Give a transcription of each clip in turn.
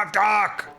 Minecraft Dark!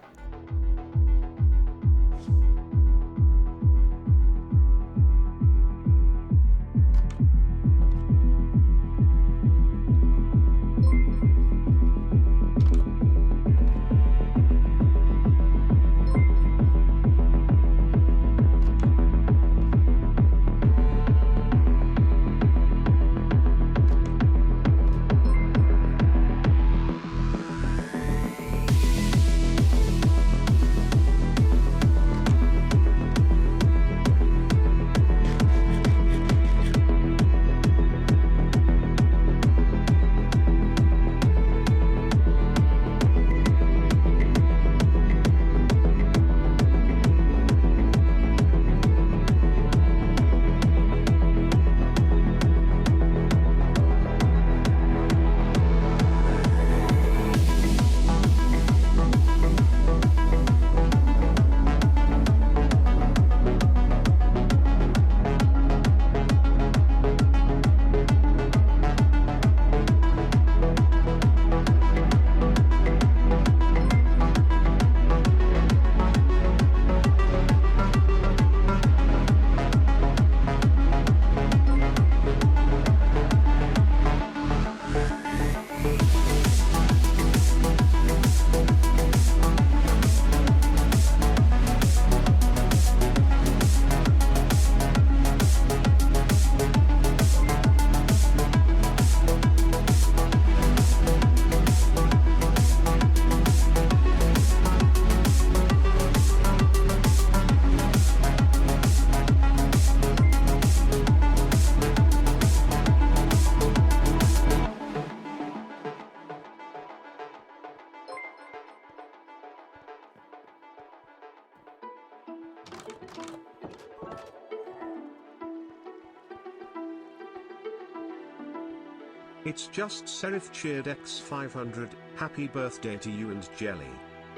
It's just Serif cheered X500, happy birthday to you and Jelly.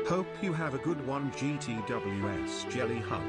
Hope you have a good one, GTWS Jelly hug.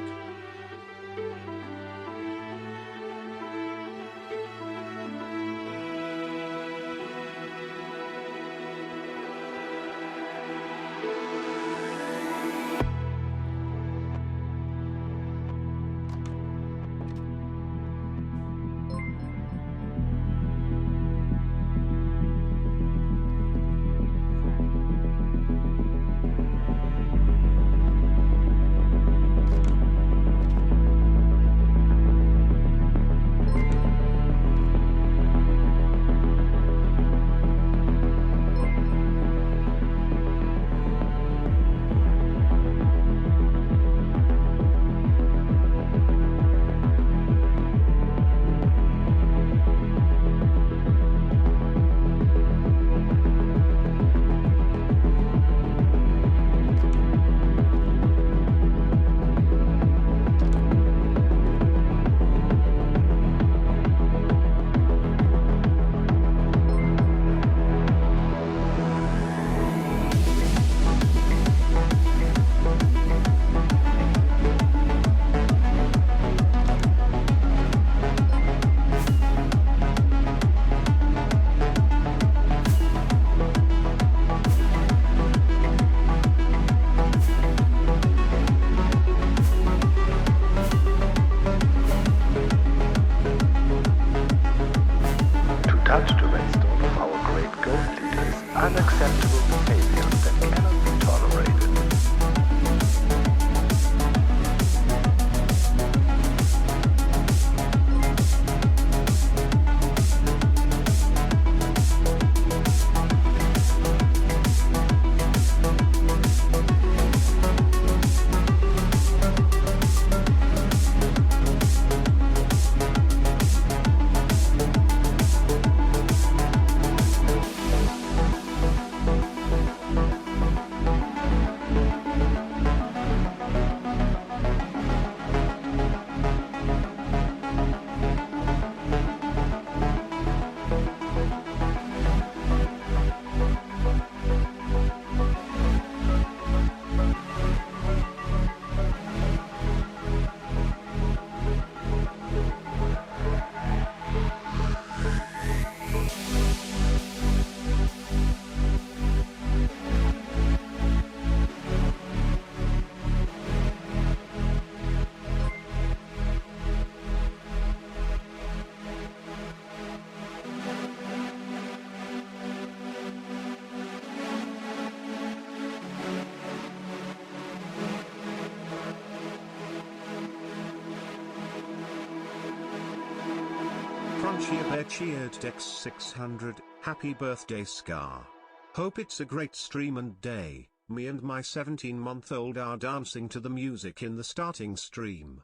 cheered X600, happy birthday Scar. Hope it's a great stream and day. Me and my 17-month-old are dancing to the music in the starting stream.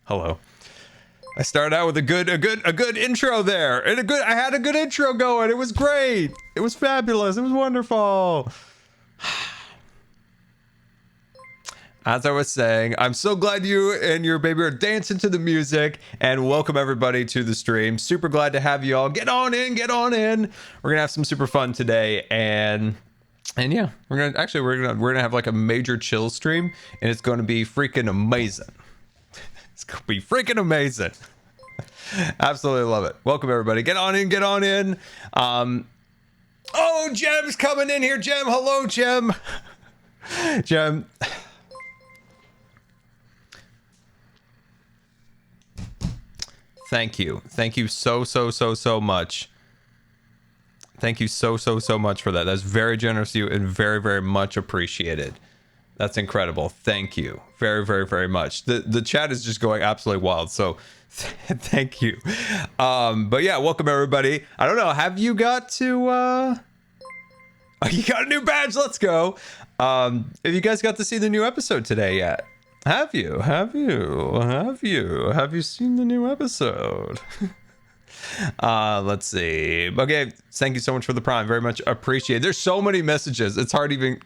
Hello. I started out with a good intro there, and I had a good intro going. It was great. It was fabulous. It was wonderful. As I was saying, I'm so glad you and your baby are dancing to the music, and welcome everybody to the stream. Super glad to have you all. Get on in, get on in. We're gonna have some super fun today, and yeah, we're gonna have like a major chill stream, and it's gonna be freaking amazing. It's gonna be freaking amazing. Absolutely love it. Welcome everybody. Get on in, get on in. Oh, Jem's coming in here. Jem, hello, Jem. Jem. Thank you. Thank you so much. Thank you so much for that. That's very generous of you and very much appreciated. That's incredible. Thank you very much. The chat is just going absolutely wild, so thank you. But yeah, welcome everybody. I don't know, have you got to oh, you got a new badge? Let's go. Have you guys got to see the new episode today yet? Have you seen the new episode? Let's see. Okay, thank you so much for the prime. Very much appreciate it. There's so many messages. It's hard to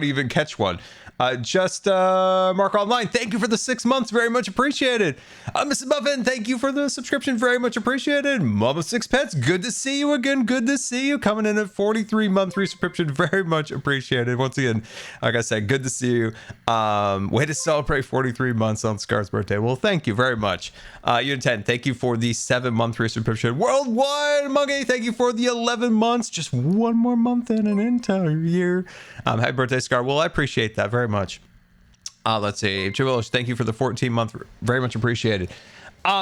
even catch one. Mark Online, thank you for the 6 months, very much appreciated. Mrs. Muffin, thank you for the subscription, very much appreciated. Mom of 6 Pets, good to see you again, good to see you. Coming in at 43-month resubscription, very much appreciated. Once again, like I said, good to see you. Way to celebrate 43 months on Scar's birthday. Well, thank you very much. Unit 10, thank you for the 7-month resubscription. Worldwide Monkey, thank you for the 11 months. Just one more month in an entire year. Happy birthday, Scar. Well, I appreciate that very much. Let's see. Chivillish, thank you for the 14-month. Very much appreciated.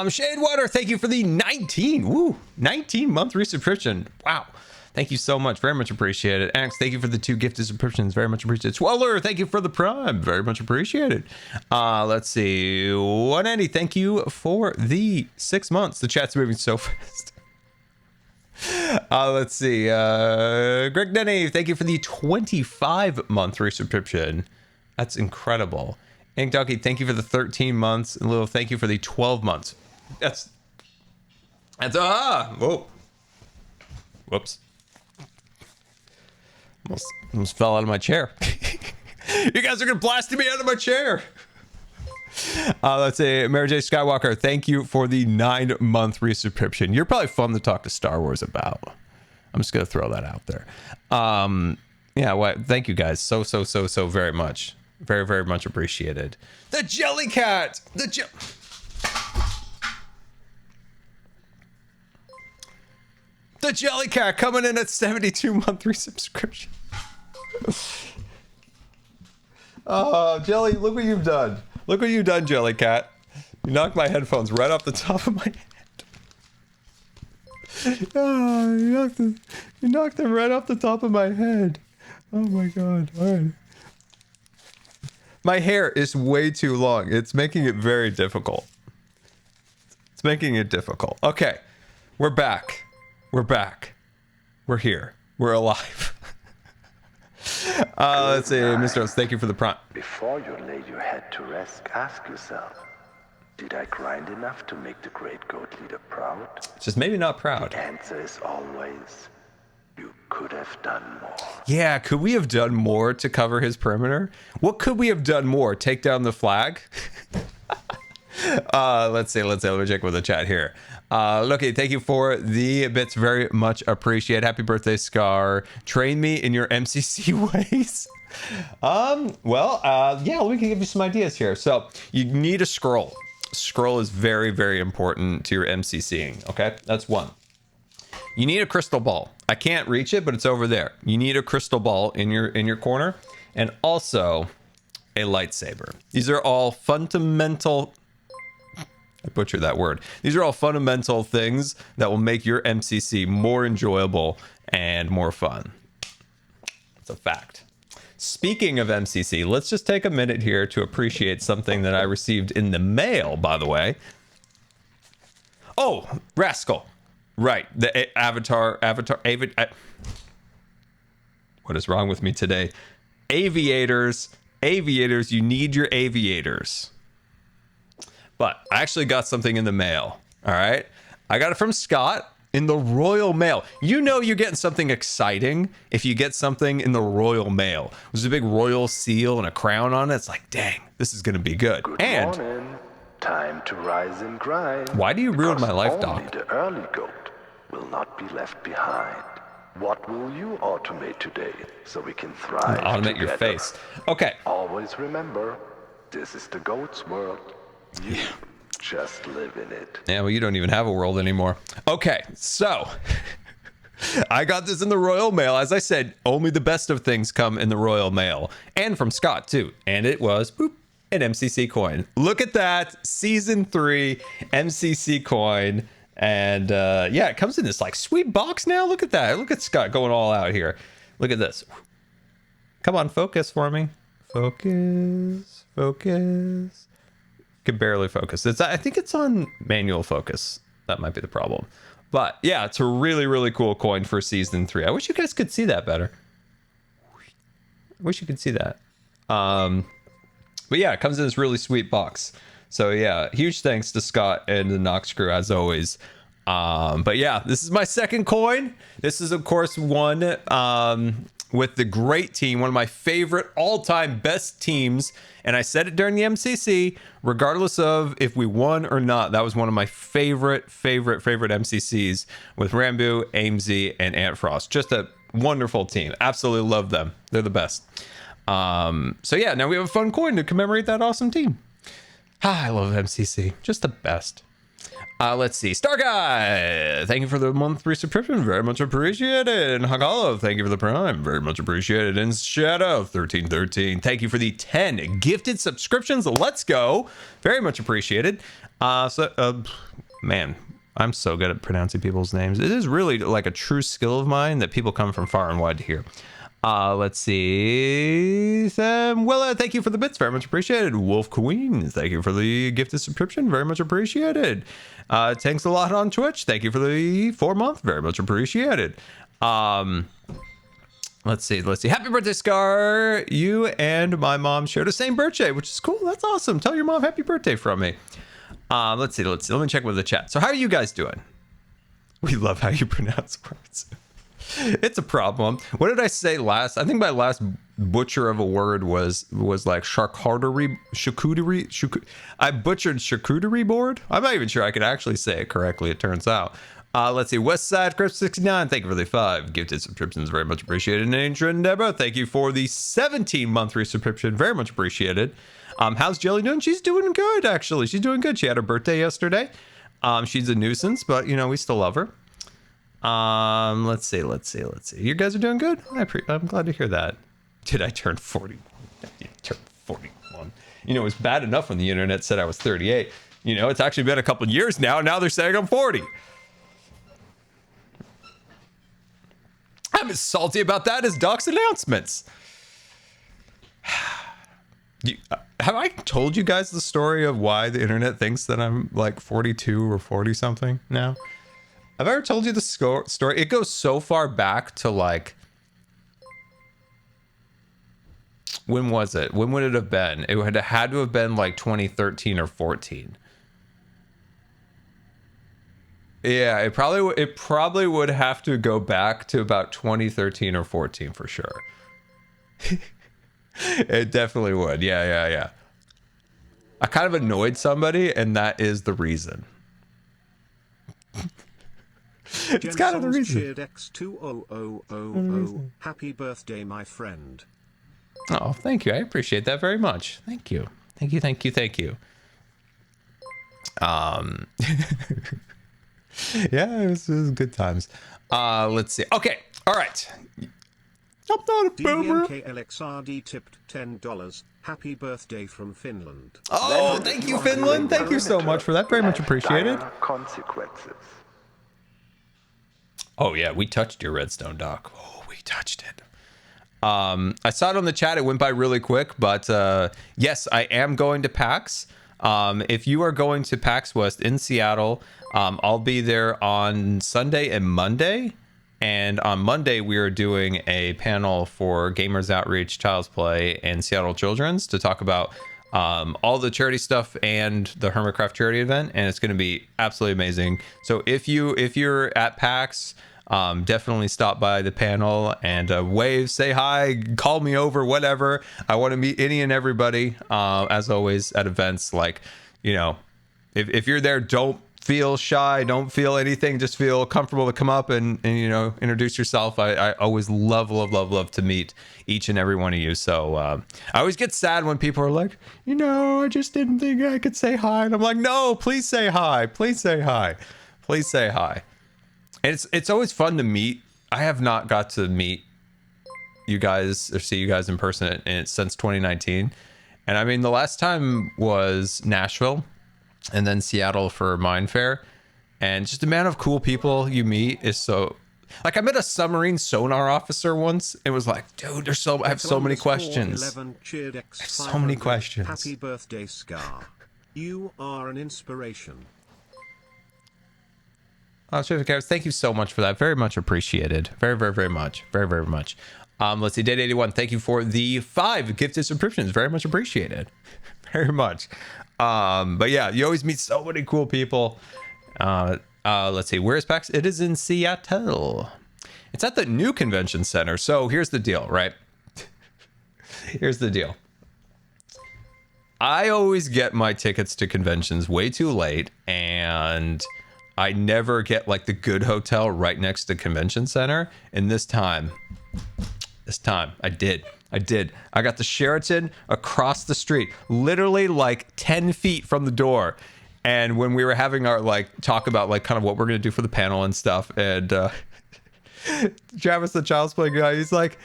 Shade Water, thank you for the 19-month resubscription. Wow. Thank you so much. Very much appreciated. Axe, thank you for the 2 gifted subscriptions. Very much appreciated. Sweller, thank you for the prime. Very much appreciated. Let's see. 190, thank you for the 6 months. The chat's moving so fast. Let's see. Greg Denny, thank you for the 25-month resubscription. That's incredible. Ink Ducky, thank you for the 13 months. And Little, thank you for the 12 months. That's whoa. Whoops. Almost fell out of my chair. You guys are gonna blast me out of my chair. Let's say Mary J. Skywalker, thank you for the 9-month resubscription. You're probably fun to talk to Star Wars about. I'm just gonna throw that out there. Yeah, well, thank you guys so very much. Very much appreciated. The Jellycat! The Jellycat coming in at 72-month resubscription. Oh, Jelly, look what you've done. Look what you've done, Jellycat. You knocked my headphones right off the top of my head. Oh, you knocked them right off the top of my head. Oh my god. All right. My hair is way too long. It's making it very difficult. It's making it difficult. Okay. We're back. We're back. We're here. We're alive. Let's see, Mr. Oates, thank you for the prompt. Before you lay your head to rest, ask yourself, did I grind enough to make the great goat leader proud? Just maybe not proud. The answer is always, you could have done more. Yeah, could we have done more to cover his perimeter? What could we have done more? Take down the flag? Let's see, let me check with the chat here. Looky, thank you for the bits, very much appreciate. Happy birthday, Scar. Train me in your MCC ways. Yeah, we can give you some ideas here. So you need a scroll. Scroll is very important to your MCCing. Okay, that's one. You need a crystal ball. I can't reach it, but it's over there. You need a crystal ball in your corner, and also a lightsaber. These are all fundamental. I butchered that word. These are all fundamental things that will make your MCC more enjoyable and more fun. It's a fact. Speaking of MCC, let's just take a minute here to appreciate something that I received in the mail, by the way. Oh, Rascal. Right. The avatar. What is wrong with me today? Aviators, you need your aviators. But I actually got something in the mail. All right. I got it from Scott in the Royal Mail. You know you're getting something exciting if you get something in the Royal Mail. There's a big royal seal and a crown on it. It's like, dang, this is going to be good. Good morning. Time to rise and grind. Why do you ruin my life, Only Doc? the early goat will not be left behind. What will you automate today so we can thrive Automate together? your face. Okay. Always remember, this is the goat's world. You just live in it. Yeah, well, you don't even have a world anymore. Okay, so I got this in the Royal Mail. As I said, only the best of things come in the Royal Mail. And from Scott, too. And it was, boop, an MCC coin. Look at that. Season 3 MCC coin. And yeah, it comes in this like sweet box now. Look at that. Look at Scott going all out here. Look at this. Come on, focus for me. Focus. Can barely focus. I think it's on manual focus. That might be the problem. But yeah, it's a really, really cool coin for season 3. I wish you guys could see that better. Wish you could see that. But yeah, it comes in this really sweet box. So yeah, huge thanks to Scott and the Nox crew as always. But yeah, this is my second coin. This is of course one with the great team, one of my favorite all-time best teams. And I said it during the MCC, regardless of if we won or not, that was one of my favorite MCCs with Rambo, Aimsy, and Ant Frost. Just a wonderful team. Absolutely love them. They're the best. So yeah, now we have a fun coin to commemorate that awesome team. I love MCC. Just the best. Let's see. Star Guy, thank you for the monthly subscription. Very much appreciated. And Hagalo, thank you for the prime. Very much appreciated. And Shadow 1313, thank you for the 10 gifted subscriptions. Let's go. Very much appreciated. Man, I'm so good at pronouncing people's names. It is really like a true skill of mine that people come from far and wide to hear. Let's see. Willa, thank you for the bits. Very much appreciated. Wolf Queen, thank you for the gifted subscription. Very much appreciated. Thanks a lot on Twitch. Thank you for the 4-month. Very much appreciated. Let's see. Happy birthday, Scar. You and my mom share the same birthday, which is cool. That's awesome. Tell your mom happy birthday from me. Let's see. Let me check with the chat. So how are you guys doing? We love how you pronounce words. It's a problem. What did I say last? I think my last butcher of a word was like charcuterie. I butchered charcuterie board. I'm not even sure I could actually say it correctly, it turns out. Let's see. Westside Crisp 69, thank you for the 5 gifted subscriptions. Very much appreciated. And Angel Nebo, thank you for the 17-month resubscription. Very much appreciated. How's Jelly doing? She's doing good, actually. She's doing good. She had her birthday yesterday. She's a nuisance, but you know, we still love her. Let's see. You guys are doing good. I'm glad to hear that. Did I turn 41? I turned 41. You know, it was bad enough when the internet said I was 38. You know, it's actually been a couple years now. Now they're saying I'm 40. I'm as salty about that as Doc's announcements. Have I told you guys the story of why the internet thinks that I'm like 42 or 40 something now? Have I ever told you the story? It goes so far back to like, when was it? When would it have been? It had to have been like 2013 or 14. Yeah, it probably would have to go back to about 2013 or 14 for sure. It definitely would. Yeah. I kind of annoyed somebody, and that is the reason. It's kind of the reason. X2000. Happy birthday, my friend. Oh, thank you. I appreciate that very much. Thank you. Yeah, it was good times. Let's see. Okay, all right. I'm not a boomer. DVMKLXRD tipped $10. Happy birthday from Finland. Oh, thank you, Finland. Thank you so much for that. Very much appreciated. Dire consequences. Oh yeah, we touched your redstone dock. Oh, we touched it. I saw it on the chat. It went by really quick, but yes, I am going to PAX. If you are going to PAX West in Seattle, I'll be there on Sunday and Monday. And on Monday, we are doing a panel for Gamers Outreach, Child's Play, and Seattle Children's to talk about all the charity stuff and the Hermitcraft charity event, and it's going to be absolutely amazing. So if you're at PAX, definitely stop by the panel and wave, say hi, call me over, whatever. I want to meet any and everybody. As always at events, like, you know, if you're there, don't feel shy, don't feel anything, just feel comfortable to come up and you know, introduce yourself. I always love to meet each and every one of you. So I always get sad when people are like, you know, I just didn't think I could say hi, and I'm like, no, please say hi, please say hi, please say hi. And it's always fun to meet. I have not got to meet you guys or see you guys in person since 2019, and I mean, the last time was Nashville and then Seattle for Mine Fair, and just the amount of cool people you meet is so, like, I met a submarine sonar officer once. It was like, dude, I have so many questions. I have so many questions. Happy birthday, Scar. You are an inspiration. Thank you so much for that. Very much appreciated. Very, very, very much. Very, very much. Let's see, Date 81. Thank you for the 5 gifted subscriptions. Very much appreciated. Very much. But yeah, you always meet so many cool people. Let's see, where is PAX? It is in Seattle. It's at the new convention center. So here's the deal, right? Here's the deal. I always get my tickets to conventions way too late, and I never get like the good hotel right next to the convention center. And this time I did. I got the Sheraton across the street, literally like 10 feet from the door. And when we were having our like talk about like kind of what we're going to do for the panel and stuff, and Travis, the Child's Play guy, he's like,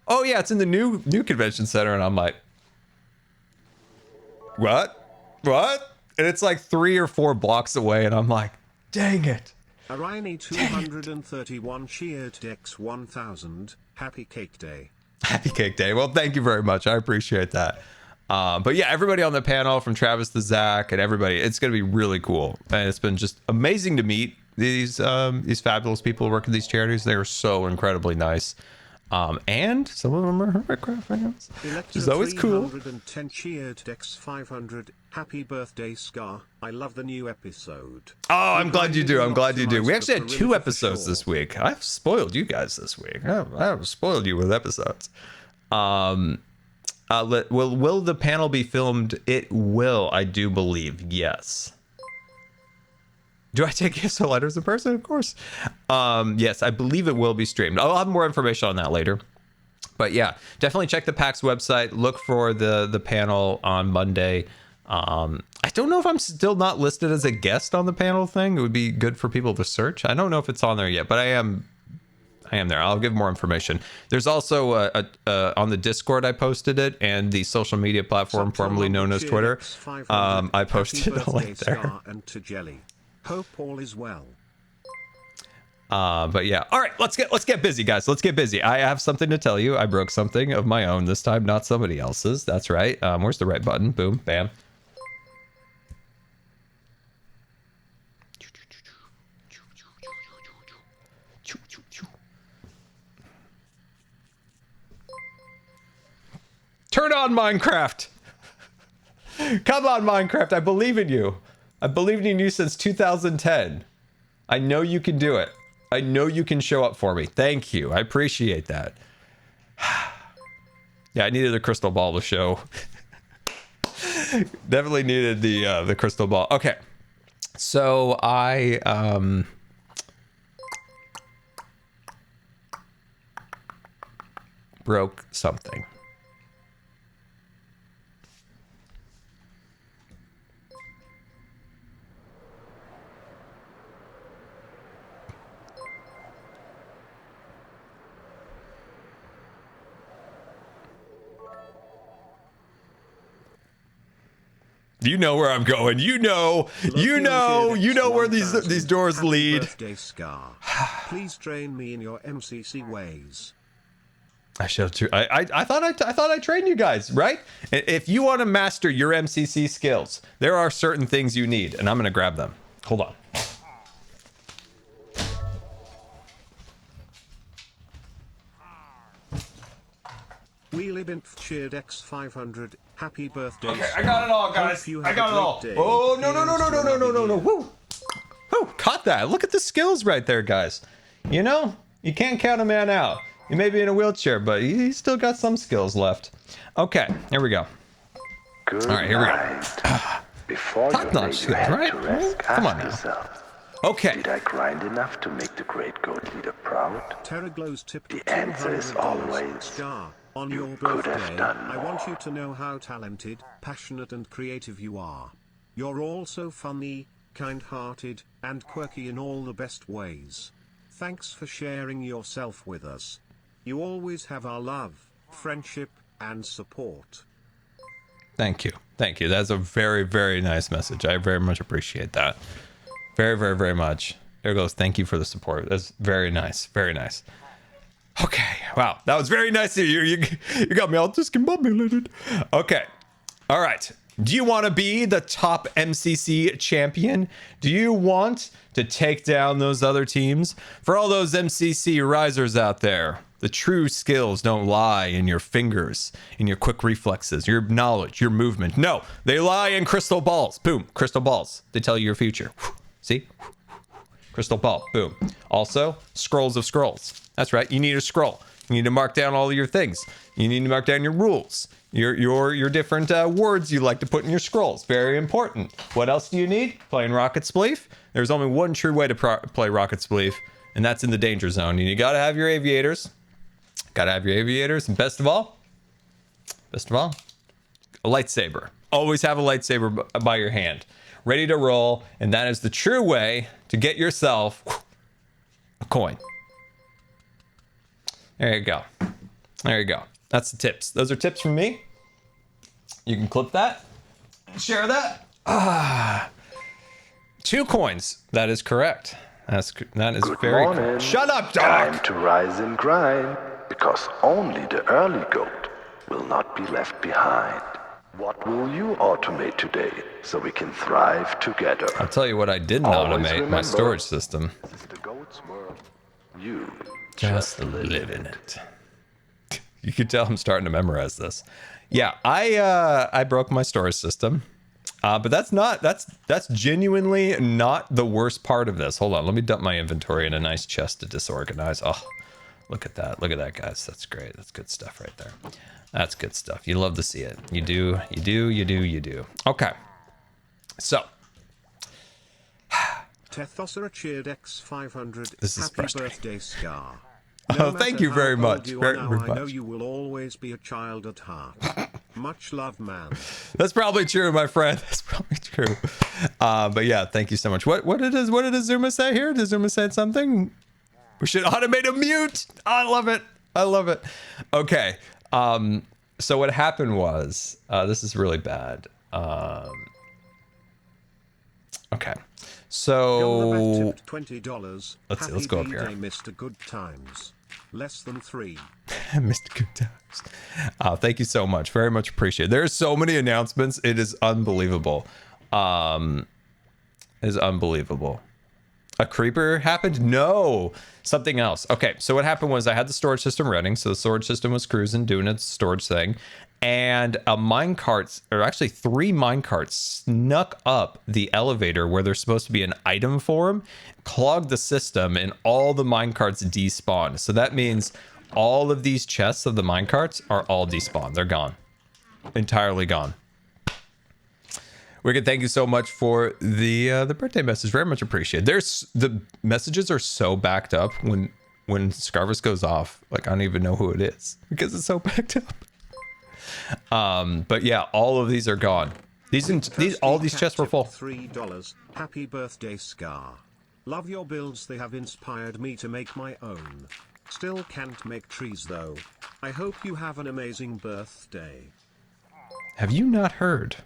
oh yeah, it's in the new convention center. And I'm like, what? And it's like 3 or 4 blocks away. And I'm like, dang it. Arini 231 cheered Dex 1000. Happy Cake Day. Happy Cake Day. Well, thank you very much. I appreciate that. But yeah, everybody on the panel, from Travis to Zach and everybody, it's going to be really cool. And it's been just amazing to meet these fabulous people who work at these charities. They are so incredibly nice. And some of them are Hermitcraft fans, which is always cool. 310 cheered Dex 500. Happy birthday, Scar. I love the new episode. Oh, I'm glad you do. I'm glad you do. We actually had 2 episodes this week. I've spoiled you guys this week. I've spoiled you with episodes. Will the panel be filmed? It will, I do believe. Yes. Do I take gifts or letters in person? Of course. Yes, I believe it will be streamed. I'll have more information on that later. But yeah, definitely check the PAX website. Look for the panel on Monday. I don't know if I'm still not listed as a guest on the panel thing. It would be good for people to search. I don't know if it's on there yet, but I am there. I'll give more information. There's also on the Discord, I posted it, and the social media platform formerly known as Twitter. I posted a link there. And to Jelly. Hope all is well. But yeah, all right, let's get busy, guys. Let's get busy. I have something to tell you. I broke something of my own this time, not somebody else's. That's right. Where's the right button? Boom, bam. Turn on Minecraft. Come on, Minecraft. I believe in you. I believed in you since 2010. I know you can do it. I know you can show up for me. Thank you. I appreciate that. Yeah, I needed a crystal ball to show. Definitely needed the crystal ball. Okay. So I broke something. You know where I'm going. You know where these doors lead. Birthday, Scar. Please train me in your MCC ways. I thought I trained you guys, right? If you want to master your MCC skills, there are certain things you need, and I'm going to grab them. Hold on. Wheelybinf cheered X500. Happy birthday. Okay, I got it all, guys. I got it all. Oh, no. Woo. Woo. Caught that. Look at the skills right there, guys. You know, you can't count a man out. He may be in a wheelchair, but he's still got some skills left. Okay, here we go. Good all right, here we go. night. Before you lay Top-notch your skills, head right? to rest, Come on ask now. yourself, Okay. did I grind enough to make the great goat leader proud? Terraglow's tip. The answer is always, Scar. On you your could have birthday, done I want you more. to know how talented, passionate and creative you are. You're also funny, kind-hearted, and quirky in all the best ways. Thanks for sharing yourself with us. You always have our love, friendship, and support. Thank you. Thank you. That's a very, very nice message. I very much appreciate that. Very, very, very much. There goes. Thank you for the support. That's very nice. Very nice. Okay. Wow. That was very nice of you. You got me all discombobulated. Okay. All right. Do you want to be the top MCC champion? Do you want to take down those other teams? For all those MCC risers out there, the true skills don't lie in your fingers, in your quick reflexes, your knowledge, your movement. No, they lie in crystal balls. Boom. Crystal balls. They tell you your future. See? Crystal ball. Boom. Also, scrolls of scrolls. That's right. You need a scroll. You need to mark down all of your things. You need to mark down your rules, your different words you like to put in your scrolls. Very important. What else do you need? Playing Rocket Spleef. There's only one true way to play Rocket Spleef, and that's in the danger zone. You got to have your aviators. And best of all, a lightsaber. Always have a lightsaber by your hand, ready to roll, and that is the true way to get yourself a coin. There you go. There you go. That's the tips. Those are tips from me. You can clip that, share that. 2 coins. That is correct. That is Good very morning. correct. Shut up, Time dog. to rise and grind, because only the early goat will not be left behind. What will you automate today so we can thrive together? I'll tell you what I didn't Always automate, my remember, storage system. This is the goat's world. You Just live in it. You can tell I'm starting to memorize this. Yeah, I broke my storage system. But that's genuinely not the worst part of this. Hold on, let me dump my inventory in a nice chest to disorganize. Oh, look at that. Look at that, guys. That's great. That's good stuff right there. That's good stuff. You love to see it. You do. Okay. So. Tethosera cheered X500. This is Happy frustrating. birthday, Scar. Oh, thank you very much. Very I much. know you will always be a child at heart. Much love, man. That's probably true, my friend. That's probably true. But yeah, thank you so much. What did Azuma say here? Did Azuma say something? We should automate a mute. I love it. I love it. Okay. So what happened was, this is really bad. Okay. So $20. let's see, let's go up here. Happy Mr. Good Times. Less than 3. Mr. Good Times. Thank you so much. Very much appreciated. There's so many announcements. It is unbelievable. It is unbelievable. A creeper happened? No, something else. Okay, so what happened was I had the storage system running. So the storage system was cruising, doing its storage thing. And a minecart, or actually 3 minecarts, snuck up the elevator where there's supposed to be an item for them, clogged the system, and all the minecarts despawned. So that means all of these chests of the minecarts are all despawned. They're gone. Entirely gone. Wicked, thank you so much for the birthday message. Very much appreciated. The messages are so backed up when Scarvis goes off. Like, I don't even know who it is because it's so backed up. But yeah, all of these are gone. All these chests were full. $3. Happy birthday, Scar. Love your builds. They have inspired me to make my own. Still can't make trees though. I hope you have an amazing birthday. Have you not heard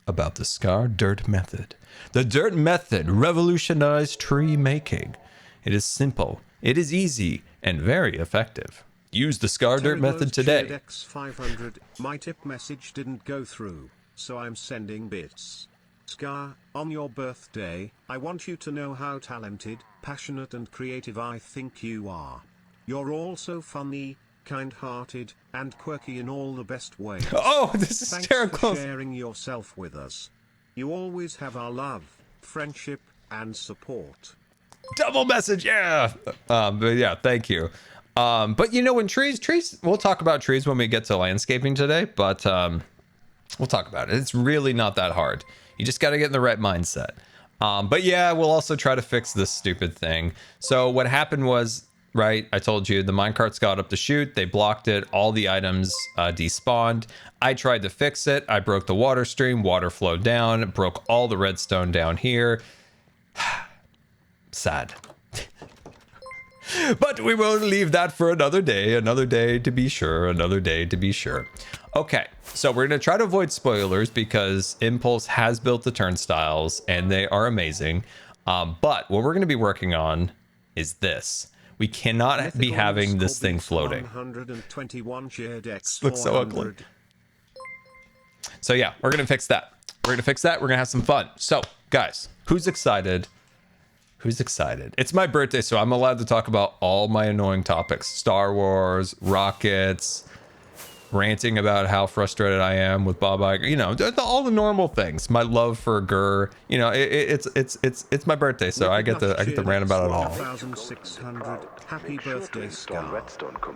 about the Scar Dirt Method. The Dirt Method revolutionized tree making. It is simple, it is easy, and very effective. Use the Scar Dirt Method today. X500, my tip message didn't go through, so I'm sending bits. Scar, on your birthday, I want you to know how talented, passionate and creative I think you are. You're also funny, kind-hearted, and quirky in all the best ways. Oh, this is Thanks terrible. for sharing yourself with us. You always have our love, friendship, and support. Double message, yeah. But yeah, thank you. But you know, when trees, we'll talk about trees when we get to landscaping today, but we'll talk about it. It's really not that hard. You just got to get in the right mindset. But yeah, we'll also try to fix this stupid thing. So what happened was, right, I told you the minecarts got up the chute, they blocked it, all the items despawned. I tried to fix it. I broke the water stream, water flowed down, broke all the redstone down here. Sad. But we will leave that for another day to be sure, another day to be sure. Okay, so we're going to try to avoid spoilers because Impulse has built the turnstiles and they are amazing. But what we're going to be working on is this. We cannot be having this thing floating. 121 shared X Looks so ugly. So yeah, we're going to fix that. We're going to fix that. We're going to have some fun. So guys, who's excited? Who's excited? It's my birthday, so I'm allowed to talk about all my annoying topics. Star Wars, rockets, ranting about how frustrated I am with Bob Iger. You know, all the normal things. My love for Gurr. You know, it's my birthday, so I get to rant about it all. 1600. Happy birthday, Scar.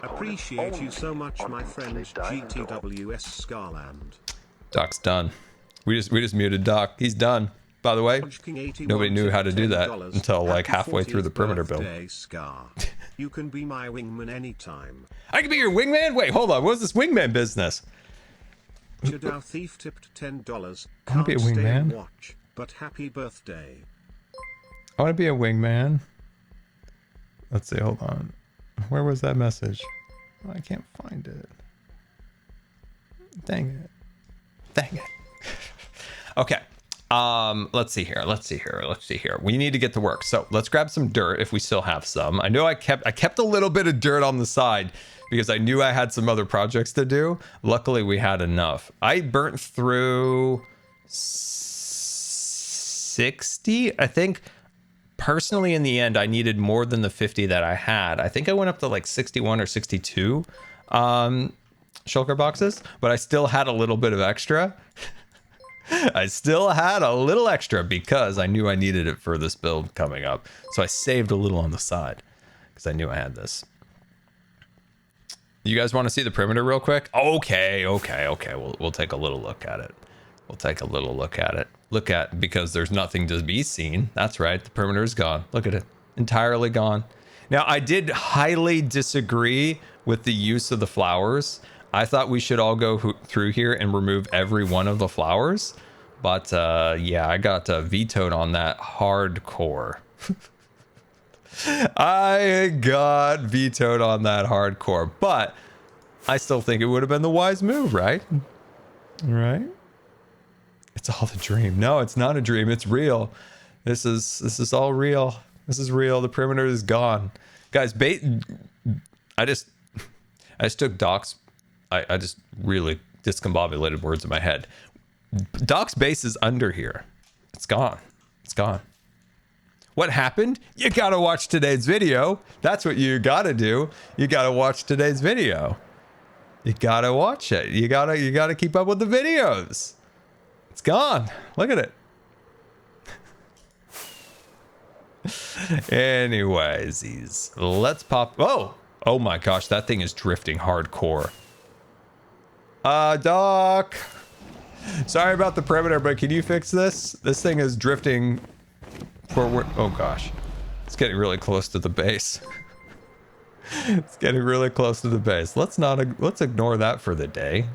Appreciate you so much, my friend GTWS Scarland. Doc's done. We just muted Doc. He's done. By the way, nobody knew how to do that until like halfway through the perimeter build. Scar. You can be my wingman anytime. I can be your wingman? Wait, hold on. What's this wingman business? Shadow Thief tipped $10. I want to be a wingman. Watch, but happy birthday. I want to be a wingman. Let's see. Hold on. Where was that message? Oh, I can't find it. Dang it. Dang it. Okay. Let's see here. We need to get to work. So let's grab some dirt if we still have some. I know I kept a little bit of dirt on the side because I knew I had some other projects to do. Luckily we had enough. I burnt through 60. I think personally in the end, I needed more than the 50 that I had. I think I went up to like 61 or 62, shulker boxes, but I still had a little bit of extra. I still had a little extra because I knew I needed it for this build coming up. So I saved a little on the side because I knew I had this. You guys want to see the perimeter real quick? Okay. We'll take a little look at it. Because there's nothing to be seen. That's right. The perimeter is gone. Look at it. Entirely gone. Now, I did highly disagree with the use of the flowers. I thought we should all go through here and remove every one of the flowers. But yeah, I got vetoed on that hardcore. I got vetoed on that hardcore. But I still think it would have been the wise move, right? Right? It's all a dream. No, it's not a dream. It's real. This is all real. This is real. The perimeter is gone. Guys, I just took Doc's. I just really discombobulated words in my head. Doc's base is under here. It's gone. It's gone. What happened? You gotta watch today's video. That's what you gotta do. You gotta watch today's video. You gotta watch it. You gotta keep up with the videos. It's gone. Look at it. Anyways, let's pop. Oh my gosh, that thing is drifting hardcore. Doc. Sorry about the perimeter, but can you fix this? This thing is drifting forward. Oh gosh. It's getting really close to the base. It's getting really close to the base. Let's ignore that for the day.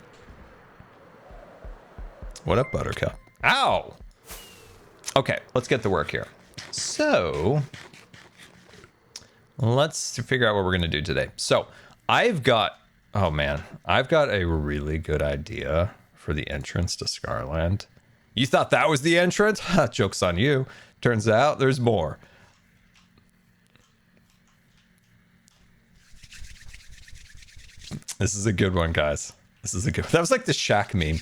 What up, Buttercup? Ow! Okay, let's get to work here. So, let's figure out what we're gonna do today. So, I've got a really good idea for the entrance to Scarland. You thought that was the entrance? Joke's on you. Turns out there's more. This is a good one, guys. This is a good one. That was like the Shaq meme.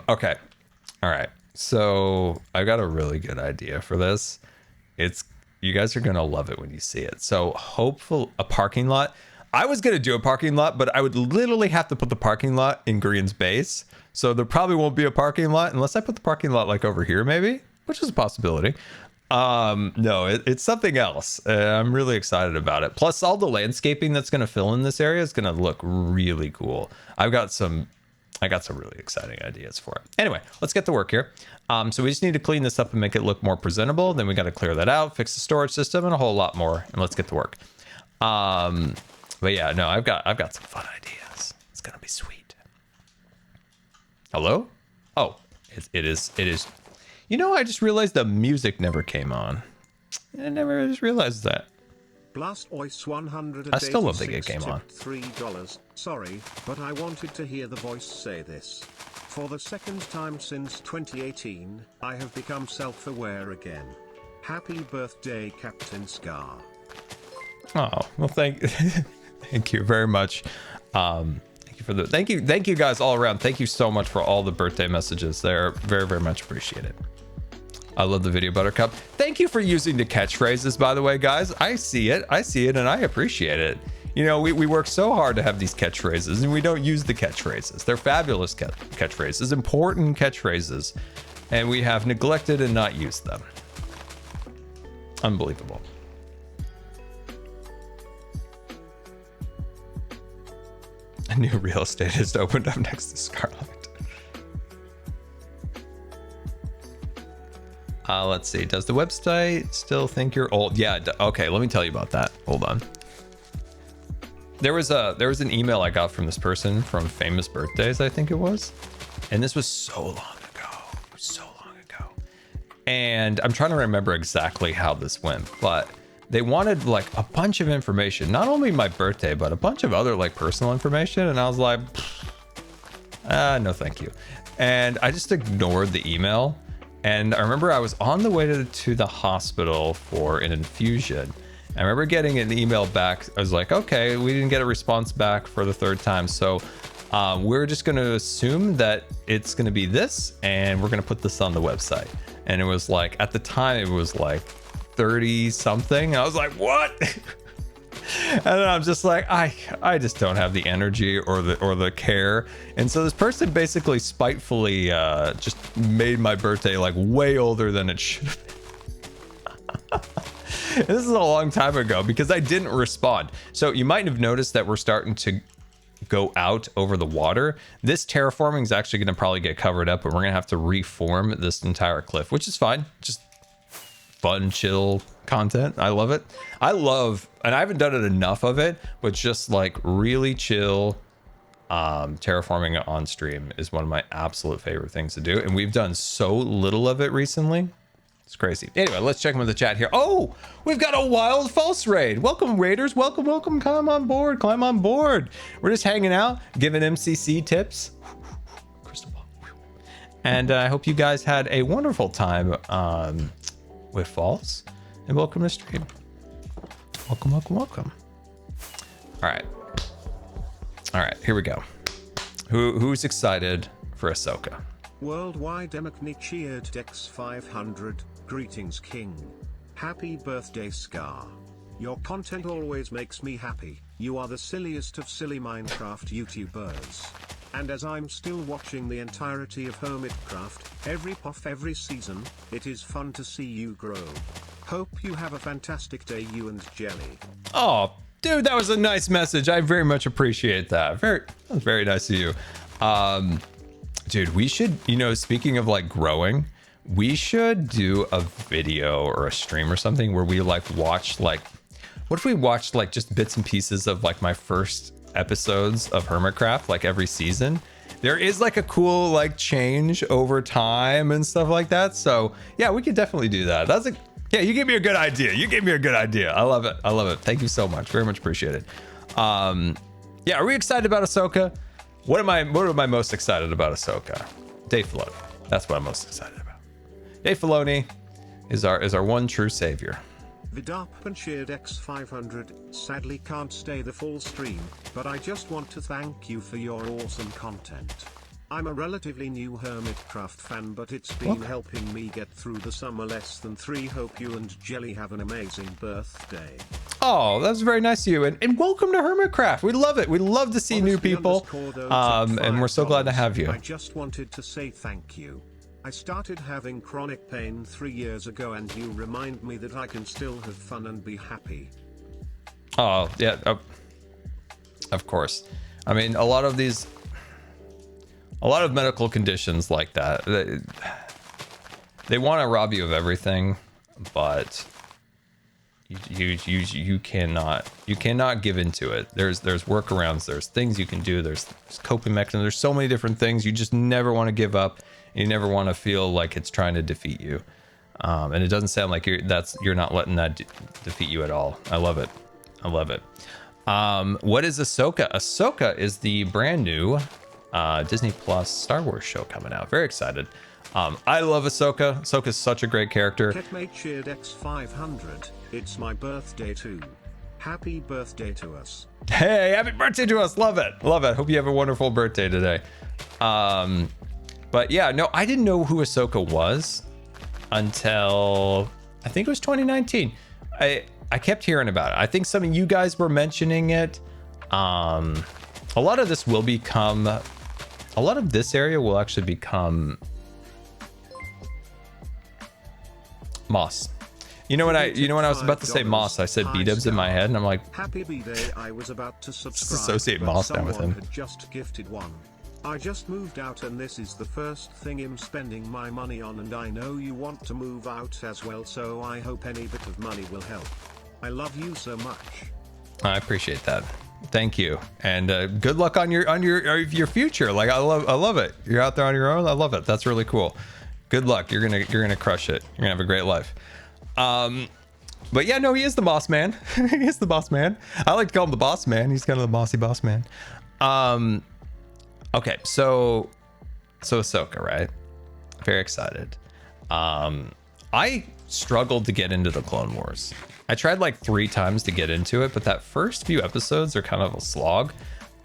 Okay. All right. So I got a really good idea for this. You guys are going to love it when you see it. So hopefully a parking lot. I was going to do a parking lot, but I would literally have to put the parking lot in Green's base. So there probably won't be a parking lot unless I put the parking lot like over here, maybe, which is a possibility. No, it's something else. I'm really excited about it. Plus all the landscaping that's going to fill in this area is going to look really cool. I got some really exciting ideas for it. Anyway, let's get to work here. So we just need to clean this up and make it look more presentable. Then we got to clear that out, fix the storage system, and a whole lot more. And let's get to work. But yeah, no, I've got some fun ideas. It's gonna be sweet. Hello? Oh, it is. You know, I just realized the music never came on. I never just realized that. Blast Ois 100. I still don't think it came on. $3. Sorry, but I wanted to hear the voice say this. For the second time since 2018, I have become self-aware again. Happy birthday, Captain Scar. Oh, well, thank you very much. Thank you guys all around. Thank you so much for all the birthday messages. They're very, very much appreciated. I love the video, Buttercup. Thank you for using the catchphrases, by the way, guys. I see it, and I appreciate it. You know, we work so hard to have these catchphrases, and we don't use the catchphrases. They're fabulous catchphrases, important catchphrases, and we have neglected and not used them. Unbelievable. A new real estate has opened up next to Scarlet. Let's see. Does the website still think you're old? Yeah. Okay. Let me tell you about that. Hold on. There was an email I got from this person from Famous Birthdays, I think it was, and this was so long ago. And I'm trying to remember exactly how this went, but they wanted like a bunch of information, not only my birthday, but a bunch of other like personal information. And I was like, no, thank you. And I just ignored the email. And I remember I was on the way to the hospital for an infusion. I remember getting an email back. I was like, okay, we didn't get a response back for the third time. So we're just going to assume that it's going to be this, and we're going to put this on the website. And it was like, at the time, it was like 30 something. I was like, what? And then I'm just like, I just don't have the energy or the care. And so this person basically spitefully just made my birthday like way older than it should have been. This is a long time ago because I didn't respond. So you might have noticed that we're starting to go out over the water. This terraforming is actually going to probably get covered up, but we're going to have to reform this entire cliff, which is fine. Just fun, chill content. I love it. And I haven't done it enough of it, but just like really chill terraforming on stream is one of my absolute favorite things to do. And we've done so little of it recently. It's crazy. Anyway, let's check with the chat here. Oh, we've got a wild false raid. Welcome, raiders. Welcome. Climb on board. We're just hanging out, giving MCC tips. Crystal ball. And I hope you guys had a wonderful time with false. And welcome to stream. Welcome. All right, here we go. Who's excited for Ahsoka? Worldwide Demokni cheered Dex 500. Greetings, King. Happy birthday, Scar. Your content always makes me happy. You are the silliest of silly Minecraft YouTubers. And as I'm still watching the entirety of Hermitcraft, every puff every season, it is fun to see you grow. Hope you have a fantastic day, you and Jelly. Oh, dude, that was a nice message. I very much appreciate that. That was very nice of you. Dude, we should, speaking of like growing, we should do a video or a stream or something where we like watch what if we watched like just bits and pieces of like my first episodes of Hermitcraft, like every season. There is like a cool like change over time and stuff like that. So yeah, we could definitely do that. Yeah, you gave me a good idea. I love it. Thank you so much. Very much appreciated. Yeah, are we excited about Ahsoka? What am I most excited about Ahsoka? Dave Filoni. That's what I'm most excited about. Dave Filoni is our one true savior. Vidop and shared X500 sadly can't stay the full stream, but I just want to thank you for your awesome content. I'm a relatively new Hermitcraft fan, but it's been helping me get through the summer less than 3. Hope you and Jelly have an amazing birthday. Oh, that's very nice of you, and welcome to Hermitcraft. We love it. We love to see new people, and we're so glad to have you. I just wanted to say thank you. I started having chronic pain 3 years ago, and you remind me that I can still have fun and be happy. Oh, yeah, of course. I mean, a lot of medical conditions like that, they want to rob you of everything, but you cannot give into it. There's workarounds, there's things you can do, there's coping mechanisms, there's so many different things. You just never want to give up. You never want to feel like it's trying to defeat you, and it doesn't sound like you're not letting that defeat you at all. I love it. What is Ahsoka? Ahsoka is the brand new Disney Plus Star Wars show coming out. Very excited. I love Ahsoka. Ahsoka's such a great character. Ketmate shared X500. It's my birthday too. Happy birthday to us. Hey, happy birthday to us. Love it. Hope you have a wonderful birthday today. But yeah, no, I didn't know who Ahsoka was until I think it was 2019. I kept hearing about it. I think some of you guys were mentioning it. A lot of this area will actually become Moss. You know when I was about to say Moss, I said B-dubs in my head, and I'm like, happy B-Day. I was about to subscribe, associate Moss now with him. Had just gifted one. I just moved out, and this is the first thing I'm spending my money on, and I know you want to move out as well, so I hope any bit of money will help. I love you so much. I appreciate that. Thank you, and good luck on your future. Like I love it. You're out there on your own. I love it. That's really cool. Good luck. You're gonna crush it. You're gonna have a great life. But yeah, no, he is the boss man. He is the boss man. I like to call him the boss man. He's kind of the bossy boss man. Okay, so Ahsoka, right? Very excited. I struggled to get into the Clone Wars. I tried like 3 times to get into it, but that first few episodes are kind of a slog.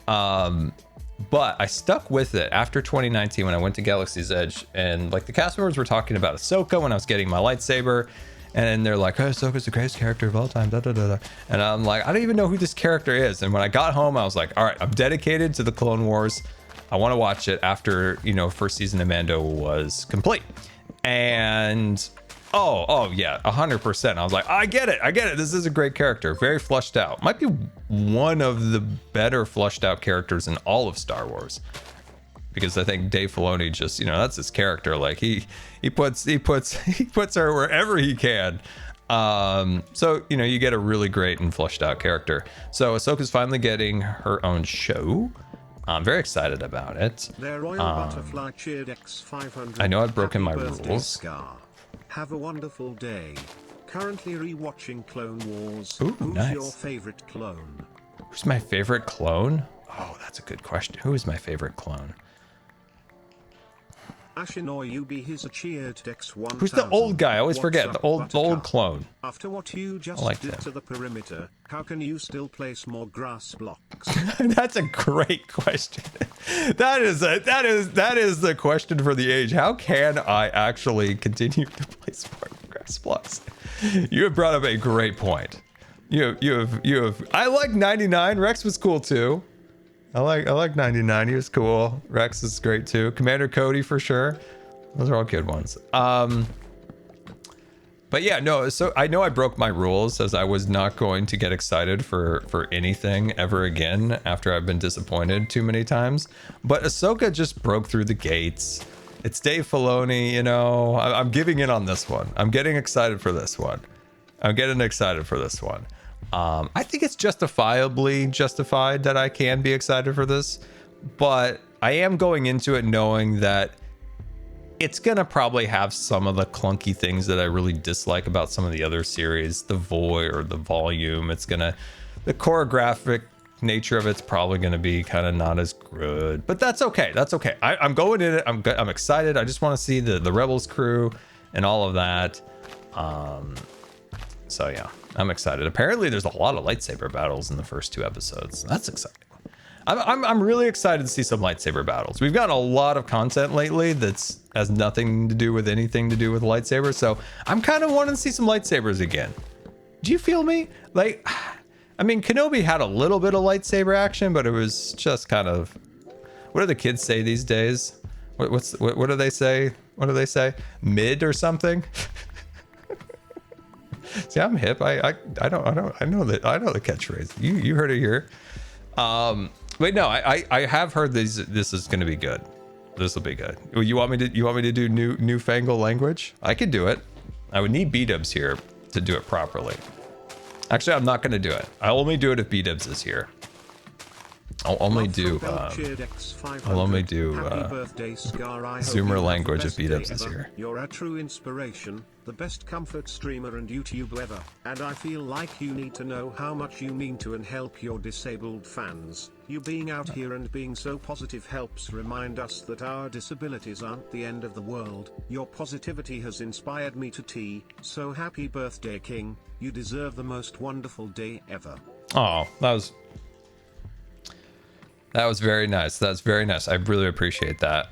But I stuck with it after 2019 when I went to Galaxy's Edge, and like the cast members were talking about Ahsoka when I was getting my lightsaber, and they're like, "Oh, Ahsoka's the greatest character of all time." Da, da, da, da. And I'm like, I don't even know who this character is. And when I got home, I was like, all right, I'm dedicated to the Clone Wars. I want to watch it after, first season of Mando was complete. And oh yeah, 100%. I was like, I get it. This is a great character. Very fleshed out. Might be one of the better fleshed out characters in all of Star Wars. Because I think Dave Filoni just, that's his character. Like he puts her wherever he can. So, you get a really great and fleshed out character. So Ahsoka's finally getting her own show. I'm very excited about it. Their Royal Butterfly cheered X500. I know I've broken my Happy birthday, rules. Scar. Have a wonderful day. Currently rewatching Clone Wars. Ooh, Who's nice. your favorite clone? Who's my favorite clone? Oh, that's a good question. Who is my favorite clone? Ashinor Yubi his cheered X1000. Who's the old guy? I always forget. The old clone. After what you just did to the perimeter, how can you still place more grass blocks? That's a great question. That is the question for the age. How can I actually continue to place more grass blocks? You have brought up a great point. You have. I like 99. Rex was cool too. I like 99. He was cool. Rex is great too. Commander Cody for sure. Those are all good ones. But yeah, no. So I know I broke my rules as I was not going to get excited for anything ever again after I've been disappointed too many times. But Ahsoka just broke through the gates. It's Dave Filoni. I'm giving in on this one. I'm getting excited for this one. I think it's justifiably justified that I can be excited for this, but I am going into it knowing that it's gonna probably have some of the clunky things that I really dislike about some of the other series, the void or the volume. The choreographic nature of it's probably going to be kind of not as good, but that's okay. That's okay. I'm going in it. I'm excited. I just want to see the Rebels crew and all of that. So yeah, I'm excited. Apparently there's a lot of lightsaber battles in the first 2 episodes. That's exciting. I'm really excited to see some lightsaber battles. We've gotten a lot of content lately that's has nothing to do with anything to do with lightsabers. So I'm kind of wanting to see some lightsabers again. Do you feel me? Like, I mean, Kenobi had a little bit of lightsaber action, but it was just kind of, what do the kids say these days? What do they say? What do they say? Mid or something? See, I'm hip. I know the catchphrase. You heard it here. Wait, no, I have heard this is going to be good. This will be good. You want me to do newfangled language? I could do it. I would need B-dubs here to do it properly. Actually, I'm not going to do it. I'll only do it if B-dubs is here. I'll only do Zoomer language if B-dubs is here. You're a true inspiration, the best comfort streamer and YouTube ever, and I feel like you need to know how much you mean to and help your disabled fans. You being out here and being so positive helps remind us that our disabilities aren't the end of the world. Your positivity has inspired me to tea, so happy birthday, King. You deserve the most wonderful day ever. Oh, that was very nice. That's very nice. I really appreciate that.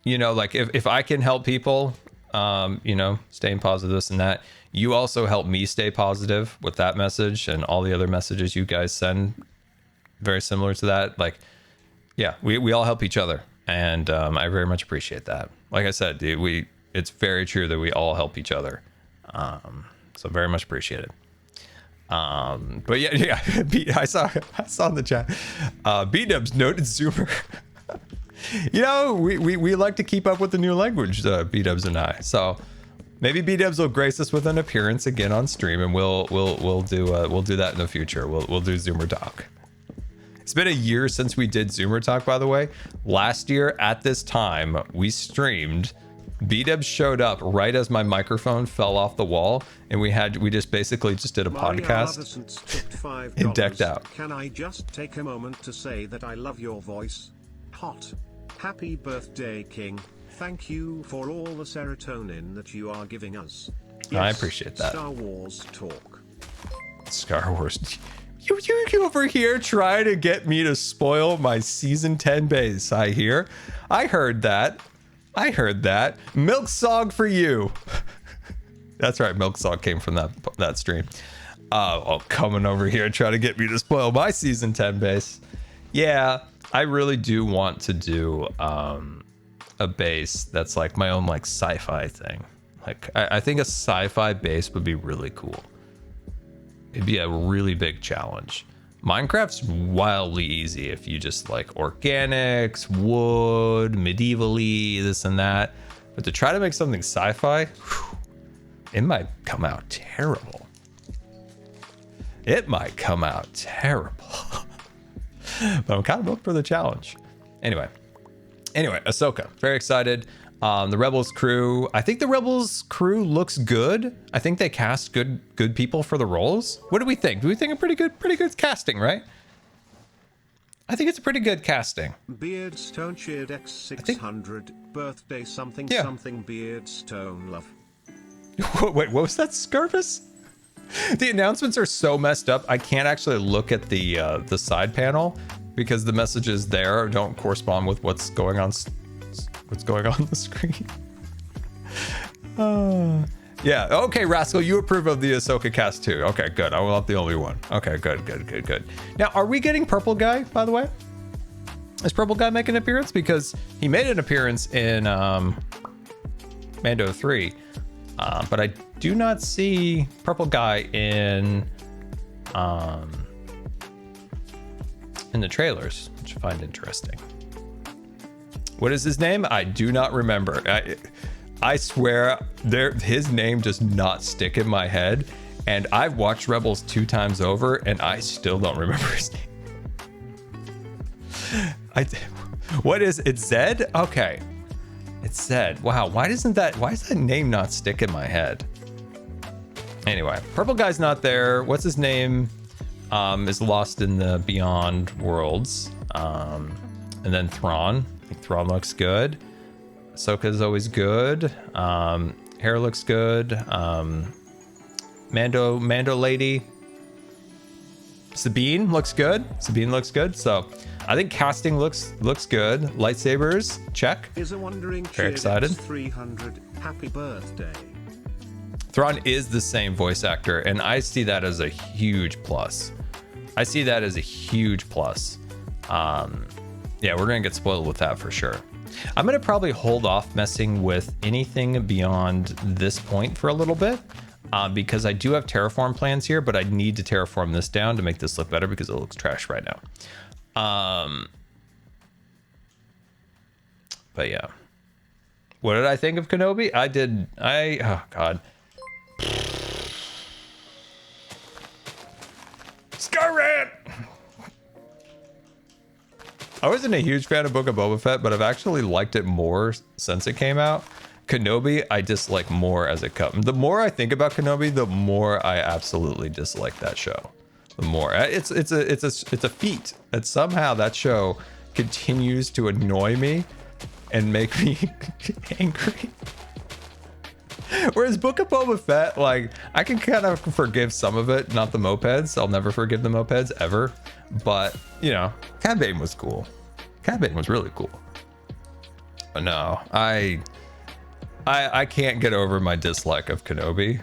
You know, like if I can help people, you know, staying positive, this and that, you also help me stay positive with that message and all the other messages you guys send. Very similar to that. Like, yeah, we all help each other. And I very much appreciate that. Like I said, it's very true that we all help each other. So very much appreciate it. But yeah, I saw in the chat, B-dubs noted Zoomer. You know, we like to keep up with the new language, B-dubs and I. So maybe B-dubs will grace us with an appearance again on stream, and we'll do that in the future. We'll do Zoomer Talk. It's been a year since we did Zoomer Talk, by the way. Last year at this time, we streamed. B-dubs showed up right as my microphone fell off the wall, and we just basically did a podcast and decked out. Can I just take a moment to say that I love your voice? Hot. Happy birthday, King. Thank you for all the serotonin that you are giving us. Yes, I appreciate that. Star Wars talk. Star Wars. You over here trying to get me to spoil my season 10 base. I heard that. Milk Sog for you. That's right. Milk Sog came from that stream. Coming over here trying to get me to spoil my season 10 base. Yeah, I really do want to do a base that's like my own like sci-fi thing. Like I think a sci-fi base would be really cool. It'd be a really big challenge. Minecraft's wildly easy if you just like organics, wood, medievally, this and that. But to try to make something sci-fi, it might come out terrible. But I'm kind of up for the challenge. Anyway, Ahsoka, very excited. The Rebels crew, I think the Rebels crew looks good. I think they cast good people for the roles. What do we think? Do we think a pretty good casting, right? I think it's a pretty good casting. Beardstone cheered X600 birthday something Beardstone love. Wait, what was that, Scarvis? The announcements are so messed up. I can't actually look at the side panel because the messages there don't correspond with what's going on the screen. Yeah, okay, Rascal, you approve of the Ahsoka cast too. Okay, good. I'm not the only one. Okay, good. Now, are we getting Purple Guy, by the way? Is Purple Guy making an appearance? Because he made an appearance in Mando 3, but I do not see Purple Guy in the trailers, which I find interesting. What is his name? I do not remember. I swear his name does not stick in my head. And I've watched Rebels 2 times over and I still don't remember his name. What is it? Zed? Okay. It's Zed. Wow. Why does that name not stick in my head? Anyway, Purple Guy's not there. What's his name? is lost in the Beyond Worlds. And then Thrawn. I think Thrawn looks good. Ahsoka is always good. Hair looks good. Mando lady. Sabine looks good. So I think casting looks good. Lightsabers, check. Is a wondering Very excited. 300 happy birthday. Thrawn is the same voice actor, and I see that as a huge plus. Yeah, we're gonna get spoiled with that for sure. I'm gonna probably hold off messing with anything beyond this point for a little bit, because I do have terraform plans here, but I need to terraform this down to make this look better because it looks trash right now. But yeah, what did I think of Kenobi? Oh god. Skyran! I wasn't a huge fan of Book of Boba Fett, but I've actually liked it more since it came out. Kenobi, I dislike more as it comes. The more I think about Kenobi, the more I absolutely dislike that show. The more it's a feat that somehow that show continues to annoy me and make me angry. Whereas Book of Boba Fett, like, I can kind of forgive some of it, not the mopeds. I'll never forgive the mopeds ever. But, you know, Cad Bane was cool. Cad Bane was really cool. But no, I can't get over my dislike of Kenobi.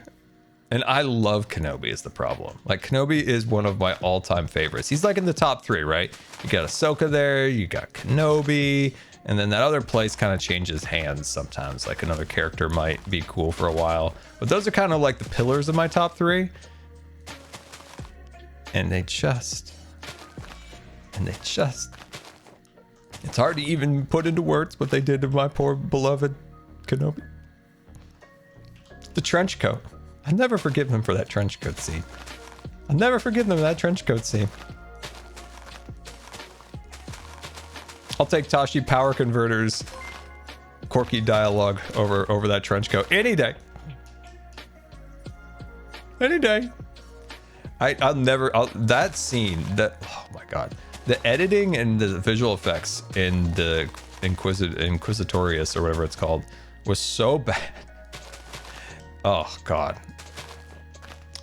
And I love Kenobi is the problem. Like, Kenobi is one of my all-time favorites. He's like in the top 3, right? You got Ahsoka there, you got Kenobi, and then that other place kind of changes hands sometimes. Like, another character might be cool for a while. But those are kind of like the pillars of my top 3. And they just... It's hard to even put into words what they did to my poor beloved Kenobi. The trench coat. I'll never forgive them for that trench coat scene. I'll never forgive them for that trench coat scene. I'll take Tashi Power Converter's quirky dialogue over that trench coat any day. Any day. That scene, oh my god. The editing and the visual effects in the Inquisitorius or whatever it's called was so bad. Oh god.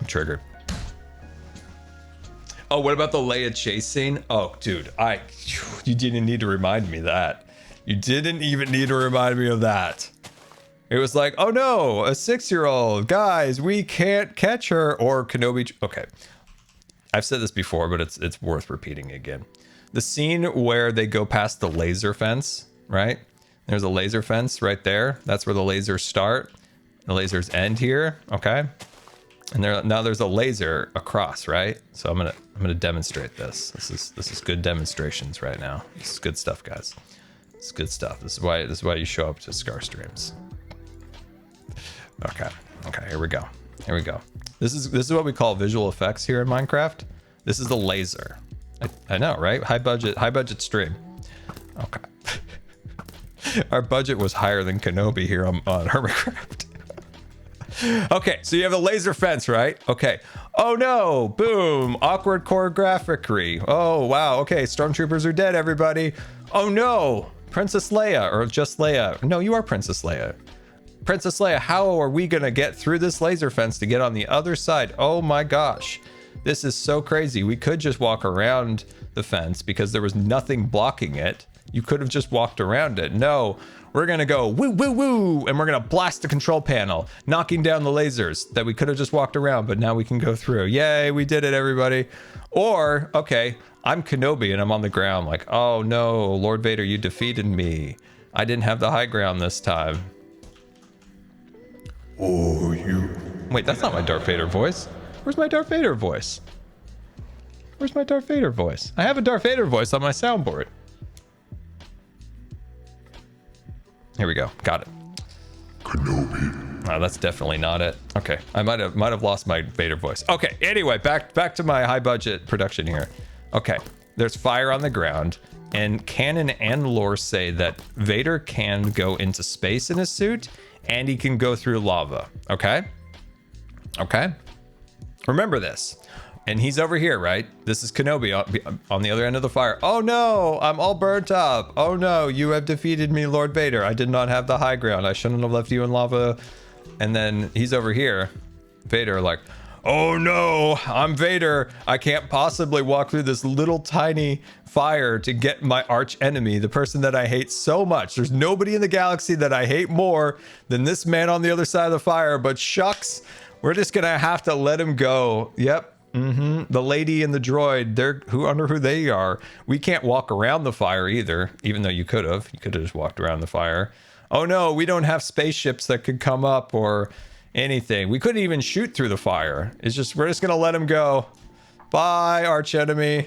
I'm triggered. Oh, what about the Leia chase scene? Oh, dude, you didn't need to remind me that. You didn't even need to remind me of that. It was like, oh no, a 6-year-old. Guys, we can't catch her. Or Kenobi. Okay. I've said this before, but it's worth repeating again. The scene where they go past the laser fence, right? There's a laser fence right there. That's where the lasers start. The lasers end here, okay? And now there's a laser across, right? So I'm gonna demonstrate this. This is good demonstrations right now. This is good stuff, guys. It's good stuff. This is why you show up to Scar streams. Okay, here we go. This is what we call visual effects here in Minecraft. This is the laser. I know, right? High budget stream. Okay. Our budget was higher than Kenobi here on Hermitcraft. Okay, so you have the laser fence, right? Okay. Oh no, boom, awkward choreography. Oh wow, okay, stormtroopers are dead, everybody. Oh no, Princess Leia, or just Leia. No, you are Princess Leia. Princess Leia, how are we gonna get through this laser fence to get on the other side? Oh my gosh, this is so crazy. We could just walk around the fence because there was nothing blocking it. You could have just walked around it. No, we're gonna go woo woo woo, and we're gonna blast the control panel, knocking down the lasers that we could have just walked around, but now we can go through. Yay, we did it, everybody. Or, okay, I'm Kenobi and I'm on the ground like, oh no, Lord Vader, you defeated me. I didn't have the high ground this time. Oh, you. Wait, that's not my Darth Vader voice. Where's my Darth Vader voice? Where's my Darth Vader voice? I have a Darth Vader voice on my soundboard. Here we go. Got it. Kenobi. Oh, that's definitely not it. Okay, I might have lost my Vader voice. Okay, anyway, back to my high budget production here. Okay, there's fire on the ground, and canon and lore say that Vader can go into space in his suit, and he can go through lava. Okay? Okay? Remember this. And he's over here, right? This is Kenobi on the other end of the fire. Oh no, I'm all burnt up. Oh no, you have defeated me, Lord Vader. I did not have the high ground. I shouldn't have left you in lava. And then he's over here, Vader, like, oh no, I'm Vader. I can't possibly walk through this little tiny fire to get my arch enemy, the person that I hate so much. There's nobody in the galaxy that I hate more than this man on the other side of the fire, but shucks, we're just gonna have to let him go. Yep. The lady and the droid, they're who they are. We can't walk around the fire either, even though you could have. You could have just walked around the fire. Oh no, we don't have spaceships that could come up or anything. We couldn't even shoot through the fire. It's just, we're just gonna let him go. Bye, arch enemy.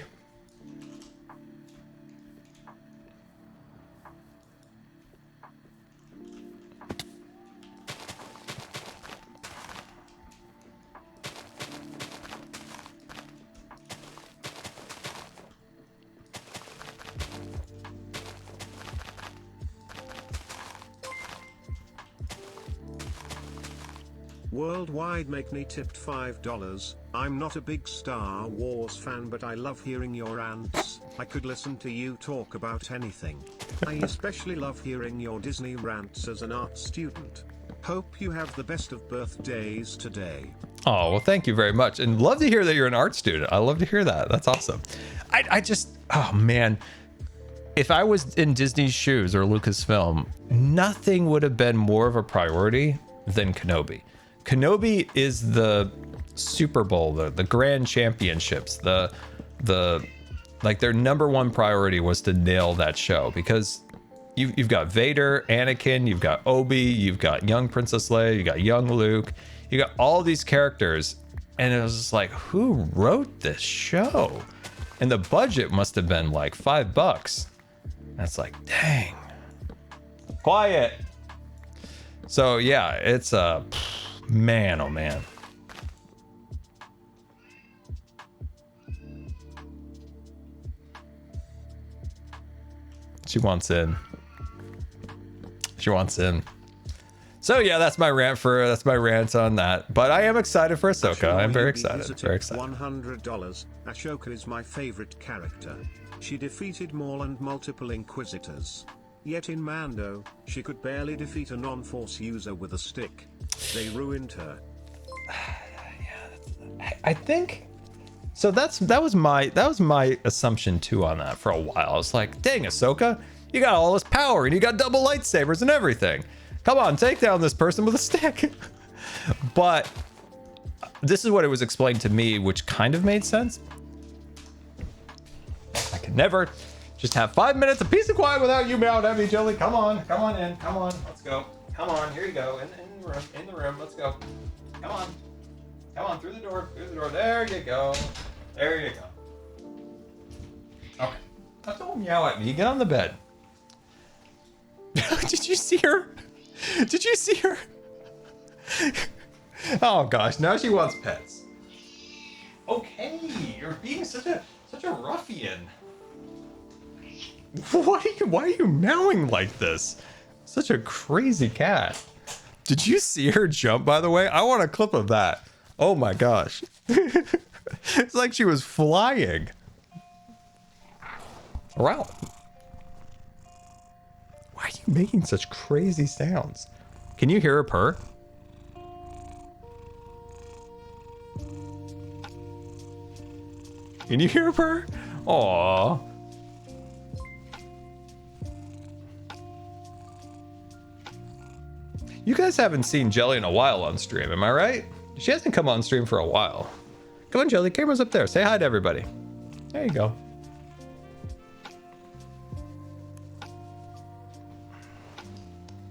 Worldwide make me tipped $5. I'm not a big Star Wars fan, but I love hearing your rants. I could listen to you talk about anything. I especially love hearing your Disney rants as an art student. Hope you have the best of birthdays today. Oh, well, thank you very much. And love to hear that you're an art student. I love to hear that. That's awesome. I just, oh man. If I was in Disney's shoes or Lucasfilm, nothing would have been more of a priority than Kenobi. Kenobi is the Super Bowl, the grand championships, the like their number one priority was to nail that show, because you've got Vader, Anakin, you've got Obi, you've got young Princess Leia, you got young Luke, you got all these characters, and it was just like, who wrote this show? And the budget must have been like $5. That's like, dang. Quiet. So yeah, it's a man, oh man. She wants in. She wants in. So yeah, that's my rant on that. But I am excited for Ahsoka. I'm very excited. Very excited. $100. Ahsoka is my favorite character. She defeated Maul and multiple Inquisitors. Yet in Mando, she could barely defeat a non-Force user with a stick. They ruined her. I think so. That was my assumption too on that for a while. I was like, dang, Ahsoka, you got all this power and you got double lightsabers and everything. Come on, take down this person with a stick. But this is what it was explained to me, which kind of made sense. I could never just have 5 minutes of peace and quiet without you meowing at me, Jilly. Come on in. Come on, let's go. Come on, here you go. In the room, let's go. Come on, through the door. There you go. Okay. Now don't meow at me. Get on the bed. Did you see her? Oh gosh, now she wants pets. Okay, you're being such a ruffian. Why are you meowing like this? Such a crazy cat. Did you see her jump, by the way? I want a clip of that. Oh my gosh. It's like she was flying. Wow. Why are you making such crazy sounds? Can you hear her purr? Can you hear her purr? Aww. You guys haven't seen Jelly in a while on stream, am I right? She hasn't come on stream for a while. Come on, Jelly, camera's up there. Say hi to everybody. There you go.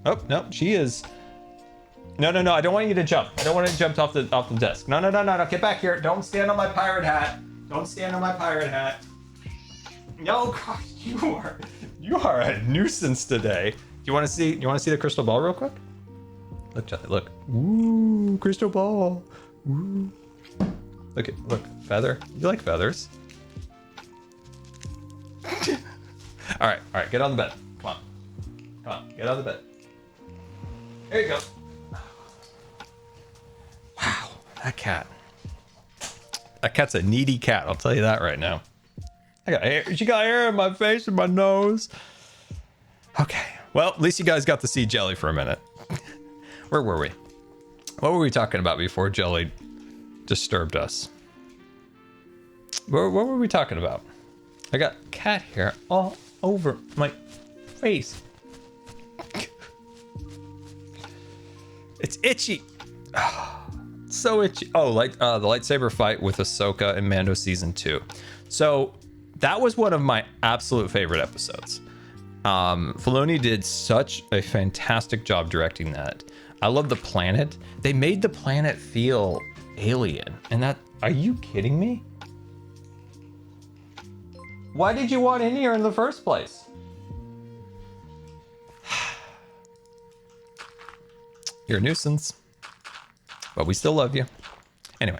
Oh, no, she is. No, I don't want you to jump. I don't want you to jump off the desk. No, get back here. Don't stand on my pirate hat. No, gosh, you are a nuisance today. Do you want to see the crystal ball real quick? Look, Jelly, look. Ooh, crystal ball. Ooh. Look, feather. You like feathers. All right, get on the bed. Come on, get on the bed. There you go. Wow, that cat. That cat's a needy cat. I'll tell you that right now. I got hair. She got hair in my face and my nose. Okay. Well, at least you guys got to see Jelly for a minute. Where were we? What were we talking about before Jelly disturbed us? What were we talking about? I got cat hair all over my face. It's itchy. So itchy. Oh, like the lightsaber fight with Ahsoka in Mando season 2. So that was one of my absolute favorite episodes. Filoni did such a fantastic job directing that. I love the planet. They made the planet feel alien. And that, are you kidding me? Why did you want in here in the first place? You're a nuisance, but we still love you. Anyway,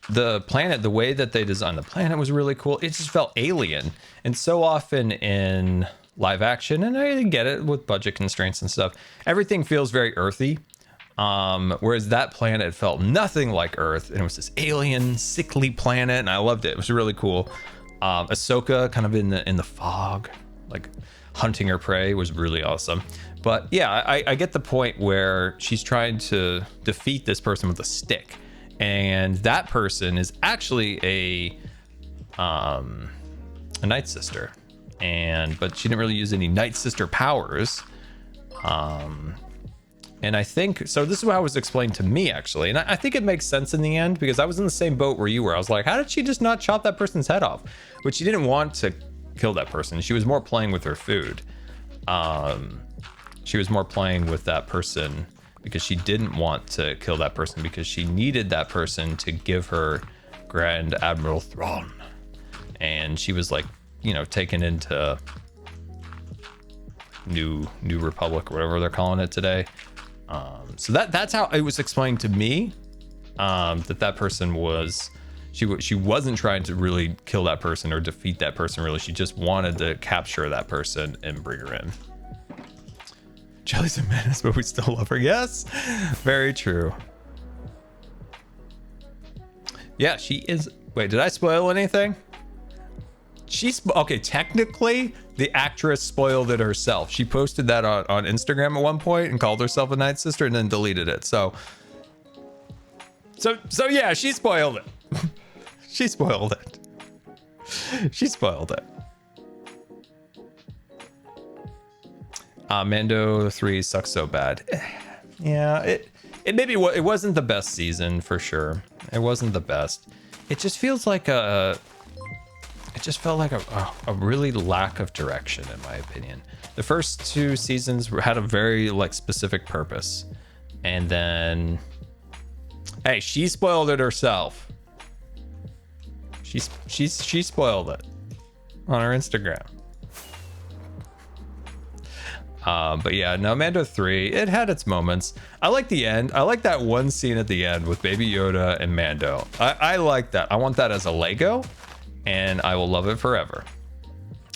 the planet, the way that they designed the planet was really cool. It just felt alien. And so often in live action, and I get it with budget constraints and stuff, everything feels very earthy. Whereas that planet felt nothing like Earth, and it was this alien, sickly planet, and I loved it. It was really cool. Ahsoka kind of in the fog, like hunting her prey, was really awesome. But yeah, I get the point where she's trying to defeat this person with a stick, and that person is actually a Night Sister, but she didn't really use any Night Sister powers. And I think, so this is how it was explained to me, actually. And I think it makes sense in the end, because I was in the same boat where you were. I was like, how did she just not chop that person's head off? But she didn't want to kill that person. She was more playing with her food. She was more playing with that person because she didn't want to kill that person, because she needed that person to give her Grand Admiral Thrawn. And she was like, you know, taken into New Republic or whatever they're calling it today. So that's how it was explained to me, that person was, she wasn't trying to really kill that person or defeat that person, really. She just wanted to capture that person and bring her in. Jelly's a menace, but we still love her. Yes, very true. Yeah, she is. Wait, did I spoil anything? Okay, technically the actress spoiled it herself. She posted that on Instagram at one point and called herself a Night Sister and then deleted it. So yeah, she spoiled it. She spoiled it. She spoiled it. Mando 3 sucks so bad. Yeah, it maybe it wasn't the best season for sure. It wasn't the best. It just feels like it just felt like a really lack of direction, in my opinion. The first 2 seasons had a very like specific purpose, and then, hey, she spoiled it herself. She spoiled it on her Instagram. But yeah, no, Mando 3, it had its moments. I like the end. I like that one scene at the end with Baby Yoda and Mando. I like that. I want that as a Lego, and I will love it forever.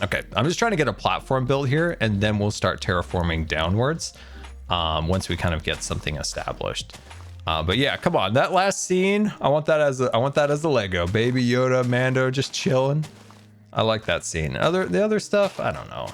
Okay, I'm just trying to get a platform built here, and then we'll start terraforming downwards once we kind of get something established. But yeah, come on, that last scene, I want that as a Lego. Baby Yoda, Mando just chilling. I like that scene. The other stuff, I don't know.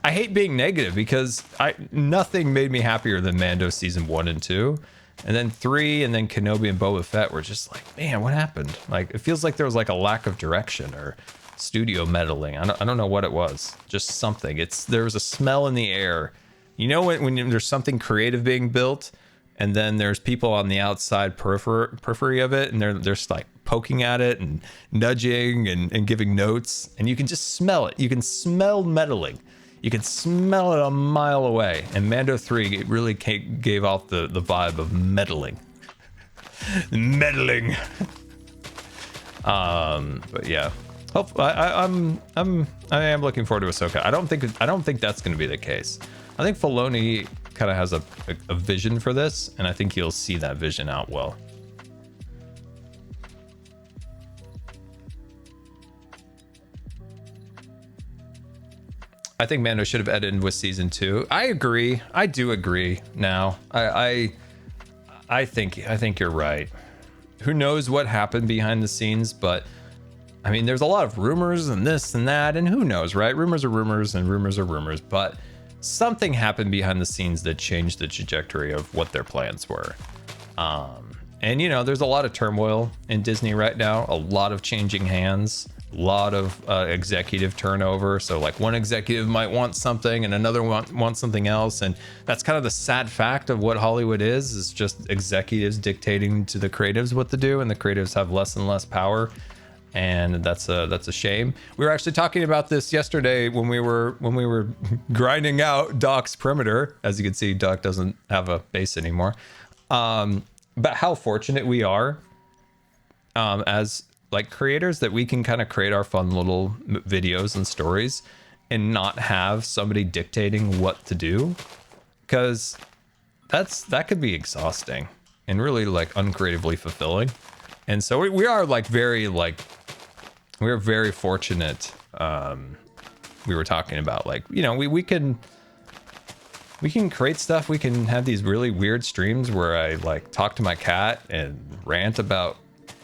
I hate being negative because nothing made me happier than Mando season 1 and 2. And then 3, and then Kenobi and Boba Fett were just like, man, what happened? Like, it feels like there was like a lack of direction or studio meddling. I don't know what it was. Just something. There was a smell in the air. You know when there's something creative being built, and then there's people on the outside periphery of it, and they're just like poking at it and nudging and giving notes, and you can just smell it. You can smell meddling. You can smell it a mile away. And Mando 3 really gave off the vibe of meddling. Meddling. But yeah, I am looking forward to Ahsoka. I don't think that's going to be the case. I think Filoni kind of has a vision for this, and I think he'll see that vision out well. I think Mando should have edited with season 2. I agree. I do agree now. I think you're right. Who knows what happened behind the scenes, but I mean, there's a lot of rumors and this and that, and who knows, right? Rumors are rumors and rumors are rumors, but something happened behind the scenes that changed the trajectory of what their plans were. And you know, there's a lot of turmoil in Disney right now, a lot of changing hands, a lot of executive turnover. So like one executive might want something and another wants something else. And that's kind of the sad fact of what Hollywood is just executives dictating to the creatives what to do, and the creatives have less and less power. And that's a shame. We were actually talking about this yesterday when we were grinding out Doc's perimeter. As you can see, Doc doesn't have a base anymore. But how fortunate we are as like creators that we can kind of create our fun little videos and stories and not have somebody dictating what to do, because that could be exhausting and really like uncreatively fulfilling. And so we are like we're very fortunate. We were talking about like, you know, we can create stuff. We can have these really weird streams where I like talk to my cat and rant about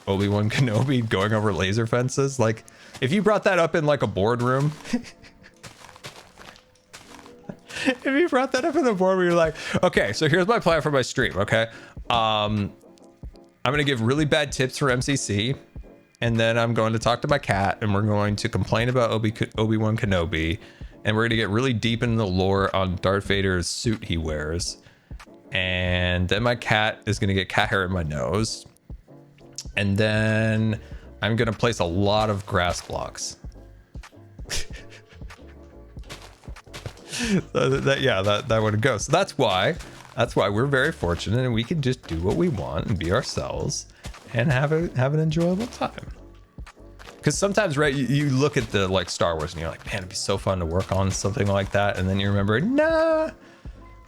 Obi-Wan Kenobi going over laser fences. Like if you brought that up in like a boardroom, if you brought that up in the boardroom, you're like, okay, so here's my plan for my stream. Okay. I'm going to give really bad tips for MCC. And then I'm going to talk to my cat and we're going to complain about Obi-Wan Kenobi. And we're going to get really deep into the lore on Darth Vader's suit he wears. And then my cat is going to get cat hair in my nose. And then I'm going to place a lot of grass blocks. that would go. So that's why we're very fortunate and we can just do what we want and be ourselves and have an enjoyable time. Because sometimes, right, you look at the like Star Wars and you're like, man, it'd be so fun to work on something like that, and then you remember, nah,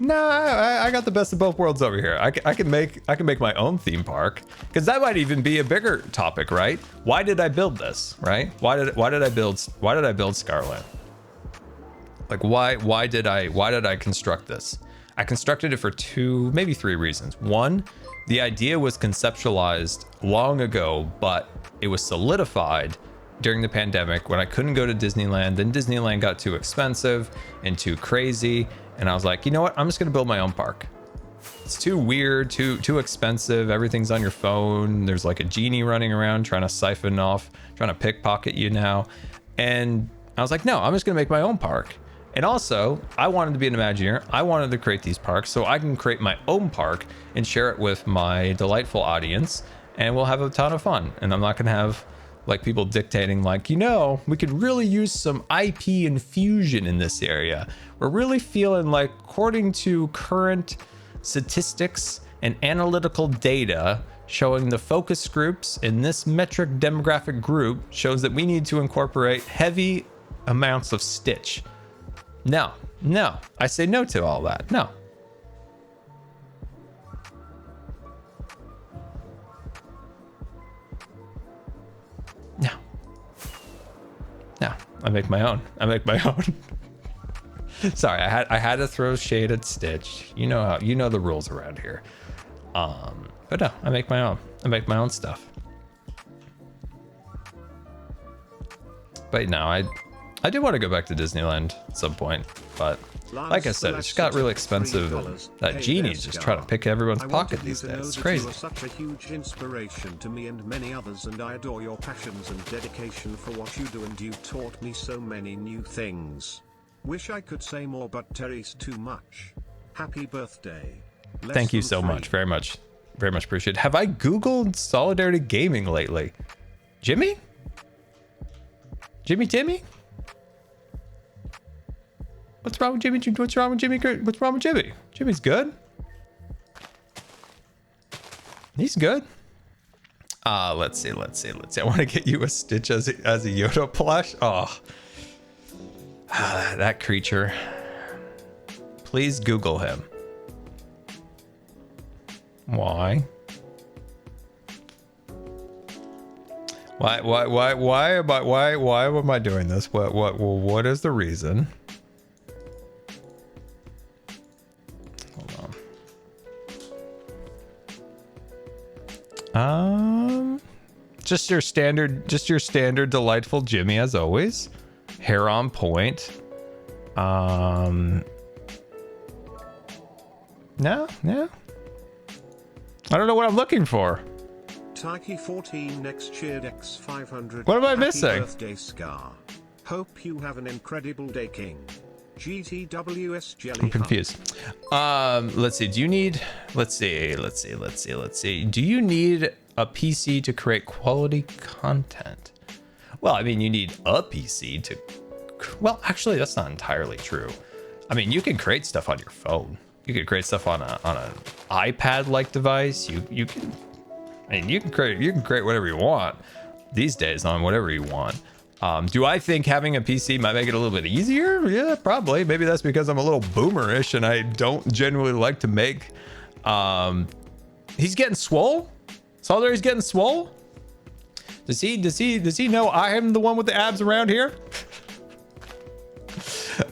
I got the best of both worlds over here. I can make my own theme park, because that might even be a bigger topic, right? Why did I build this, right? Why did I build Scarlet? Like why did I construct this? I constructed it for 2, maybe 3 reasons. One, the idea was conceptualized long ago, but it was solidified during the pandemic when I couldn't go to Disneyland. Then Disneyland got too expensive and too crazy. And I was like, you know what? I'm just going to build my own park. It's too weird, too expensive. Everything's on your phone. There's like a genie running around trying to siphon off, trying to pickpocket you now. And I was like, no, I'm just going to make my own park. And also, I wanted to be an Imagineer. I wanted to create these parks so I can create my own park and share it with my delightful audience, and we'll have a ton of fun. And I'm not going to have like people dictating like, you know, we could really use some IP infusion in this area. We're really feeling like, according to current statistics and analytical data showing the focus groups in this metric demographic group shows that we need to incorporate heavy amounts of Stitch. No, I say no to all that. No. I make my own. Sorry, I had to throw shade at Stitch. You know the rules around here. But no, I make my own. I make my own stuff. But no, I do want to go back to Disneyland at some point, but like I said, it just got really expensive, and that genie's just trying to pick everyone's pocket these days. It's crazy. You are such a huge inspiration to me and many others, and I adore your passions and dedication for what you do, and you taught me so many new things. Wish I could say more, but Terry's too much. Happy birthday. Thank you so much. Very much appreciated. Have I Googled Solidarity Gaming lately? Jimmy? Timmy? What's wrong with Jimmy? What's wrong with Jimmy? What's wrong with Jimmy? Jimmy's good. He's good. Let's see. I want to get you a Stitch as a Yoda plush. Oh, that creature. Please Google him. Why? Why am I doing this? What is the reason? Hold on. Just your standard delightful Jimmy as always. Hair on point. No. I don't know what I'm looking for. Taiki 14 next cheered X 500. What am I Happy missing? Birthday Scar. Hope you have an incredible day, King. GTWS Jelly. I'm confused. Let's see. Do you need? Let's see. Do you need a PC to create quality content? Well, I mean, you need a PC to. Well, actually, that's not entirely true. I mean, you can create stuff on your phone. You can create stuff on an iPad-like device. You can. I mean, you can create whatever you want these days on whatever you want. Do I think having a PC might make it a little bit easier? Yeah, probably. Maybe that's because I'm a little boomerish and I don't generally like to make. He's getting swole. Saw there, he's getting swole. Does he know I am the one with the abs around here?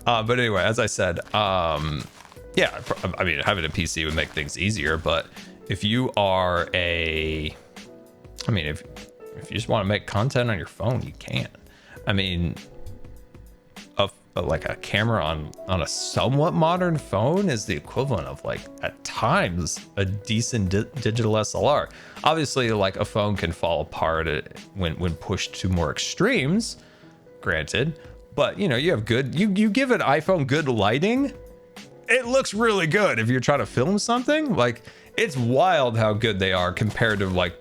But anyway, as I said, yeah, I mean, having a PC would make things easier, but if you are if you just want to make content on your phone, you can. I mean, like a camera on a somewhat modern phone is the equivalent of, like, at times a decent digital SLR. Obviously, like, a phone can fall apart when pushed to more extremes, granted, but you know, you give an iPhone good lighting, it looks really good. If you're trying to film something, like, it's wild how good they are compared to, like,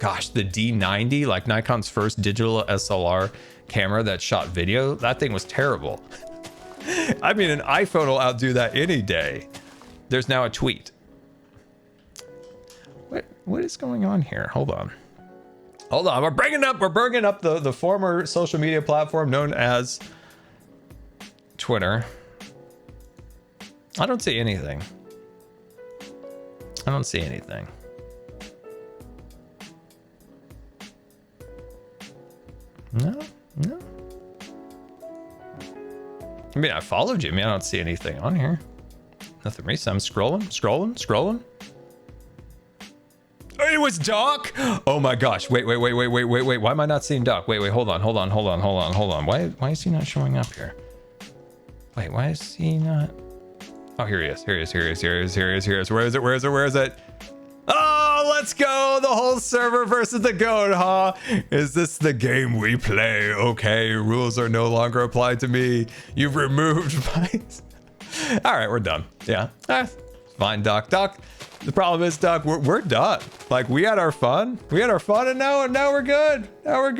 gosh, the D90, like Nikon's first digital SLR camera that shot video. That thing was terrible. I mean, an iPhone will outdo that any day. There's now a tweet. What is going on here? Hold on. We're bringing up the former social media platform known as Twitter. I don't see anything. No. I mean, I followed Jimmy. I don't see anything on here. Nothing recent. I'm scrolling. Oh, it was Doc. Oh my gosh. Wait. Why am I not seeing Doc? Wait. Hold on. Why is he not showing up here? Wait, why is he not? Oh, here he is. Where is it? Oh, let's go. The whole server versus the goat, huh? Is this the game we play? Okay, rules are no longer applied to me. You've removed my... All right, we're done. Yeah, fine, Doc. The problem is, Doc, we're done. Like, we had our fun, and now we're good. We're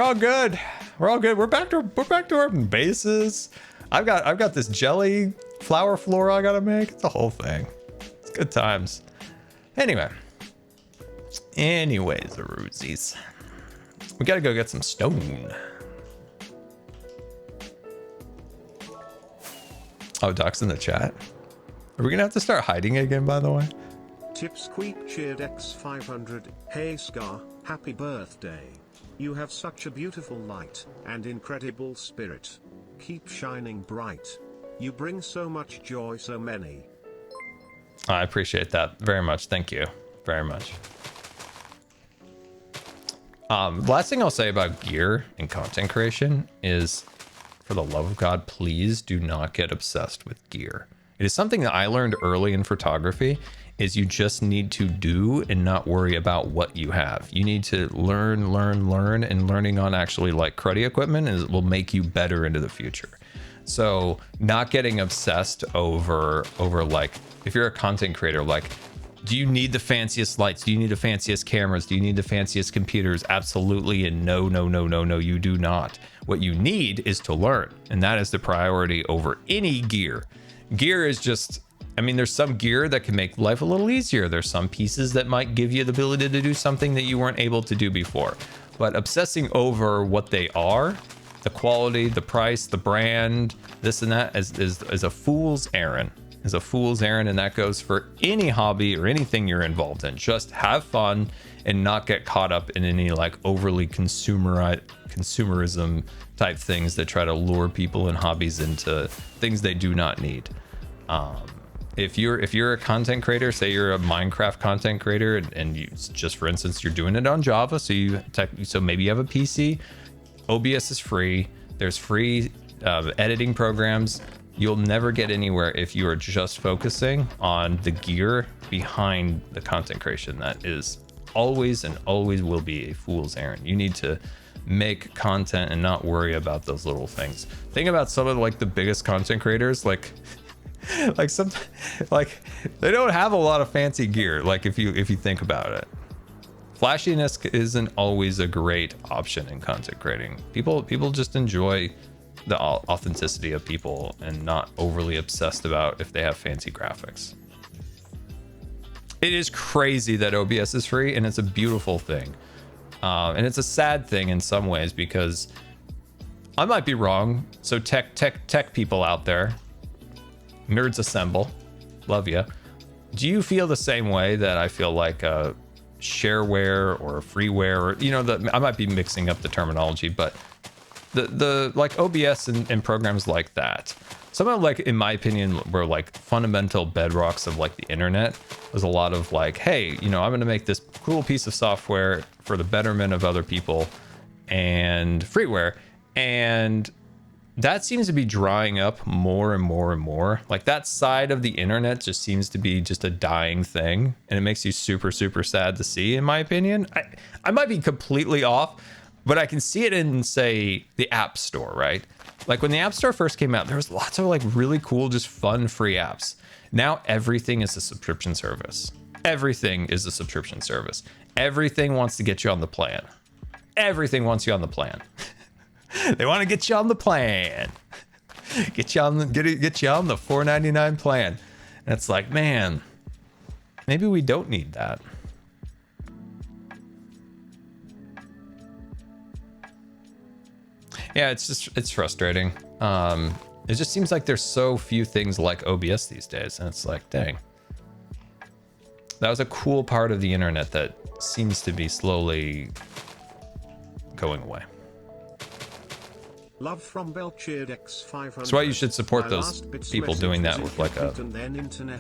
all good. We're back to our bases. I've got this jelly flower flora I gotta make. It's a whole thing. It's good times. Anyways, the Rootsies. We gotta go get some stone. Oh, Doc's in the chat. Are we gonna have to start hiding again, by the way? Tipsqueak cheered X 500. Hey Scar, happy birthday. You have such a beautiful light and incredible spirit. Keep shining bright. You bring so much joy, so many. I appreciate that very much. Thank you very much. Last thing I'll say about gear and content creation is, for the love of God, please do not get obsessed with gear. It is something that I learned early in photography, is you just need to do and not worry about what you have. You need to learn, and learning on actually like cruddy equipment will make you better into the future. So not getting obsessed over like, if you're a content creator, like, do you need the fanciest lights? Do you need the fanciest cameras? Do you need the fanciest computers? Absolutely. And no, you do not. What you need is to learn. And that is the priority over any gear. Gear is just, I mean, there's some gear that can make life a little easier. There's some pieces that might give you the ability to do something that you weren't able to do before. But obsessing over what they are, the quality, the price, the brand, this and that is a fool's errand. And that goes for any hobby or anything you're involved in. Just have fun and not get caught up in any like overly consumerism type things that try to lure people and hobbies into things they do not need. If you're a content creator, say you're a Minecraft content creator, and you just, for instance, you're doing it on Java, so maybe you have a PC. OBS is free. There's free editing programs. You'll never get anywhere if you are just focusing on the gear behind the content creation. That is always and always will be a fool's errand. You need to make content and not worry about those little things. Think about some of like the biggest content creators, like some, like they don't have a lot of fancy gear. Like if you think about it, flashiness isn't always a great option in content creating. People just enjoy the authenticity of people and not overly obsessed about if they have fancy graphics. It is crazy that OBS is free, and it's a beautiful thing. And it's a sad thing in some ways, because I might be wrong. So tech people out there, nerds assemble, love ya. Do you feel the same way that I feel like shareware or freeware, or, you know, I might be mixing up the terminology, but the like OBS and programs like that, some of, like, in my opinion, were like fundamental bedrocks of like the internet. Was a lot of like, hey, you know, I'm going to make this cool piece of software for the betterment of other people, and freeware. And that seems to be drying up more and more and more. Like that side of the internet just seems to be just a dying thing, and it makes you super, super sad to see, in my opinion. I might be completely off, but I can see it in, say, the App Store, right? Like when the App Store first came out, there was lots of like really cool, just fun free apps. Now everything is a subscription service. Everything is a subscription service. Everything wants to get you on the plan. Everything wants you on the plan. They want to get you on the plan. Get you on the $4.99 plan. And it's like, man, maybe we don't need that. Yeah, it's frustrating. It just seems like there's so few things like OBS these days, and it's like, dang. That was a cool part of the internet that seems to be slowly going away. Love from Belchard X500. That's why you should support those people doing that with like a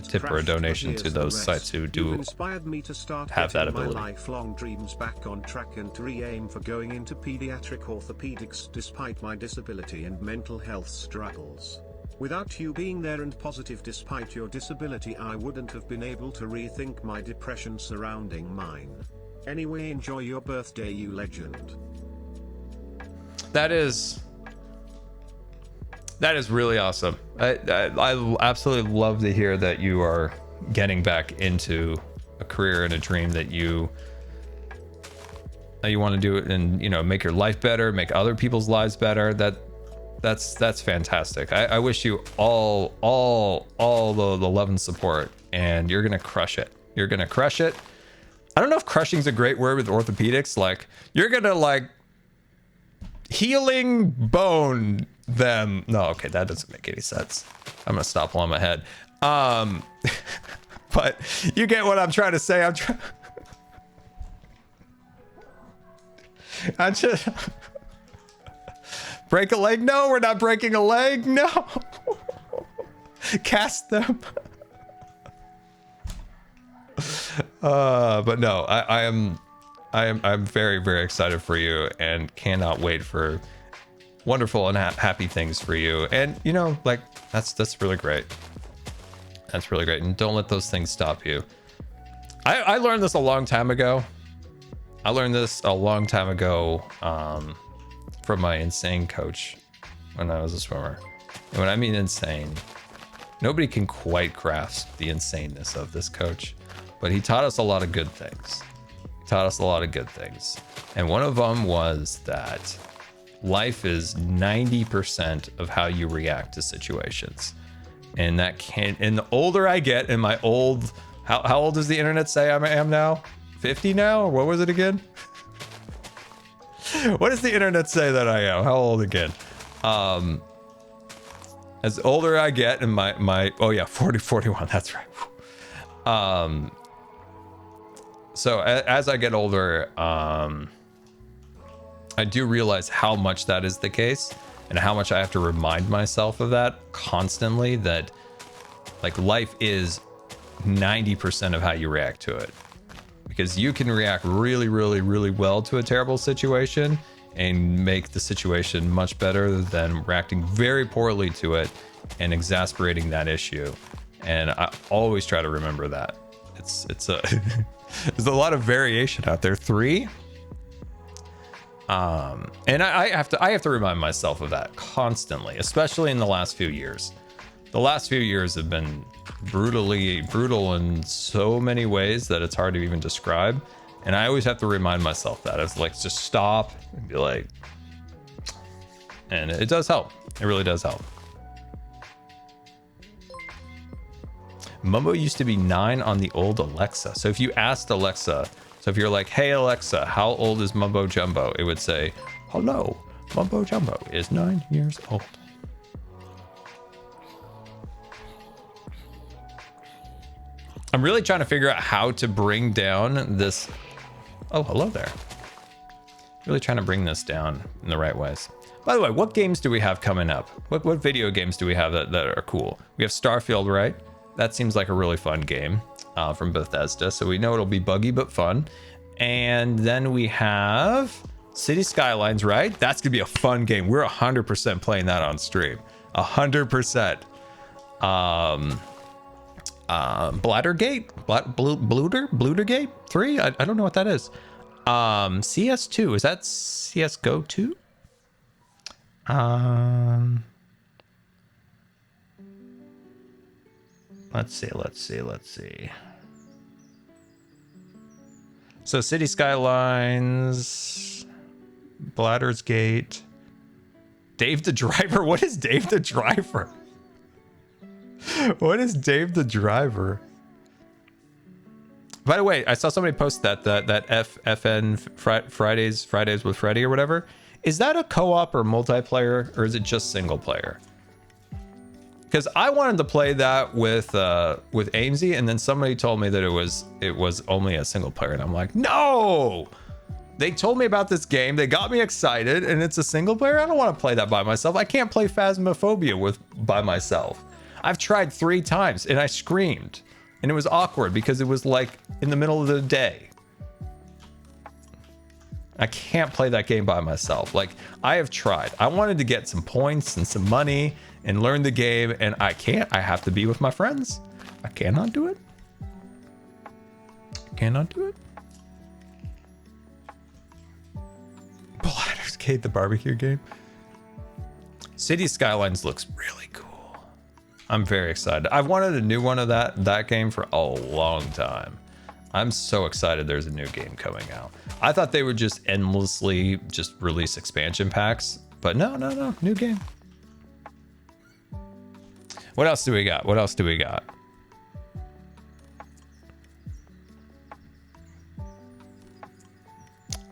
tip or a donation to those sites who do inspired me to start have that ability. My lifelong dreams back on track and to re-aim for going into pediatric orthopedics despite my disability and mental health struggles. Without you being there and positive despite your disability, I wouldn't have been able to rethink my depression surrounding mine. Anyway, enjoy your birthday, you legend. That is really awesome. I absolutely love to hear that you are getting back into a career and a dream that you want to do it, and, you know, make your life better, make other people's lives better. That's fantastic. I wish you all the love and support, and you're gonna crush it. You're gonna crush it. I don't know if crushing is a great word with orthopedics. Like, you're gonna like healing bone them. No, okay, that doesn't make any sense. I'm gonna stop while I'm ahead. But you get what I'm trying to say. I'm just break a leg. No, we're not breaking a leg. No. Cast them. But no, I'm very, very excited for you, and cannot wait for wonderful and happy things for you. And, you know, like, that's really great. That's really great. And don't let those things stop you. I learned this a long time ago. From my insane coach when I was a swimmer. And when I mean insane, nobody can quite grasp the insaneness of this coach, but he taught us a lot of good things. And one of them was that life is 90% of how you react to situations. And and the older I get, in my old, how old does the internet say I am now? 50 now? Or what was it again? What does the internet say that I am? How old again? As older I get, and my oh yeah, 41, that's right. So as I get older, I do realize how much that is the case, and how much I have to remind myself of that constantly, that Like life is 90% of how you react to it, because you can react really, really, really well to a terrible situation and make the situation much better than reacting very poorly to it and exasperating that issue. And I always try to remember that. It's a there's a lot of variation out there. 3. And I have to remind myself of that constantly, especially in the last few years. The last few years have been brutally brutal in so many ways that it's hard to even describe. And I always have to remind myself that. It's like, just stop and be like, and it does help. It really does help. Mumbo used to be 9 on the old Alexa. So if you asked Alexa, so if you're like, hey Alexa, how old is Mumbo Jumbo? It would say, hello, Mumbo Jumbo is 9 years old. I'm really trying to figure out how to bring down this. Oh, hello there. Really trying to bring this down in the right ways. By the way, what games do we have coming up? What video games do we have that are cool? We have Starfield, right? That seems like a really fun game from Bethesda. So we know it'll be buggy, but fun. And then we have City Skylines, right? That's going to be a fun game. We're 100% playing that on stream. 100%. Bladdergate? Bludergate 3? I don't know what that is. CS2. Is that CSGO 2? Let's see. So City Skylines, Bladder's Gate, Dave the Driver. What is Dave the Driver? What is Dave the Driver? By the way, I saw somebody post that FN Fridays with Freddy or whatever. Is that a co-op or multiplayer, or is it just single player? Because I wanted to play that with Amesy, and then somebody told me that it was only a single player, and I'm like, no! They told me about this game, they got me excited, and it's a single player? I don't want to play that by myself. I can't play Phasmophobia by myself. I've tried 3 times, and I screamed. And it was awkward because it was like in the middle of the day. I can't play that game by myself. Like, I have tried. I wanted to get some points and some money and learn the game, and I can't. I have to be with my friends. I cannot do it. Cannot do it. Bladder's Gate, the barbecue game. City Skylines looks really cool. I'm very excited. I've wanted a new one of that game for a long time. I'm so excited there's a new game coming out. I thought they would just endlessly just release expansion packs, but no, new game. What else do we got?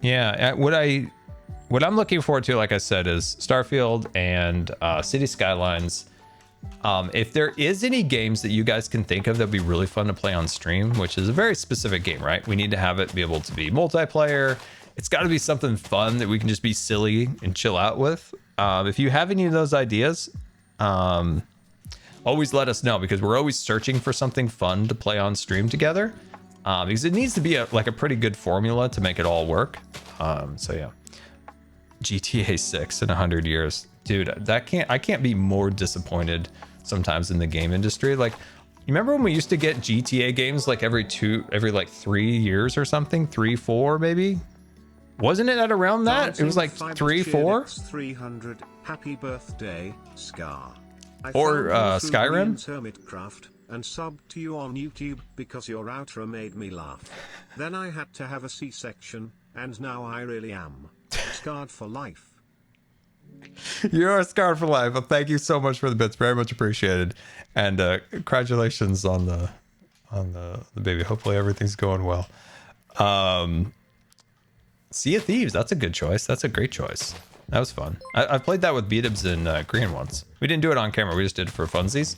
Yeah, what I'm looking forward to, like I said, is Starfield and City Skylines. If there is any games that you guys can think of that'd be really fun to play on stream, which is a very specific game, right? We need to have it be able to be multiplayer. It's got to be something fun that we can just be silly and chill out with. If you have any of those ideas, always let us know, because we're always searching for something fun to play on stream together. Because it needs to be a pretty good formula to make it all work. So yeah, GTA 6 in 100 years. Dude, I can't be more disappointed sometimes in the game industry. Like, you remember when we used to get GTA games like every 3 years or something? 3, 4 maybe? Wasn't it at around that? It was like 3, 4? 300. Happy birthday, Scar. Or Skyrim? Hermitcraft, and subbed to you on YouTube because your outro made me laugh. Then I had to have a C-section, and now I really am scarred for life. You are scarred for life. Well, thank you so much for the bits. Very much appreciated. And congratulations on the baby. Hopefully everything's going well. Sea of Thieves. That's a good choice. That's a great choice. That was fun. I played that with B-Dibs in Korean once. We didn't do it on camera. We just did it for funsies.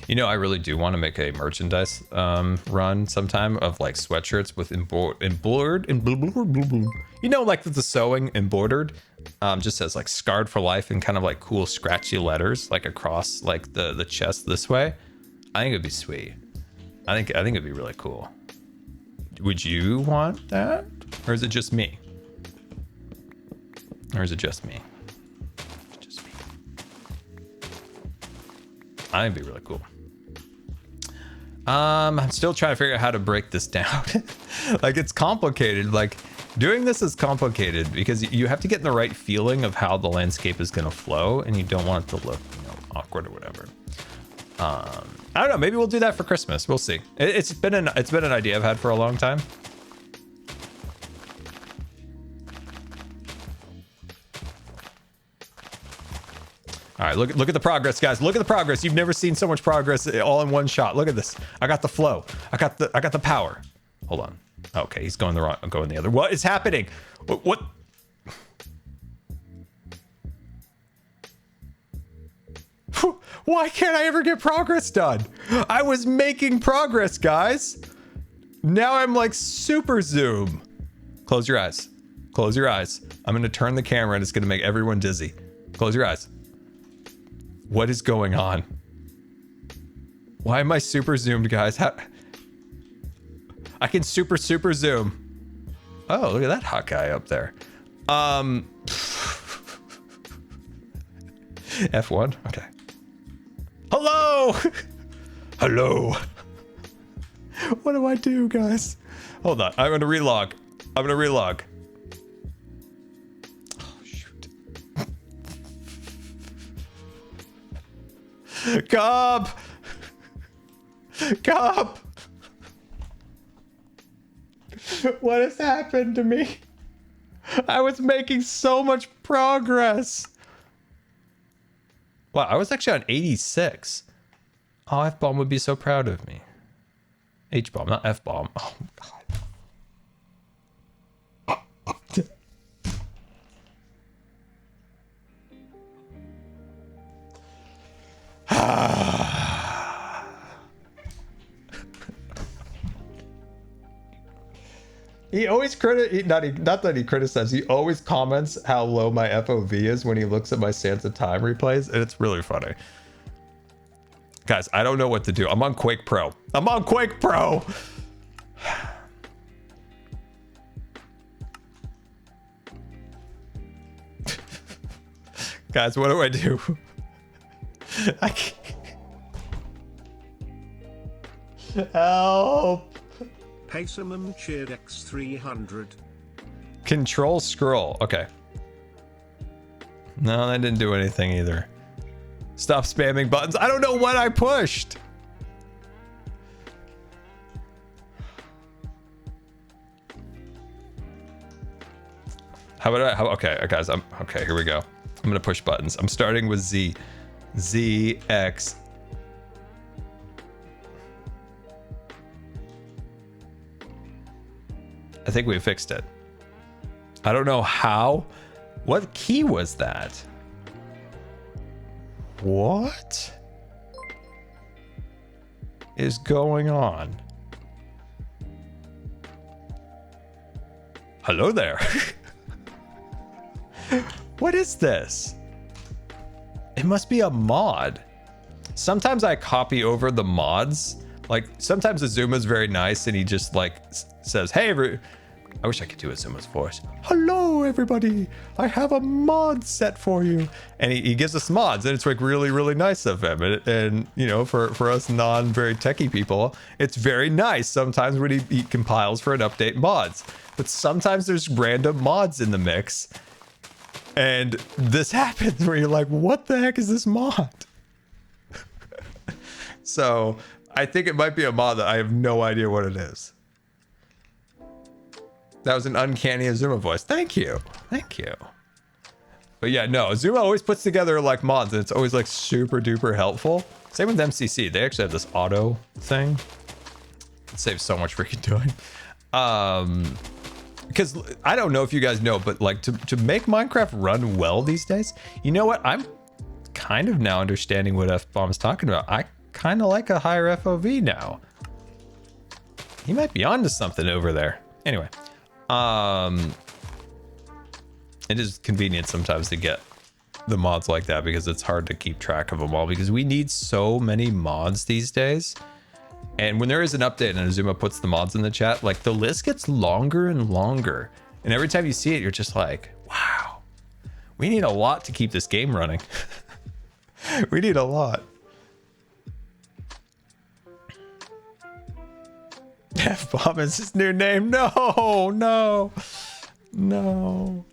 You know, I really do want to make a merchandise run sometime of like sweatshirts with embroidered, you know, like the sewing embroidered Just says like scarred for life and kind of like cool scratchy letters like across like the chest this way. I think it'd be sweet. I think it'd be really cool. Would you want that? Or is it just me? Or is it just me? Just me. I think it'd be really cool. I'm still trying to figure out how to break this down. Like, it's complicated. Like, doing this is complicated because you have to get in the right feeling of how the landscape is going to flow, and you don't want it to look, awkward or whatever. I don't know. Maybe we'll do that for Christmas. We'll see. It's been an idea I've had for a long time. All right, look at the progress, guys. Look at the progress. You've never seen so much progress all in one shot. Look at this. I got the flow. I got the power. Hold on. Okay, he's going I'm going the other. What is happening? What? Why can't I ever get progress done? I was making progress, guys. Now I'm like super zoom. Close your eyes. Close your eyes. I'm going to turn the camera and it's going to make everyone dizzy. Close your eyes. What is going on? Why am I super zoomed, guys? I can super zoom. Oh, look at that hot guy up there. F1? Okay. Hello! Hello. What do I do, guys? Hold on. I'm going to relog. Oh, shoot. Cobb! Cobb! What has happened to me? I was making so much progress. Wow, I was actually on 86. Oh, F-bomb would be so proud of me. H-bomb, not F-bomb. Oh, God. He always not that he criticizes, he always comments how low my FOV is when he looks at my Sansa time replays, and it's really funny. Guys, I don't know what to do. I'm on Quake Pro. Guys, what do I do? I can't. Help. Pacerman cheered X300. Control scroll. Okay. No, that didn't do anything either. Stop spamming buttons. I don't know what I pushed. How about okay, guys. Okay. Here we go. I'm gonna push buttons. I'm starting with Z, X. I think we fixed it. I don't know how. What key was that? What is going on? Hello there. What is this? It must be a mod. Sometimes I copy over the mods. Like sometimes Azuma's very nice and he just like says, hey, I wish I could do Azuma's voice. Hello, everybody. I have a mod set for you. And he gives us mods and it's like really, really nice of him. And you know, for us non-very techie people, it's very nice sometimes when he compiles for an update mods. But sometimes there's random mods in the mix. And this happens where you're like, what the heck is this mod? So I think it might be a mod that I have no idea what it is. That was an uncanny Azuma voice. Thank you. But yeah, no, Azuma always puts together like mods and it's always like super duper helpful. Same with MCC. They actually have this auto thing. It saves so much freaking doing. Because I don't know if you guys know, but like to make Minecraft run well these days, you know what? I'm kind of now understanding what F-Bomb is talking about. I kind of like a higher FOV now. He might be onto something over there. Anyway. it is convenient sometimes to get the mods like that because it's hard to keep track of them all because we need so many mods these days. And when there is an update and Azuma puts the mods in the chat, like the list gets longer and longer. And every time you see it, you're just like, wow, we need a lot to keep this game running. We need a lot. F-bomb is his new name. No, no, no.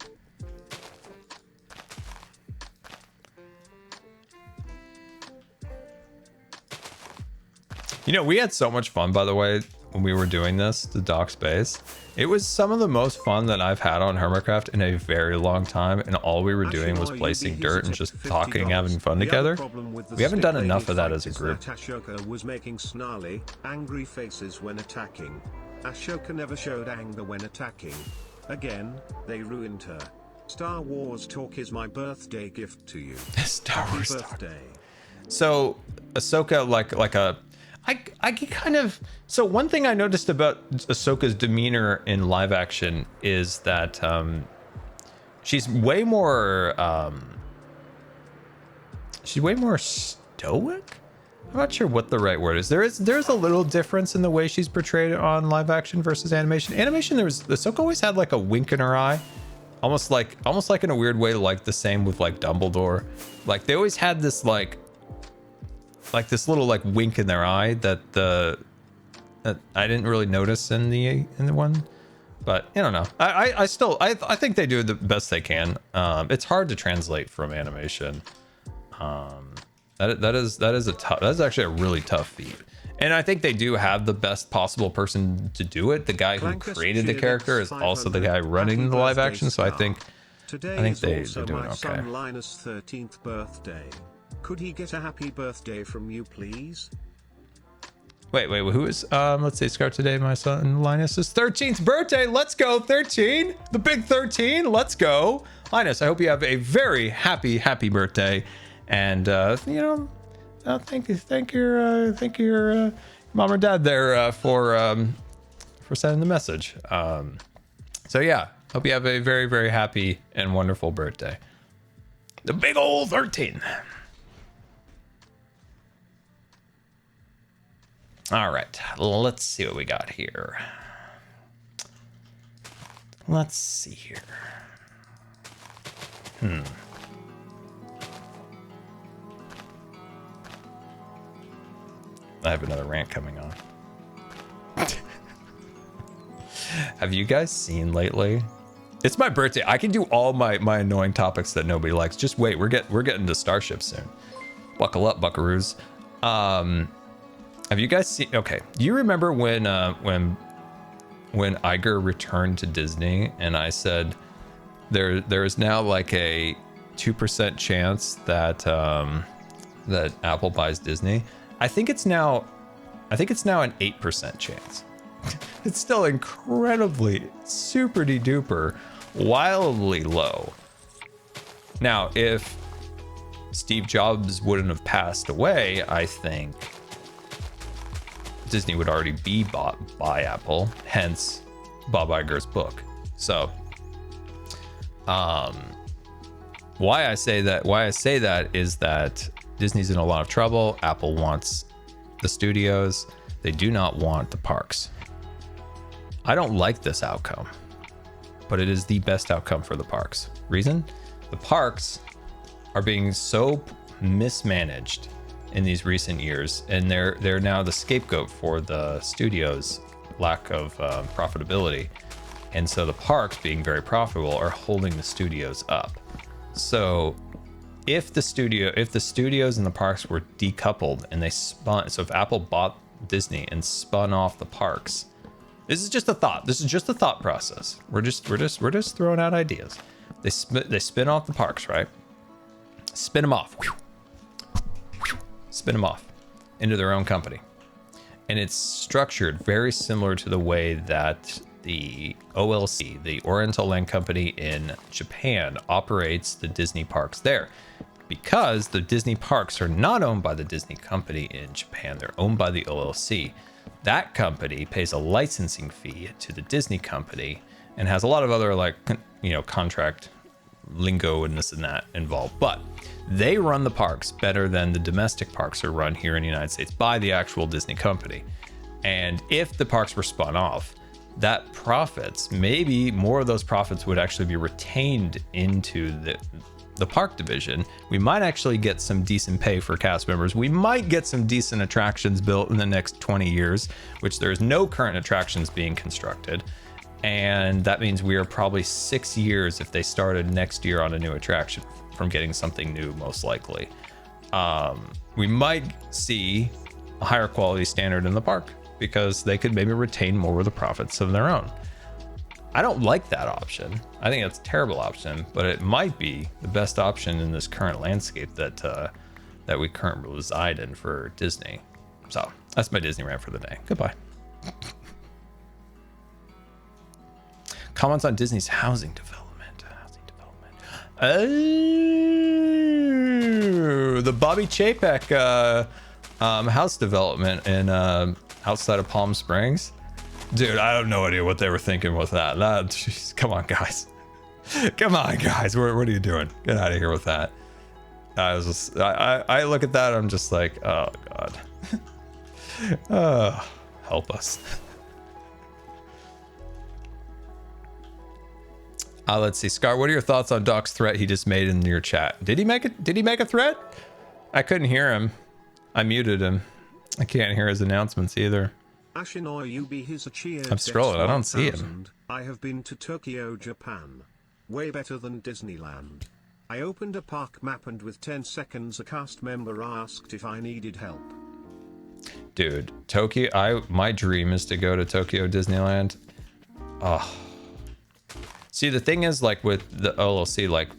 You know, we had so much fun, by the way, when we were doing this, the dock space. It was some of the most fun that I've had on Hermitcraft in a very long time, and all we were doing was placing dirt and just talking, having fun together. We haven't done enough of that as a group. Ashoka was making snarly, angry faces when attacking. Ashoka never showed anger when attacking. Again, they ruined her. Star Wars talk is my birthday gift to you. Star Wars birthday. So, Ahsoka, I kind of... So one thing I noticed about Ahsoka's demeanor in live action is that she's way more stoic. I'm not sure what the right word is. There's a little difference in the way she's portrayed on live action versus animation. Animation, Ahsoka always had like a wink in her eye, almost like in a weird way, like the same with like Dumbledore. Like they always had this like this little like wink in their eye that I didn't really notice in the one, but I don't know. I still think they do the best they can. It's hard to translate from animation. That's actually a really tough feat, and I think they do have the best possible person to do it. The guy who created the character is also the guy running the live action, so I think they're doing okay. Linus' 13th birthday. Could he get a happy birthday from you, please? Wait, who is, let's see, Scar, today, my son Linus's 13th birthday. Let's go, 13. The big 13. Let's go. Linus, I hope you have a very happy birthday. And, thank your mom or dad there for sending the message. So yeah, hope you have a very, very happy and wonderful birthday. The big old 13. All right, let's see what we got here. Let's see here. I have another rant coming on. Have you guys seen lately? It's my birthday. I can do all my annoying topics that nobody likes. Just wait, we're getting to Starship soon. Buckle up, buckaroos. Have you guys seen? Okay, do you remember when Iger returned to Disney and I said there is now like a 2% chance that that Apple buys Disney? I think it's now an 8% chance. It's still incredibly super duper wildly low. Now, if Steve Jobs wouldn't have passed away, I think Disney would already be bought by Apple, hence Bob Iger's book. So, why I say that is that Disney's in a lot of trouble. Apple wants the studios. They do not want the parks. I don't like this outcome, but it is the best outcome for the parks. Reason? The parks are being so mismanaged in these recent years, and they're now the scapegoat for the studios' lack of profitability. And so the parks, being very profitable, are holding the studios up. So if the studios and the parks were decoupled and they spun, so if Apple bought Disney and spun off the parks, this is just a thought. This is just a thought process. We're just throwing out ideas. They spin off the parks, right? Spin them off. Spin them off into their own company. And it's structured very similar to the way that the OLC, the Oriental Land Company in Japan, operates the Disney parks there. Because the Disney parks are not owned by the Disney company in Japan, they're owned by the OLC. That company pays a licensing fee to the Disney company and has a lot of other contract lingo and this and that involved, but they run the parks better than the domestic parks are run here in the United States by the actual Disney company. And if the parks were spun off, that profits, maybe more of those profits would actually be retained into the park division. We might actually get some decent pay for cast members. We might get some decent attractions built in the next 20 years, which there's no current attractions being constructed. And that means we are probably 6 years, if they started next year on a new attraction, from getting something new, most likely. We might see a higher quality standard in the park because they could maybe retain more of the profits of their own. I don't like that option. I think that's a terrible option, but it might be the best option in this current landscape that we currently reside in for Disney. So that's my Disney rant for the day. Goodbye. Comments on Disney's housing development. Oh, the Bobby Chapek house development in outside of Palm Springs. Dude, I have no idea what they were thinking with that. Geez, come on, guys. Come on, guys. What are you doing? Get out of here with that. I look at that, I'm just like, oh God. Help us. Let's see, Scar, what are your thoughts on Doc's threat he just made in your chat? Did he make a threat? I couldn't hear him. I muted him. I can't hear his announcements either. I'm scrolling, I don't see him. I have been to Tokyo, Japan. Way better than Disneyland. I opened a park map and with 10 seconds a cast member asked if I needed help. Dude, Tokyo, my dream is to go to Tokyo Disneyland. Oh. See, the thing is, like with the LLC, like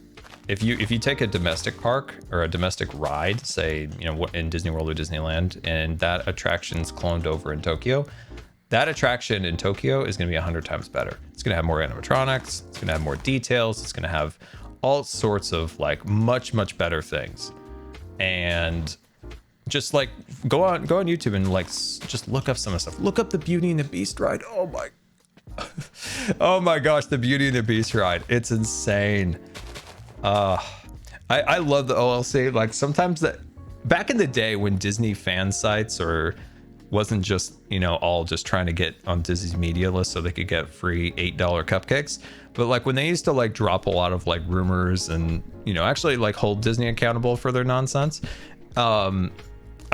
if you take a domestic park or a domestic ride, say, you know, in Disney World or Disneyland, and that attraction's cloned over in Tokyo, that attraction in Tokyo is going to be 100 times better. It's going to have more animatronics. It's going to have more details. It's going to have all sorts of like much better things. And just like go on YouTube and like just look up some of the stuff. Look up the Beauty and the Beast ride. Oh my gosh, the Beauty and the Beast ride. It's insane. I love the OLC. Like sometimes back in the day when Disney fan sites wasn't just, you know, all just trying to get on Disney's media list so they could get free $8 cupcakes. But like when they used to like drop a lot of like rumors and, you know, actually like hold Disney accountable for their nonsense. I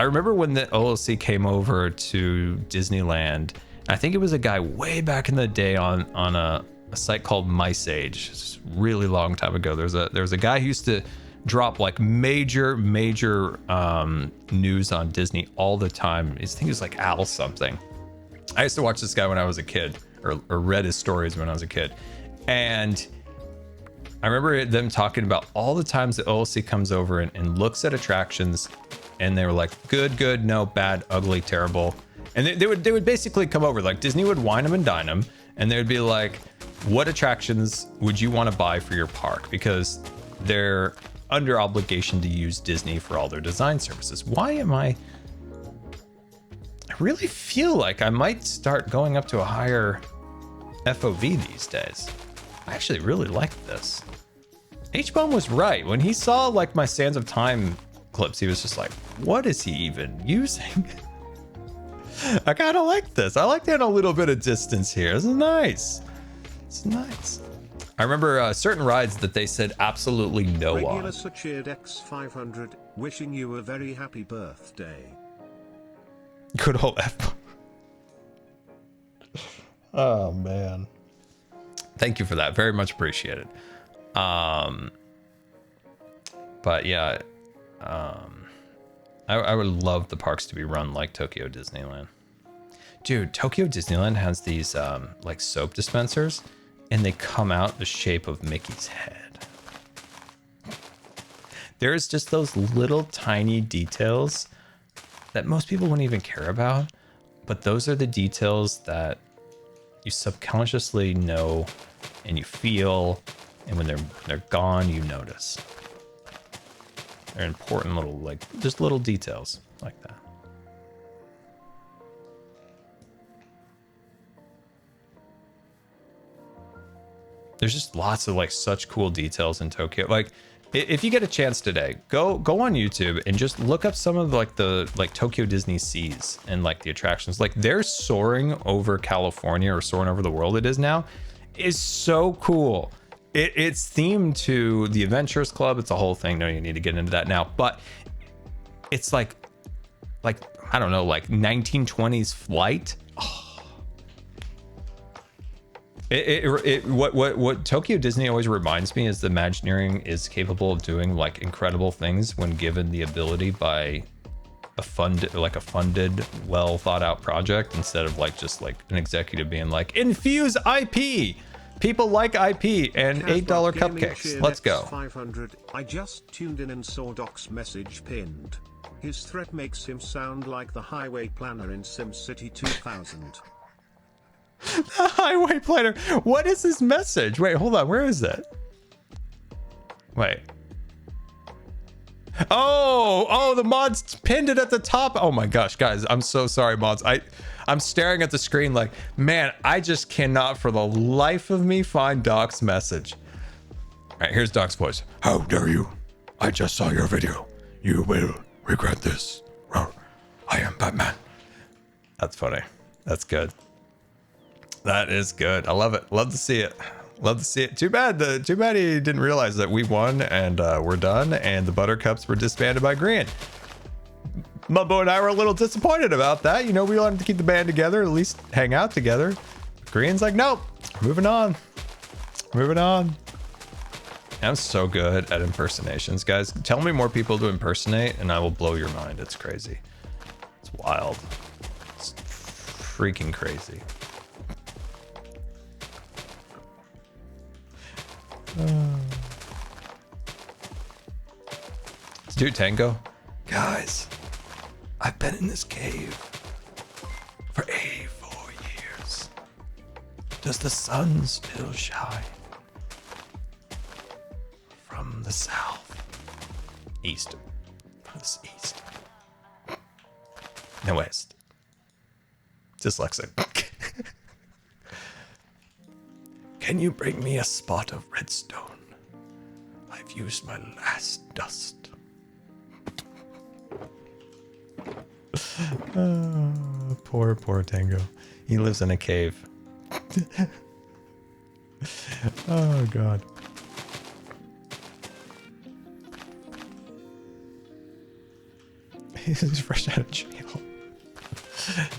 remember when the OLC came over to Disneyland, I think it was a guy way back in the day on a site called Mice Age. It's a really long time ago. There's a guy who used to drop like major news on Disney all the time. I think it was like Al something. I used to watch this guy when I was a kid, or read his stories when I was a kid. And I remember them talking about all the times the OLC comes over and looks at attractions, and they were like, good, no, bad, ugly, terrible. And they would basically come over, like Disney would wine them and dine them, and they would be like, what attractions would you want to buy for your park? Because they're under obligation to use Disney for all their design services. I really feel like I might start going up to a higher FOV these days. I actually really like this. H-Bone was right. When he saw like my Sands of Time clips, he was just like, what is he even using? I kind of like this. I like that a little bit of distance here. This is nice. It's nice. I remember certain rides that they said absolutely no on. Regular Sucheered X500, wishing you a very happy birthday. Good old F. Oh man. Thank you for that. Very much appreciated. But yeah, I would love the parks to be run like Tokyo Disneyland. Dude, Tokyo Disneyland has these like soap dispensers, and they come out the shape of Mickey's head. There's just those little tiny details that most people wouldn't even care about, but those are the details that you subconsciously know and you feel, and when they're gone, you notice. They're important little, like, just little details like that. There's just lots of like such cool details in Tokyo. Like if you get a chance today, go on YouTube and just look up some of like the Tokyo Disney Seas and like the attractions. Like they're soaring over California, or soaring over the world it is now, is so cool. It's themed to the Adventurers Club. It's a whole thing. No, you need to get into that now. But it's like I don't know, like 1920s flight. What Tokyo Disney always reminds me is the Imagineering is capable of doing like incredible things when given the ability by a funded, well thought out project, instead of like just like an executive being like, infuse IP. People like IP and $8 cupcakes. Let's go. 500. I just tuned in and saw Doc's message pinned. His threat makes him sound like the highway planner in SimCity 2000. The highway planner. What is his message? Wait, hold on. Where is it? Wait. Oh, the mods pinned it at the top. Oh my gosh, guys. I'm so sorry, mods. I'm staring at the screen like, man, I just cannot for the life of me find Doc's message. All right, here's Doc's voice. How dare you? I just saw your video. You will regret this. I am Batman. That's funny. That's good. That is good. I love it. Love to see it. Love to see it. Too bad he didn't realize that we won and we're done and the Buttercups were disbanded by Green. Mumbo and I were a little disappointed about that. You know, we wanted to keep the band together, at least hang out together. Green's like, nope, moving on. Moving on. I'm so good at impersonations, guys. Tell me more people to impersonate and I will blow your mind. It's crazy. It's wild. It's freaking crazy. Let's do Tango. Guys, I've been in this cave for 84 years. Does the sun still shine? From the south. East. East. No, west. Dyslexic. Can you bring me a spot of redstone? I've used my last dust. Poor Tango. He lives in a cave. Oh, God. He's fresh out of jail.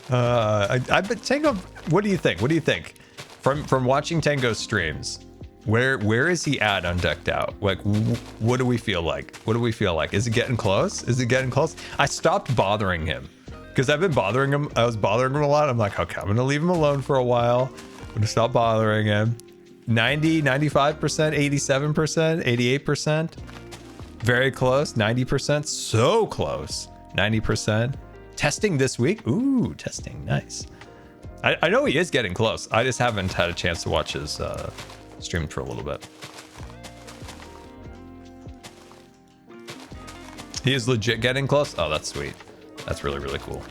But Tango, what do you think? What do you think? From watching Tango's streams, where is he at on Decked Out? Like, what do we feel like? What do we feel like? Is it getting close? Is it getting close? I stopped bothering him because I've been bothering him. I was bothering him a lot. I'm like, okay, I'm going to leave him alone for a while. I'm going to stop bothering him. 90, 95%, 87%, 88%. Very close. 90%. So close. 90%. Testing this week. Ooh, testing. Nice. I know he is getting close. I just haven't had a chance to watch his stream for a little bit. He is legit getting close. Oh, that's sweet. That's really, really cool.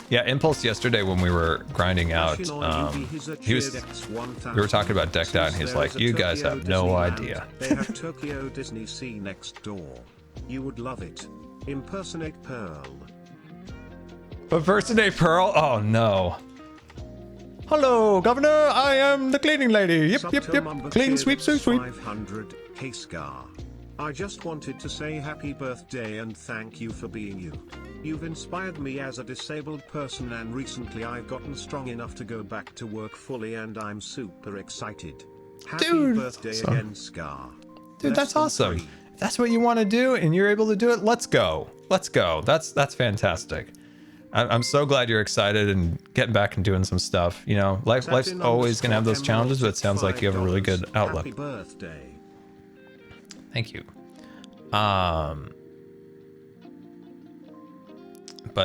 Yeah, Impulse yesterday when we were grinding out, we were talking about Decked Out and he's like, you guys have no idea. They have Tokyo Disney Sea next door. You would love it. Impersonate Pearl. Impersonate Pearl? Oh no. Hello, Governor. I am the cleaning lady. Yep. Clean, sweep. 500 K-Scar. I just wanted to say happy birthday and thank you for being you. You've inspired me as a disabled person and recently I've gotten strong enough to go back to work fully and I'm super excited. Happy birthday again, Scar. Dude, that's awesome. If that's what you want to do and you're able to do it, let's go. Let's go. That's fantastic. I'm so glad you're excited and getting back and doing some stuff. You know, life's always going to have those challenges, but it sounds like you have a really good outlook. Happy birthday. Thank you. But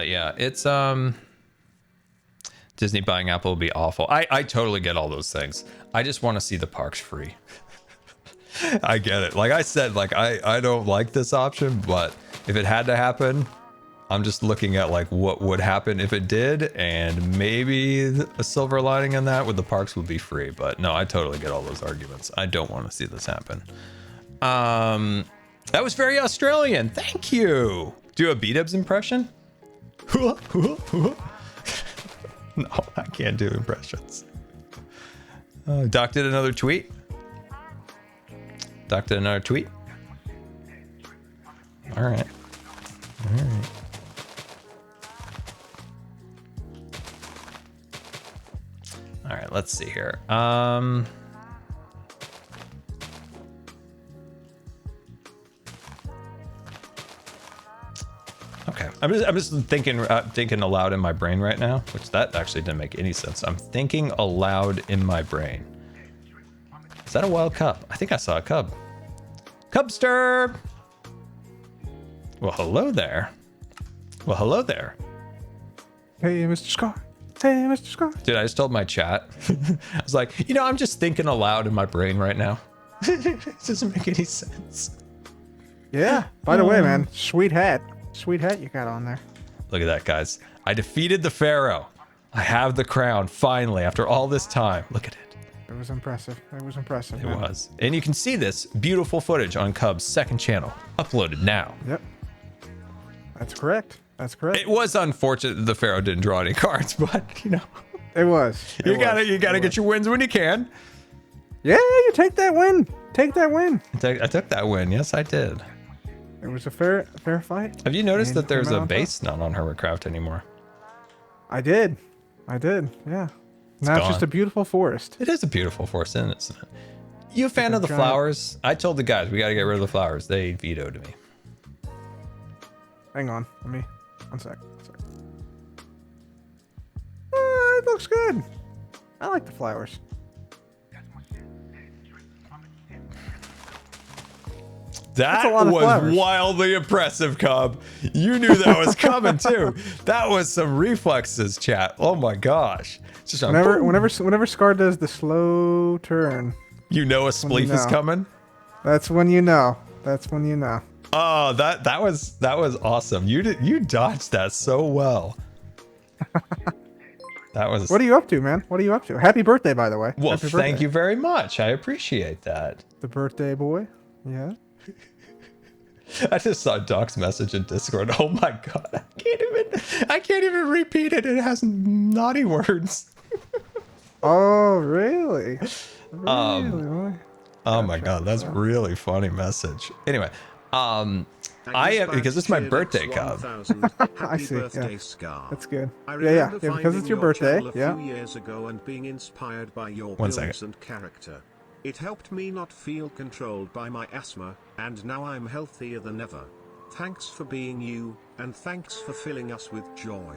yeah, it's Disney buying Apple would be awful. I totally get all those things. I just want to see the parks free. I get it. Like I said, like I don't like this option, but if it had to happen, I'm just looking at like what would happen if it did, and maybe a silver lining in that with the parks would be free. But no, I totally get all those arguments. I don't want to see this happen. That was very Australian. Thank you. Do a B-dubs impression? No, I can't do impressions. Doc did another tweet. All right. All right, let's see here. Okay, I'm just thinking aloud in my brain right now, which that actually didn't make any sense. I'm thinking aloud in my brain. Is that a wild cub? I think I saw a cub. Cubster! Well, hello there. Hey, Mr. Scar. Hey, Mr. Scar. Dude, I just told my chat. I was like, you know, I'm just thinking aloud in my brain right now. It doesn't make any sense. Yeah. By the way, man, sweet hat. Sweet hat you got on there. Look at that, guys. I defeated the Pharaoh. I have the crown, finally, after all this time. Look at it. It was impressive. It It man. was. And you can see this beautiful footage on Cub's second channel, uploaded now. Yep. That's correct. It was unfortunate that the Pharaoh didn't draw any cards, but, you know. It was. You gotta get your wins when you can. Yeah, you take that win. Take that win. I took that win. Yes, I did. It was a fair fight. Have you noticed that there's came out a on base not on Hermitcraft anymore? I did. Yeah. Now it's just gone. a beautiful forest. It is a beautiful forest, isn't it? You a fan a of the giant- flowers? I told the guys we gotta get rid of the flowers. They vetoed me. Hang on. One sec. It looks good. I like the flowers. That a lot of was flowers. wildly impressive, Cub. You knew that was coming too. That was some reflexes, chat. Oh my gosh. It's just Whenever Scar does the slow turn, you know a spleef is know. coming. that's when you know. Oh, that was awesome. You dodged that so well. That was. What are you up to, man? What are you up to? Happy birthday, by the way. Well, Happy thank birthday. you very much. I appreciate that. The birthday boy. Yeah. I just saw Doc's message in Discord. Oh my god, I can't even repeat it. It has naughty words. Oh, really? Oh my god, that's really funny message. Anyway, I am because it's my birthday, Cub. I see, Birthday, yeah. Scar. That's good. I Yeah, remember because finding it's your your birthday. channel a Yeah. few years ago and being inspired by your One builds second. and character. It helped me not feel controlled by my asthma, and now I'm healthier than ever. Thanks for being you, and thanks for filling us with joy.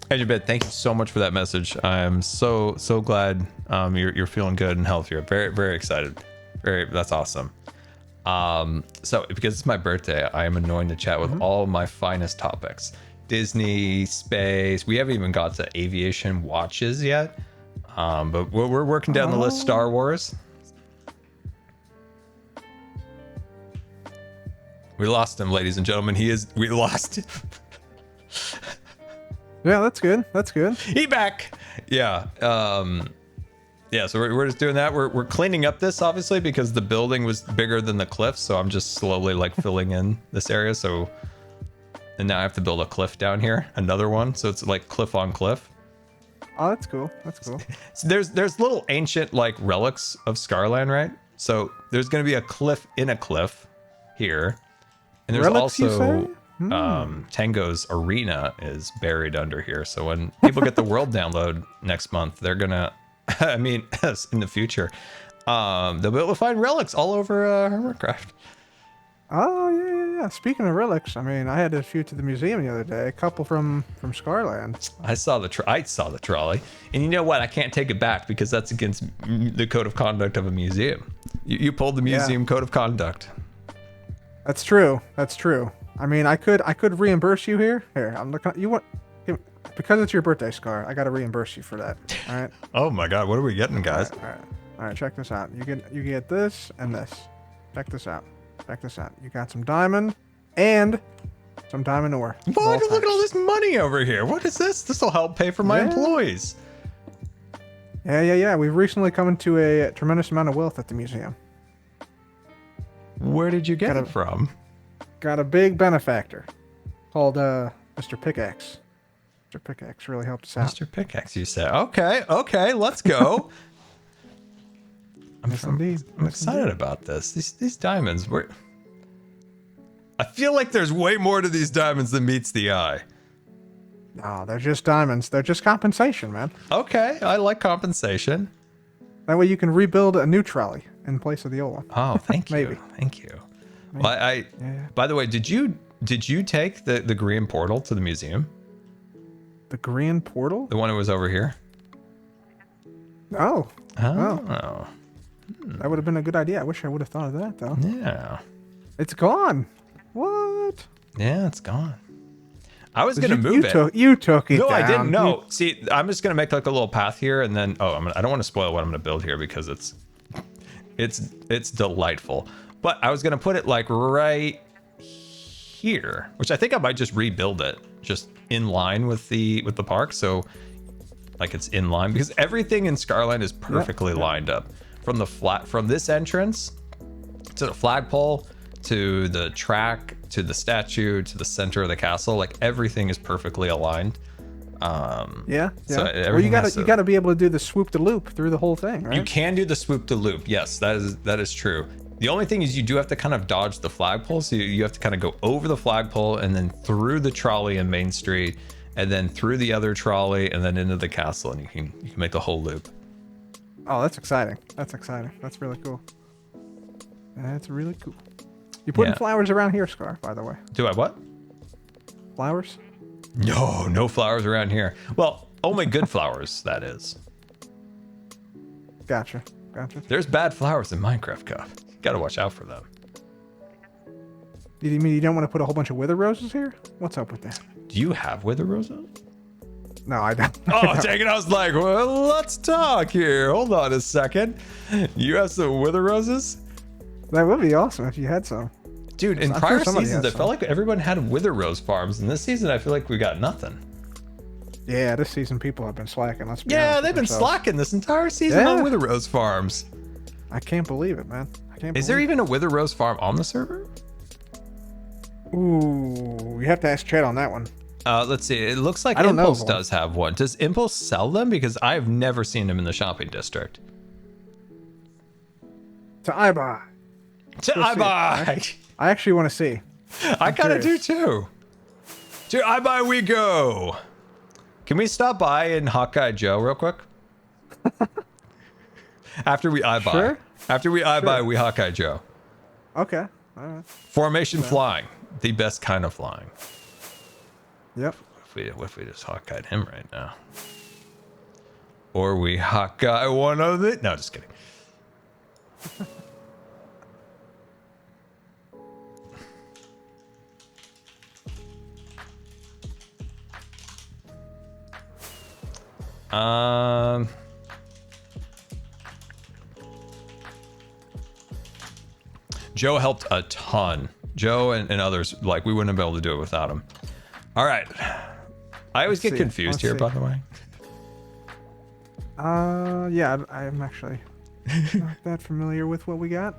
Edgebit, thank you so much for that message. I'm so glad you're feeling good and healthier. Very, very excited. That's awesome. So because it's my birthday, I am anointed to chat with all my finest topics. Disney, space. We haven't even got to aviation watches yet. But we're working down the list. Star Wars. We lost him, ladies and gentlemen. We lost him. Yeah, that's good. That's good. He back. Yeah. Yeah, so we're just doing that. We're cleaning up this, obviously, because the building was bigger than the cliff. So I'm just slowly like filling in this area. So, and now I have to build a cliff down here, another one. So it's like cliff on cliff. Oh, that's cool. That's cool. So there's little ancient like relics of Scarland, right? So there's going to be a cliff in a cliff here. And there's Relics, you also say? Tango's arena is buried under here. So when people get the world download next month, they're gonna, I mean, in the future, they'll be able to find relics all over Hermitcraft. Oh, yeah. Speaking of relics, I mean, I had a few to the museum the other day. A couple from Scarland. I saw the trolley, and you know what? I can't take it back because that's against the code of conduct of a museum. You pulled the museum code of conduct. That's true. That's true. I mean, I could reimburse you here. Here, I'm looking. You want because it's your birthday, Scar. I got to reimburse you for that. All right. Oh my God, what are we getting, guys? All right. Check this out. You get this and this. Check this out. You got some diamond and Some diamond ore. Look at all this money over here. What is this? This will help pay for my employees. Yeah. We've recently come into a tremendous amount of wealth at the museum. Where did you get it from? Got a big benefactor called Mr. Pickaxe. Mr. Pickaxe really helped us out. Mr. Pickaxe, you said. Okay, let's go. I'm excited about this. These diamonds. I feel like there's way more to these diamonds than meets the eye. No, they're just diamonds. They're just compensation, man. Okay, I like compensation. That way you can rebuild a new trolley in place of the old one. Oh, thank you. Maybe. Thank you. Well, By the way, did you take the green portal to the museum? The green portal? The one that was over here? Oh. Oh. That would have been a good idea. I wish I would have thought of that, though. Yeah. It's gone. What? Yeah, it's gone. I was going to move it. You took it down. I didn't know. See, I'm just going to make like a little path here and then, I don't want to spoil what I'm going to build here because it's delightful. But I was going to put it like right here, which I think I might just rebuild it just in line with the park. So like it's in line because everything in Scarland is perfectly lined up from this entrance to the flagpole, to the track, to the statue, to the center of the castle. Like everything is perfectly aligned. Yeah. So well, you gotta be able to do the swoop the loop through the whole thing, right? You can do the swoop the loop. Yes, that is true. The only thing is you do have to kind of dodge the flagpole. So you have to kind of go over the flagpole and then through the trolley in Main Street and then through the other trolley and then into the castle and you can make the whole loop. Oh, that's exciting. That's really cool. That's really cool. You putting flowers around here, Scar, by the way? Do I what? Flowers? No flowers around here. Well, only good flowers, that is. Gotcha. There's bad flowers in Minecraft, Cup. You gotta watch out for them. You mean you don't want to put a whole bunch of wither roses here? What's up with that? Do you have wither roses? No, I don't. Oh, dang it. I was like, well, let's talk here. Hold on a second. You have some wither roses? That would be awesome if you had some. Dude, in prior seasons, I felt like everyone had wither rose farms. And this season, I feel like we got nothing. Yeah, this season people have been slacking. Let's be honest. Yeah, they've been slacking this entire season on wither rose farms. I can't believe it, man. Is there even a wither rose farm on the server? Ooh, you have to ask Chad on that one. Let's see. It looks like Impulse does have one. Does Impulse sell them? Because I have never seen them in the shopping district. I buy. I actually want to see. I kind of do too. To I buy we go. Can we stop by in Hawkeye Joe real quick? After we I buy. Sure. After we I buy, we Hawkeye Joe. Okay. All right. Formation flying. The best kind of flying. Yep. What if we just Hawkeyed him right now? Or we Hawkeye one of the... No, just kidding. Joe helped a ton. Joe and others, like, we wouldn't have been able to do it without him. All right. I always get confused here, by the way. Yeah, I'm actually not that familiar with what we got.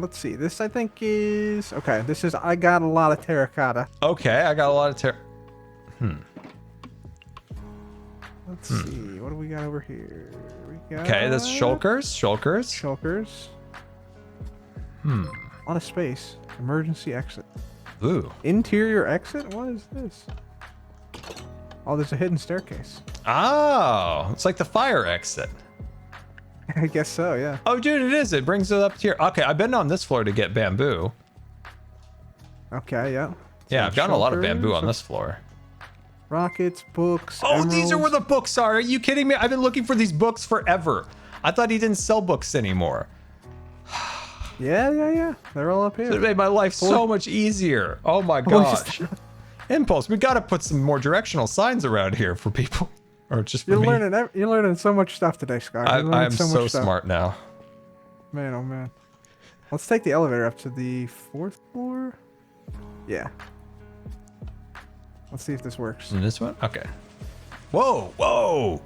Let's see. This, I think, is... Okay, this is I got a lot of terracotta. Okay, I got a lot of Let's see. What do we got over here? We got... Okay, that's shulkers. A lot of space. Emergency exit. Ooh. Interior exit? What is this? Oh, there's a hidden staircase. Oh, it's like the fire exit. I guess so, yeah. Oh, dude, it is. It brings it up to here. Okay, I've been on this floor to get bamboo. Okay, yeah. Yeah, I've gotten a lot of bamboo on this floor. Rockets, books, Oh, emeralds. These are where the books are. Are you kidding me? I've been looking for these books forever. I thought he didn't sell books anymore. Yeah. They're all up here. It made my life so much easier. Oh my gosh. Impulse, we got to put some more directional signs around here for people. Or just for me. You're learning so much stuff today, Scott. I am so smart now. Man, oh man. Let's take the elevator up to the 4th floor. Yeah. Let's see if this works. And this one? Okay. Whoa, whoa.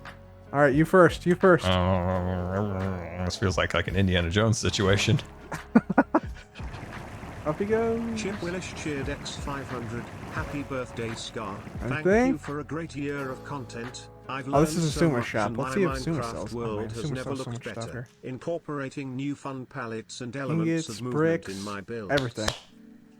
All right, you first. You first. This feels like an Indiana Jones situation. Up he goes. Chip Willis cheered X500. Happy birthday, Scar. Thank Anything? you for a great year of content. I've Oh, learned this is a so Suma much, shop. and Let's my see if Suma Minecraft sells. world has Suma never sells so looked much stuff better. here. Incorporating new fun palettes and elements Ingots, of movement bricks, in my build. everything.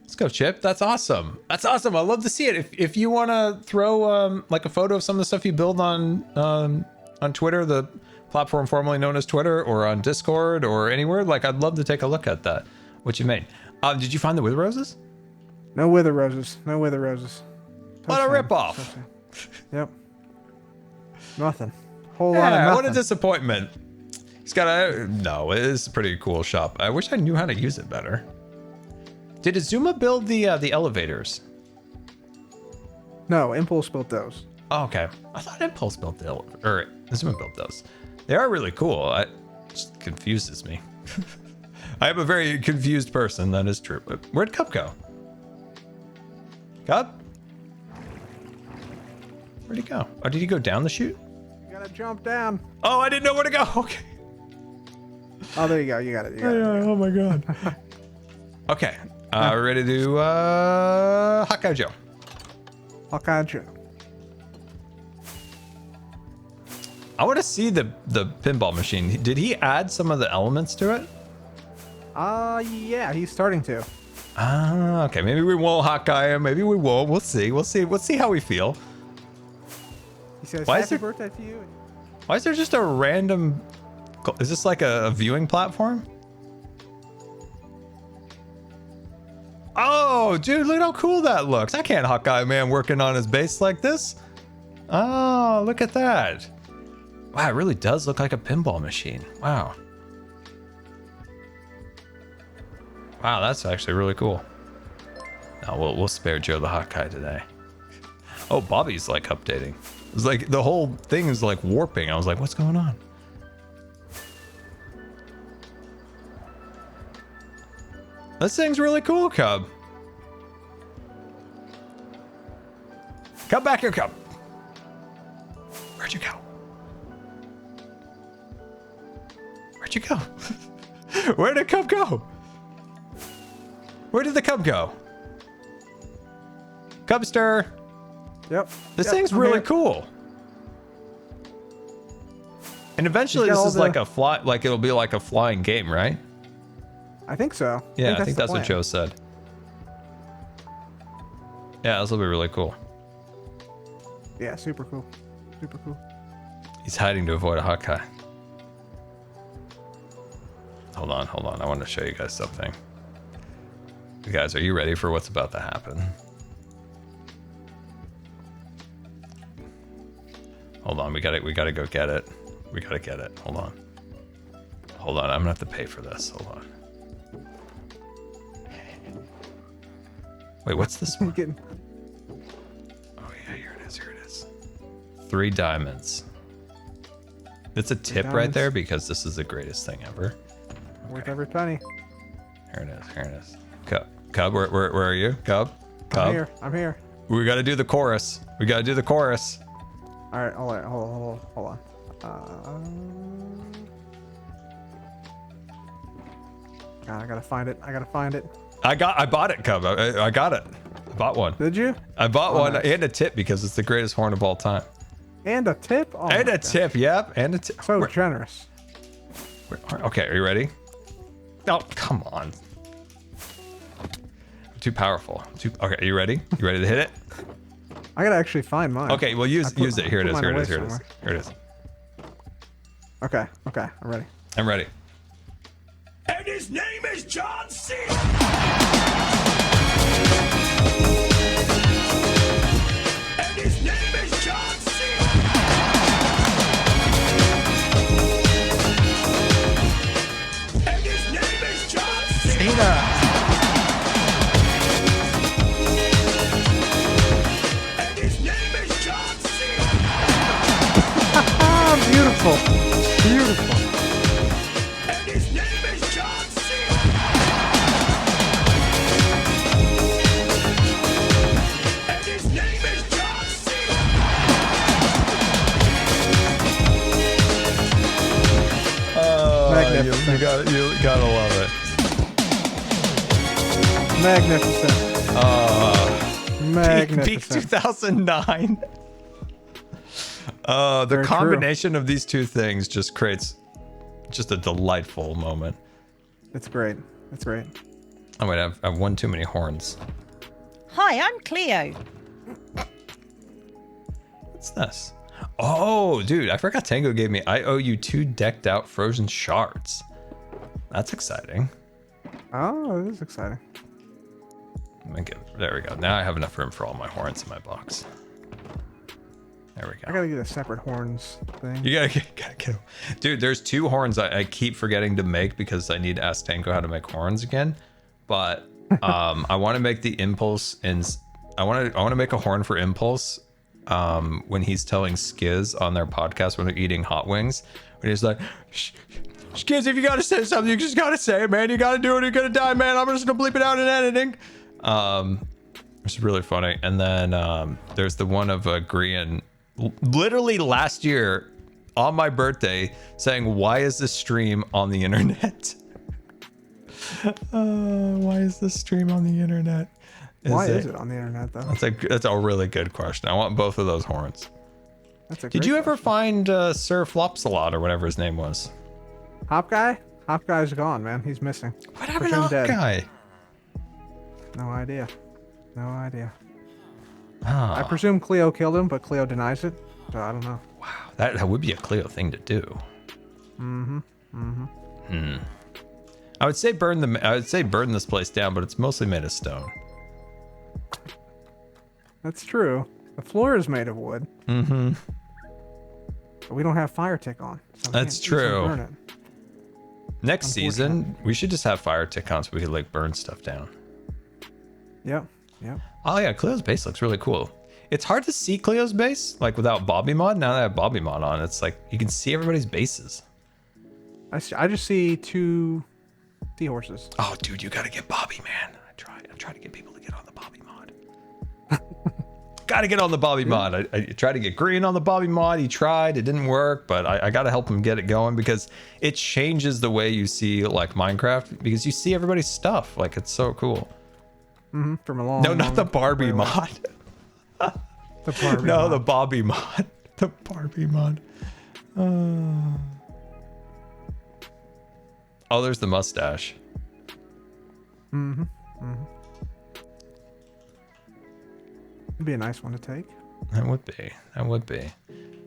Let's go, Chip. That's awesome. That's awesome. I love to see it. If you want to throw like a photo of some of the stuff you build on Twitter, the platform formerly known as Twitter, or on Discord or anywhere, like I'd love to take a look at that. What you made. Did you find the wither roses? No wither roses. No wither roses. What a Touchdown. ripoff. Touchdown. Yep. Nothing. Whole lot of Yeah, nothing. what a disappointment. He's got a... No, it is a pretty cool shop. I wish I knew how to use it better. Did Azuma build the elevators? No, Impulse built those. Oh, okay. I thought Impulse built the or Azuma built those. They are really cool. It just confuses me. I am a very confused person, that is true. But where'd Cup go? Cup? Where'd he go? Oh, did he go down the chute? You gotta jump down. Oh, I didn't know where to go. Okay. Oh, there you go. You got it. You got it. Oh my god. Okay. We're ready to do Hawkeye Joe. Hawkeye Joe. I want to see the pinball machine. Did he add some of the elements to it? Yeah, he's starting to. Ah, okay. Maybe we won't Hawkeye him. Maybe we won't. We'll see. We'll see. We'll see how we feel. He says, Why is happy there- birthday to you. Why is there just a random... Is this like a viewing platform? Oh, dude, look how cool that looks. I can't Hawkeye man working on his base like this. Oh, look at that. Wow, it really does look like a pinball machine. Wow. Wow, that's actually really cool. Now we'll spare Joe the Hawkeye today. Oh, Bobby's like updating. It's like the whole thing is like warping. I was like, what's going on? This thing's really cool, Cub. Come back here, Cub. Where'd you go? Where'd you go? Where did Cub go? Where did the Cub go? Cubster. Yep. This Yep, thing's I'm really here. cool. And eventually He's got this all is like it'll be like a flying game, right? I think so. Yeah, I think the that's what plan. Joe said. Yeah, this will be really cool. Yeah, super cool. Super cool. He's hiding to avoid a Hawkeye. Hold on. I want to show you guys something. You guys, are you ready for what's about to happen? Hold on, we gotta go get it. We gotta get it. Hold on, I'm gonna have to pay for this. Hold on. Wait, what's this one? Getting- Oh yeah, here it is. 3 diamonds. It's a tip right diamonds. there because this is the greatest thing ever. Worth every penny. Here it is. Cub, where are you? Cub? I'm here. We gotta do the chorus. All right, hold on. God, I gotta find it. I bought it, Cub. I got it. I bought one. Did you? I bought Oh, one nice. and a tip because it's the greatest horn of all time. And a tip? Oh, And my a God. tip, yep. And a tip. So generous. Okay, are you ready? Oh, come on. Too powerful. Okay, are you ready? You ready to hit it? I gotta actually find mine. Okay, well use it. Here it is. mine away Here somewhere. it is. Okay, I'm ready. I'm ready. And his name is John C. And his name is John C. And his name is John C. And his name is John C. Ah, beautiful. Beautiful. And his name is John C. And his name is John Magnificent. You gotta love it. Magnificent. Peak Magnificent. 2009. The Very combination of these two things just creates just a delightful moment. It's great. It's great. Oh wait, I've won too many horns. Hi, I'm Cleo. What's this? Oh, dude, I forgot Tango gave me. I owe you 2 decked out frozen shards. That's exciting. Oh, it is exciting. There we go. Now I have enough room for all my horns in my box. There we go. I gotta get a separate horns thing. You gotta get dude, there's 2 horns I keep forgetting to make because I need to ask Tango how to make horns again. But I want to make the Impulse I want to make a horn for Impulse when he's telling Skiz on their podcast when they're eating hot wings. When he's like, Skiz, if you gotta say something, you just gotta say it, man. You gotta do it, you're gonna die, man. I'm just gonna bleep it out in editing. It's really funny. And then there's the one of Grian literally last year on my birthday saying, why is this stream on the internet? Why is this stream on the internet? Why is it on the internet though? That's a really good question. I want both of those horns. That's a Did great you ever question. find Sir Flopsalot or whatever his name was? Hop Guy? Hop Guy's gone, man. He's missing. What happened to Presumed that dead. guy? No idea. No idea. Ah, I presume Cleo killed him, but Cleo denies it. So I don't know. wow, that would be a Cleo thing to do. I would say burn this place down, but it's mostly made of stone. That's true. The floor is made of wood. Mm-hmm. But we don't have fire tick on. So we That's can't easily true. burn it. Next season, we should just have fire tick on so we could like burn stuff down. Yep. Yep. Oh yeah, Cleo's base looks really cool. It's hard to see Cleo's base like without Bobby mod. Now that I have Bobby mod on, it's like you can see everybody's bases. I just see 2 seahorses. Oh, dude, you gotta get Bobby, man. I'm trying to get people to get on the Bobby mod. Gotta get on the Bobby mod. I tried to get Green on the Bobby mod. He tried, it didn't work, but I gotta help him get it going because it changes the way you see like Minecraft because you see everybody's stuff. Like it's so cool. Mm-hmm. From a long. No, not the long Barbie way away. mod. The Barbie. No, mod. the Bobby mod. The Barbie mod. Oh, there's the mustache. It'd be a nice one to take. That would be. That would be.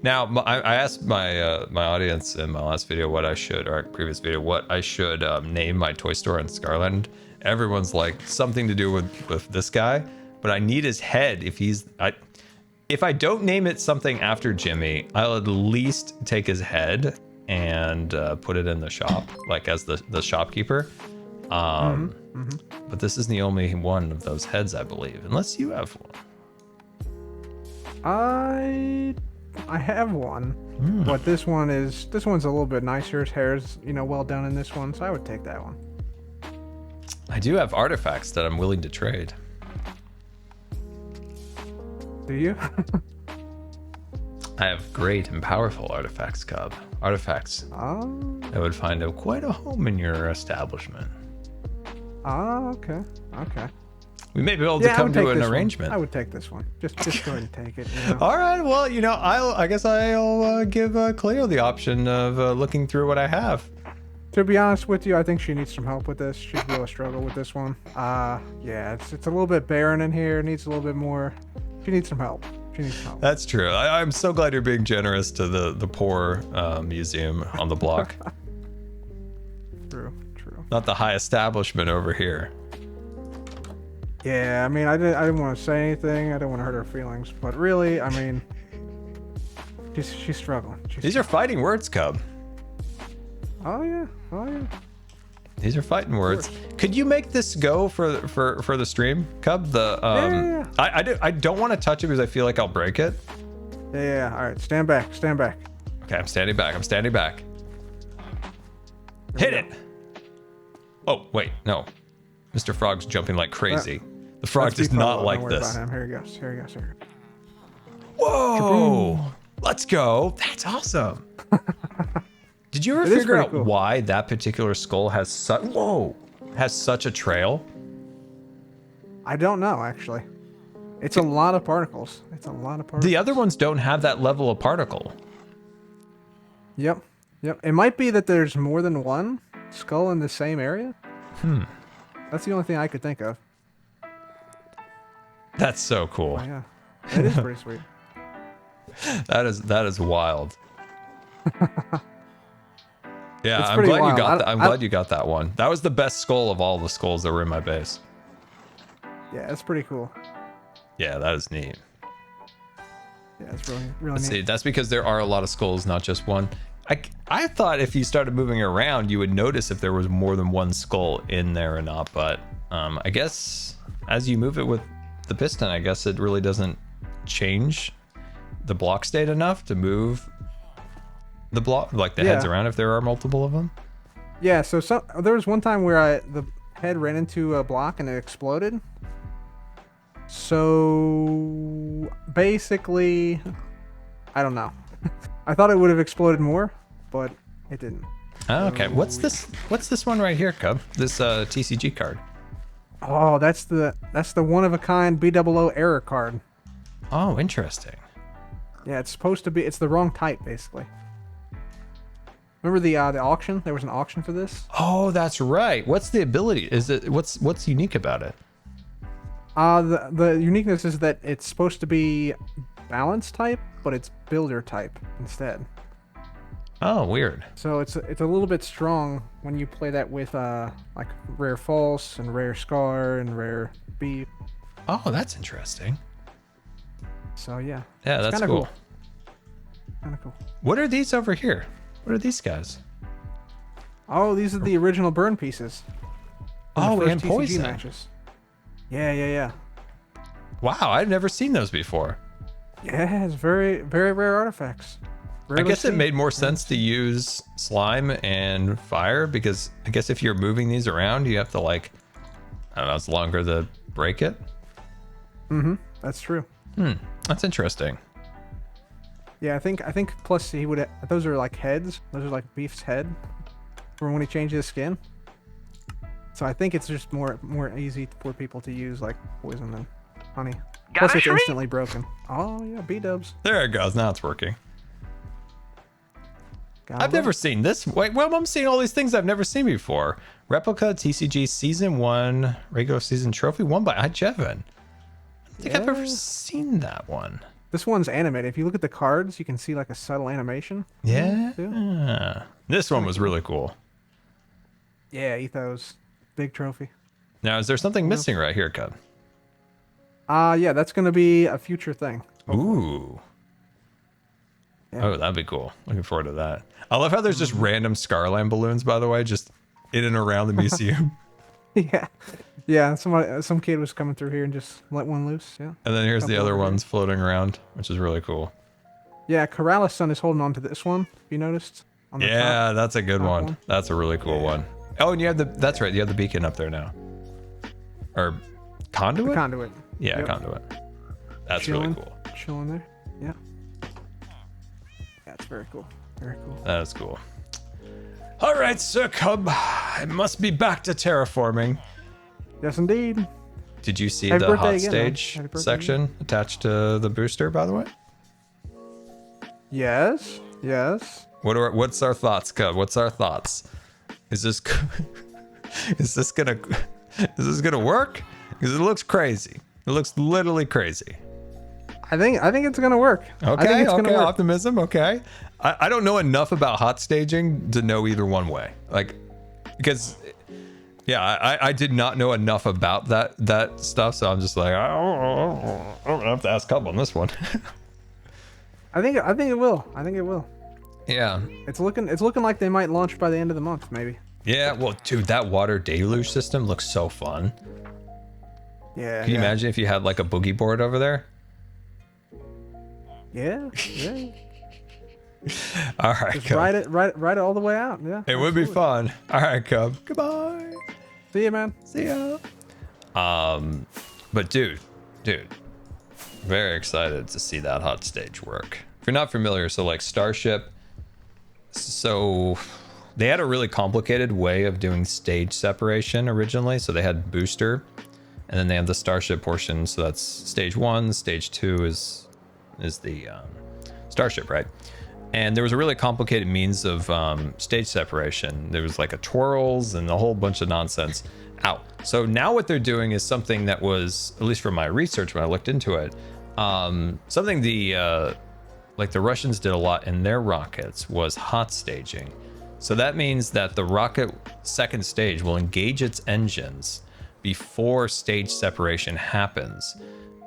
Now, I asked my my audience in my last video what I should, or previous video, what I should name my toy store in Scarland. Everyone's like something to do with this guy, but I need his head. If I don't name it something after Jimmy, I'll at least take his head and put it in the shop, like as the shopkeeper. But this is the only one of those heads, I believe, unless you have one. I have one, but this one's a little bit nicer. His hair's well done in this one, so I would take that one. I do have artifacts that I'm willing to trade. Do you? I have great and powerful artifacts, Cub. Artifacts Oh. that would find quite a home in your establishment. Oh, okay. Okay. We may be able to Yeah, I come would to take an this one. arrangement. I would take this one. Just go ahead and take it. All right. Well, I guess I'll give Cleo the option of looking through what I have. To be honest with you, I think she needs some help with this. She's really struggle with this one. Yeah, it's a little bit barren in here. It needs a little bit more. She needs some help. She needs some help. That's true. I'm so glad you're being generous to the poor museum on the block. True. Not the high establishment over here. Yeah, I mean, I didn't want to say anything. I didn't want to hurt her feelings, but really, I mean, she's struggling. These are fighting words, Cub. Oh yeah. These are fighting words. Could you make this go for the stream, Cub? Yeah. I don't want to touch it because I feel like I'll break it. Yeah. All right, stand back. Okay, I'm standing back. Hit it. Oh wait, no. Mr. Frog's jumping like crazy. The frog Let's be does not Don't like worry this. about him. Here he goes. Whoa! Let's go. That's awesome. Did you ever It is figure pretty out cool. why that particular skull has such a trail? I don't know, actually. It's a lot of particles. It's a lot of particles. The other ones don't have that level of particle. Yep. Yep. It might be that there's more than one skull in the same area. That's the only thing I could think of. That's so cool. Oh, yeah. It is pretty sweet. That is wild. Yeah, It's I'm pretty glad you wild. got that. I'm glad you got that one. That was the best skull of all the skulls that were in my base. Yeah, it's pretty cool. Yeah, that is neat. Yeah, it's really, really Let's see. neat. That's because there are a lot of skulls, not just one. I thought if you started moving around, you would notice if there was more than one skull in there or not. But I guess as you move it with the piston, I guess it really doesn't change the block state enough to move the block, like the heads Yeah. around if there are multiple of them. Yeah, so there was one time where the head ran into a block and it exploded. So basically, I don't know. I thought it would have exploded more, but it didn't. Oh, okay. What's this? What's this one right here, Cub? This TCG card. Oh, that's the one of a kind BOO error card. Oh, interesting. Yeah, it's supposed to be. It's the wrong type, basically. Remember the auction? There was an auction for this. Oh, that's right. What's the ability? Is it what's unique about it? The uniqueness is that it's supposed to be balance type, but it's builder type instead. Oh, weird. So it's a little bit strong when you play that with like rare false and rare scar and rare beef. Oh, that's interesting. So yeah. Yeah, it's that's kinda cool. Kind of cool. What are these over here? What are these guys? Oh, these are the original burn pieces. from the Oh, first and TCG poison. matches. Yeah. Wow, I've never seen those before. Yeah, it's very, very rare artifacts. I Rarely guess it seen. made more sense to use slime and fire because I guess if you're moving these around, you have to I don't know, it's longer to break it. That's true. That's interesting. Yeah, I think plus he would. Those are like heads. Those are like Beef's head from when he changed his skin. So I think it's just more easy for people to use like poison and honey. Plus it's instantly broken. Oh yeah, B-dubs. There it goes. Now it's working. I've never seen this. Wait, well, I'm seeing all these things I've never seen before. Replica TCG Season 1 regular season trophy won by iJevin. I don't think I've ever seen that one. This one's animated. If you look at the cards, you can see like a subtle animation. Yeah. This one was really cool. Yeah, Ethos. Big trophy. Now, is there something missing right here, Cub? Yeah, that's gonna be a future thing. Ooh. Yeah. Oh, that'd be cool. Looking forward to that. I love how there's just random Scarland balloons, by the way, just in and around the museum. Yeah. Some kid was coming through here and just let one loose. Yeah. And then here's the Couple other over here. ones floating around, which is really cool. Yeah, Corrales' son is holding on to this one. Have you noticed? On the Yeah, top? that's a good top one. one. That's a really cool one. Oh, and you have that's right. You have the beacon up there now. Or conduit? The conduit. Yeah, Yep. conduit. That's Chilling, really cool. Chilling there. Yeah. Yeah, it's very cool. Very cool. That is cool. All right, Sir Cub. I must be back to terraforming. Yes, indeed. Did you see Happy the birthday hot again, man. stage Happy birthday section attached to the booster, by the way? Yes. Yes. What's our thoughts, Cub? What's our thoughts? Is this gonna work? Because it looks crazy. It looks literally crazy. I think it's gonna work. I Okay, think it's okay, gonna work. optimism, okay. I don't know enough about hot staging to know either one way. Because I did not know enough about that stuff, so I'm just like, I'm gonna have to ask Cub on this one. I think it will. I think it will. Yeah. It's looking like they might launch by the end of the month, maybe. Yeah, well, dude, that water deluge system looks so fun. Yeah. Can you imagine if you had like a boogie board over there? Yeah. All right, Just Cub. ride it all the way out. Yeah. It would be fun. All right, Cub. Goodbye. See you, man. See ya. But dude, very excited to see that hot stage work. If you're not familiar, so like Starship, So they had a really complicated way of doing stage separation originally. So they had booster, and then they have the starship portion. So that's stage 1. Stage 2 is the starship, right? And there was a really complicated means of stage separation. There was like a twirls and a whole bunch of nonsense. Ow. So now what they're doing is something that was, at least from my research when I looked into it, something the Russians did a lot in their rockets was hot staging. So that means that the rocket second stage will engage its engines before stage separation happens.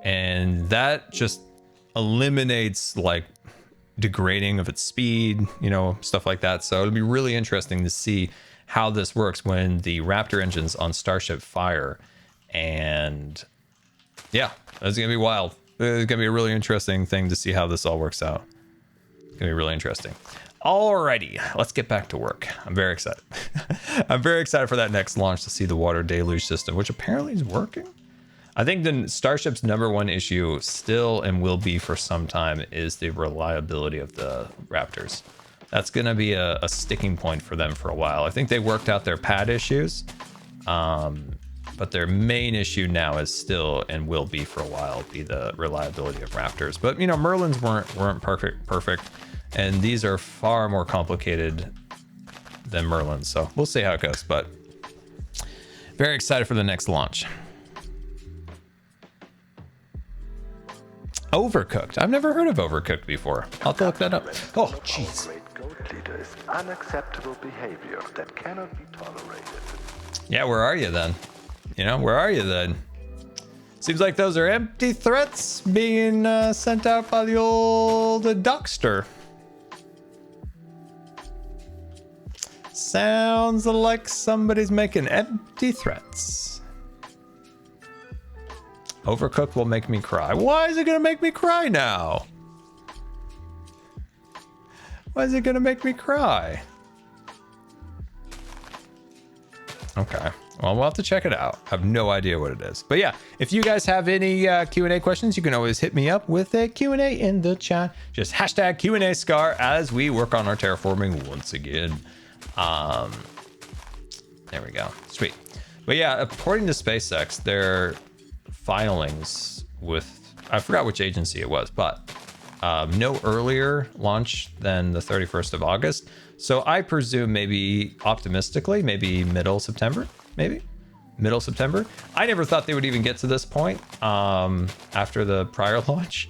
And that just eliminates like degrading of its speed, you know, stuff like that. So it'll be really interesting to see how this works when the Raptor engines on Starship fire. And yeah, it's gonna be wild. It's gonna be a really interesting thing to see how this all works out. It's gonna be really interesting. Alrighty, let's get back to work. I'm very excited. I'm very excited for that next launch to see the water deluge system, which apparently is working. I think the Starship's #1 issue still and will be for some time is the reliability of the Raptors. That's going to be a sticking point for them for a while. I think they worked out their pad issues, but their main issue now is still and will be for a while be the reliability of Raptors. But you know, Merlins weren't perfect, and these are far more complicated than Merlins. So we'll see how it goes. But very excited for the next launch. Overcooked. I've never heard of Overcooked before. I'll have to look that up. Oh, jeez. Great goat leader is unacceptable behavior that cannot be tolerated. Yeah, where are you then? You know, where are you then? Seems like those are empty threats being sent out by the old Dockster. Sounds like somebody's making empty threats. Overcooked will make me cry. Why is it gonna make me cry now? Why is it gonna make me cry? Okay, well, we'll have to check it out. I have no idea what it is. But yeah, if you guys have any Q&A questions, you can always hit me up with a Q&A in the chat. Just hashtag Q&A_SCAR as we work on our terraforming once again. There we go. Sweet. But yeah, according to SpaceX, their filings with, I forgot which agency it was, but no earlier launch than the 31st of August. So I presume maybe optimistically, maybe middle September, maybe middle September. I never thought they would even get to this point after the prior launch.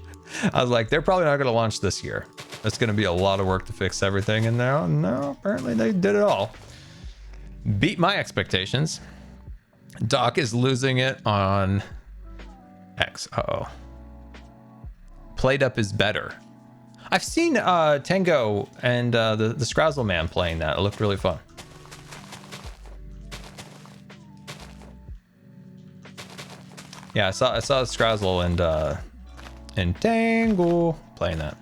I was like, they're probably not going to launch this year. It's going to be a lot of work to fix everything. And now, no, apparently they did it all. Beat my expectations. Doc is losing it on X. Uh-oh. Played Up is better. I've seen Tango and the Scrazzle Man playing that. It looked really fun. Yeah, I saw Scrazzle and Tango playing that.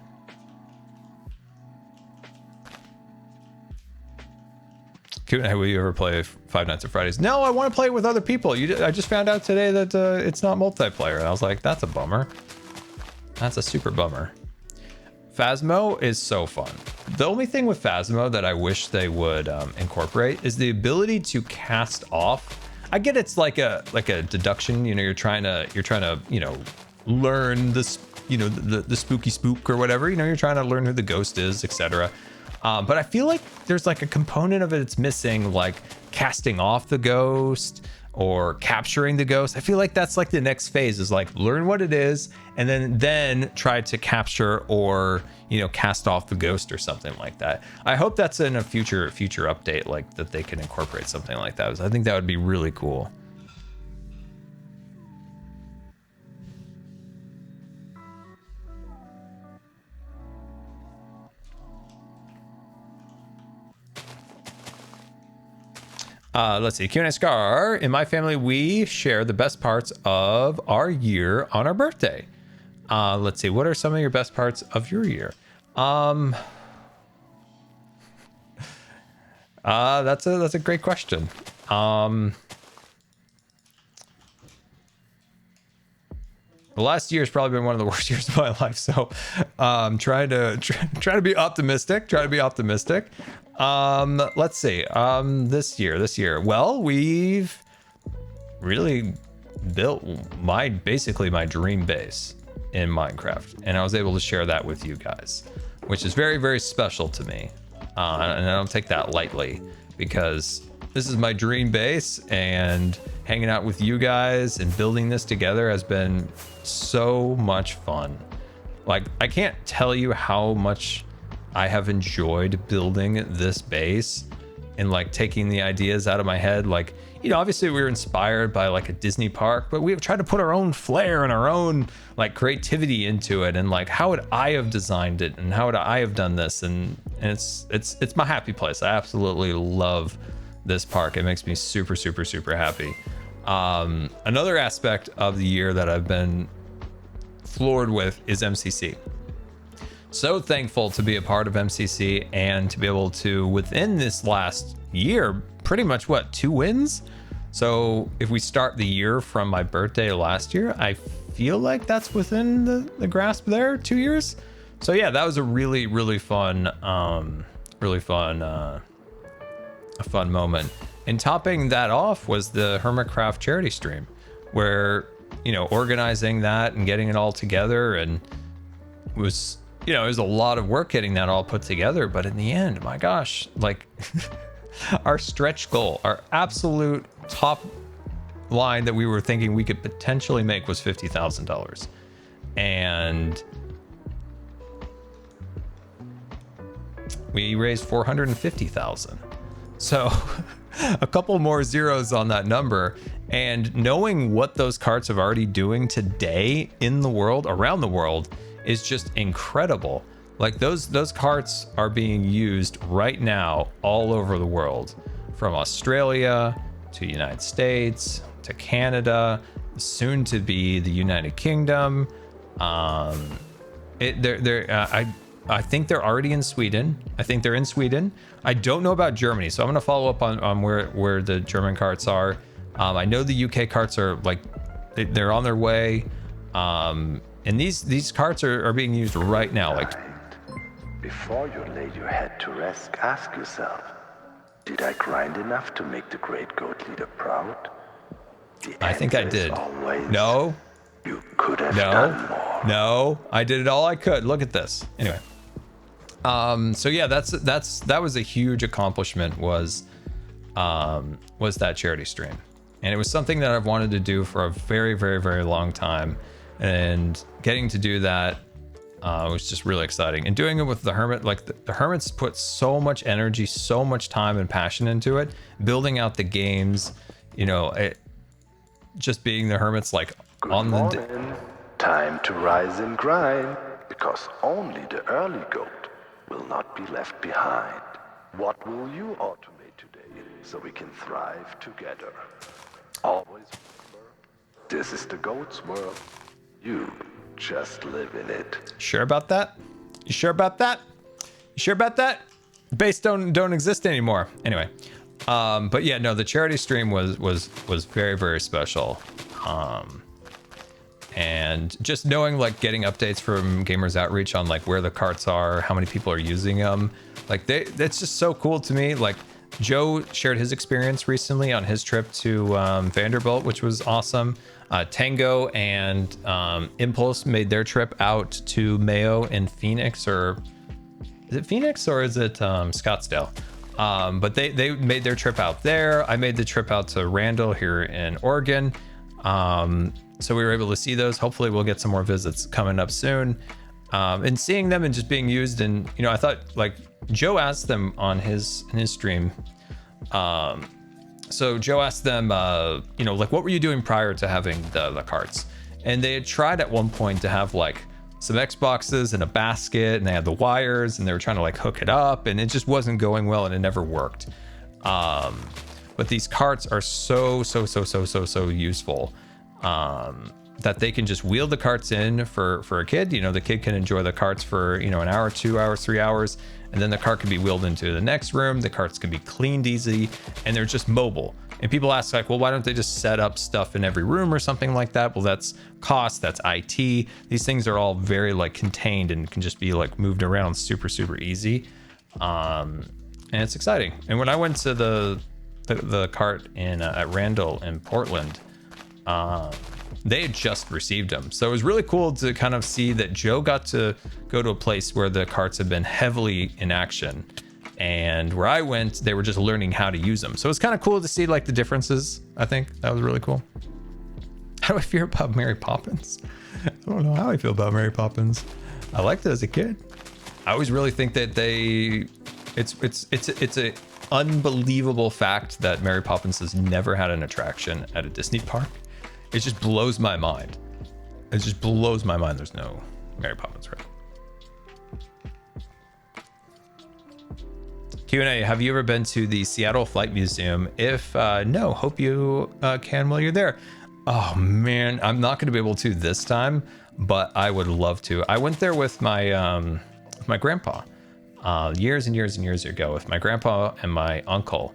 Will you ever play Five Nights at Freddy's? No, I want to play it with other people. I just found out today that it's not multiplayer. And I was like, that's a bummer. That's a super bummer. Phasmo is so fun. The only thing with Phasmo that I wish they would incorporate is the ability to cast off. I get it's like a deduction. You know, you're trying to you know, learn this, you know, the spooky spook or whatever. You know, you're trying to learn who the ghost is, etc. But I feel like there's like a component of it that's missing, like casting off the ghost or capturing the ghost. I feel like that's like the next phase is like learn what it is and then try to capture or, you know, cast off the ghost or something like that. I hope that's in a future update, like that they can incorporate something like that. I think that would be really cool. Let's see. Q&A Scar. In my family, we share the best parts of our year on our birthday. Let's see. What are some of your best parts of your year? That's a great question. The last year has probably been one of the worst years of my life. So Try to be optimistic. Let's see. This year. Well, we've really built basically my dream base in Minecraft, and I was able to share that with you guys, which is very, very special to me. And I don't take that lightly, because this is my dream base, and hanging out with you guys and building this together has been so much fun. Like, I can't tell you how much I have enjoyed building this base and like taking the ideas out of my head. Like, you know, obviously we were inspired by like a Disney park, but we've tried to put our own flair and our own like creativity into it. And like, how would I have designed it? And how would I have done this? And it's my happy place. I absolutely love this park. It makes me super, super, super happy. Another aspect of the year that I've been floored with is MCC. So thankful to be a part of MCC and to be able to, within this last year, pretty much 2 wins. So if we start the year from my birthday last year, I feel like that's within the grasp there, 2 years. So yeah, that was a really, really fun, a fun moment. And topping that off was the Hermitcraft charity stream, where, you know, organizing that and getting it all together, and it was, you know, it was a lot of work getting that all put together. But in the end, my gosh, like our stretch goal, our absolute top line that we were thinking we could potentially make was $50,000. And we raised 450,000. So a couple more zeros on that number. And knowing what those carts are already doing today in the world, around the world, is just incredible. Like those carts are being used right now all over the world, from Australia to United States to Canada, soon to be the United Kingdom. I think they're already in Sweden. I think they're in Sweden. I don't know about Germany, so I'm gonna follow up on where the German carts are. I know the UK carts are like, they're on their way. And these carts are being used right now. Like, before you lay your head to rest, ask yourself, did I grind enough to make the great goat leader proud? I think I did. Always, no, you could have done more. No, I did it all I could. Look at this. Anyway, so yeah, that was a huge accomplishment, was that charity stream. And it was something that I've wanted to do for a very, very, very long time. And getting to do that was just really exciting. And doing it with the Hermit, like the Hermits put so much energy, so much time and passion into it, building out the games, you know, just being the Hermits, like Good on morning. Time to rise and grind, because only the early goat will not be left behind. What will you automate today so we can thrive together? Always remember, this is the goat's world. You just live in it. Sure about that? You sure about that? You sure about that? Base don't exist anymore. Anyway, but yeah, no, the charity stream was very, very special. And just knowing, like, getting updates from Gamers Outreach on like where the carts are, how many people are using them, like that's just so cool to me. Like, Joe shared his experience recently on his trip to Vanderbilt, which was awesome. Tango and Impulse made their trip out to Mayo in Phoenix, or is it Phoenix or is it Scottsdale? But they made their trip out there. I made the trip out to Randall here in Oregon. So we were able to see those. Hopefully we'll get some more visits coming up soon. And seeing them and just being used. And, you know, I thought, like, Joe asked them on his stream. So Joe asked them, you know, like, what were you doing prior to having the carts? And they had tried at one point to have like some Xboxes and a basket, and they had the wires, and they were trying to like hook it up, and it just wasn't going well, and it never worked. But these carts are so useful. That they can just wheel the carts in for a kid. You know, the kid can enjoy the carts for, you know, an hour, 2 hours, 3 hours, and then the cart can be wheeled into the next room. The carts can be cleaned easy, and they're just mobile. And people ask like, well, why don't they just set up stuff in every room or something like that? Well, that's cost, that's IT. These things are all very like contained and can just be like moved around super, super easy. And it's exciting. And when I went to the cart in at Randall in Portland, they had just received them. So it was really cool to kind of see that Joe got to go to a place where the carts have been heavily in action. And where I went, they were just learning how to use them. So it's kind of cool to see like the differences. I think that was really cool. How do I feel about Mary Poppins? I don't know how I feel about Mary Poppins. I liked it as a kid. I always really think that it's a unbelievable fact that Mary Poppins has never had an attraction at a Disney park. It just blows my mind. It just blows my mind there's no Mary Poppins, right? Q&A, have you ever been to the Seattle Flight Museum? If no, hope you can while you're there. Oh man, I'm not going to be able to this time, but I would love to. I went there with my grandpa years and years and years ago with my grandpa and my uncle.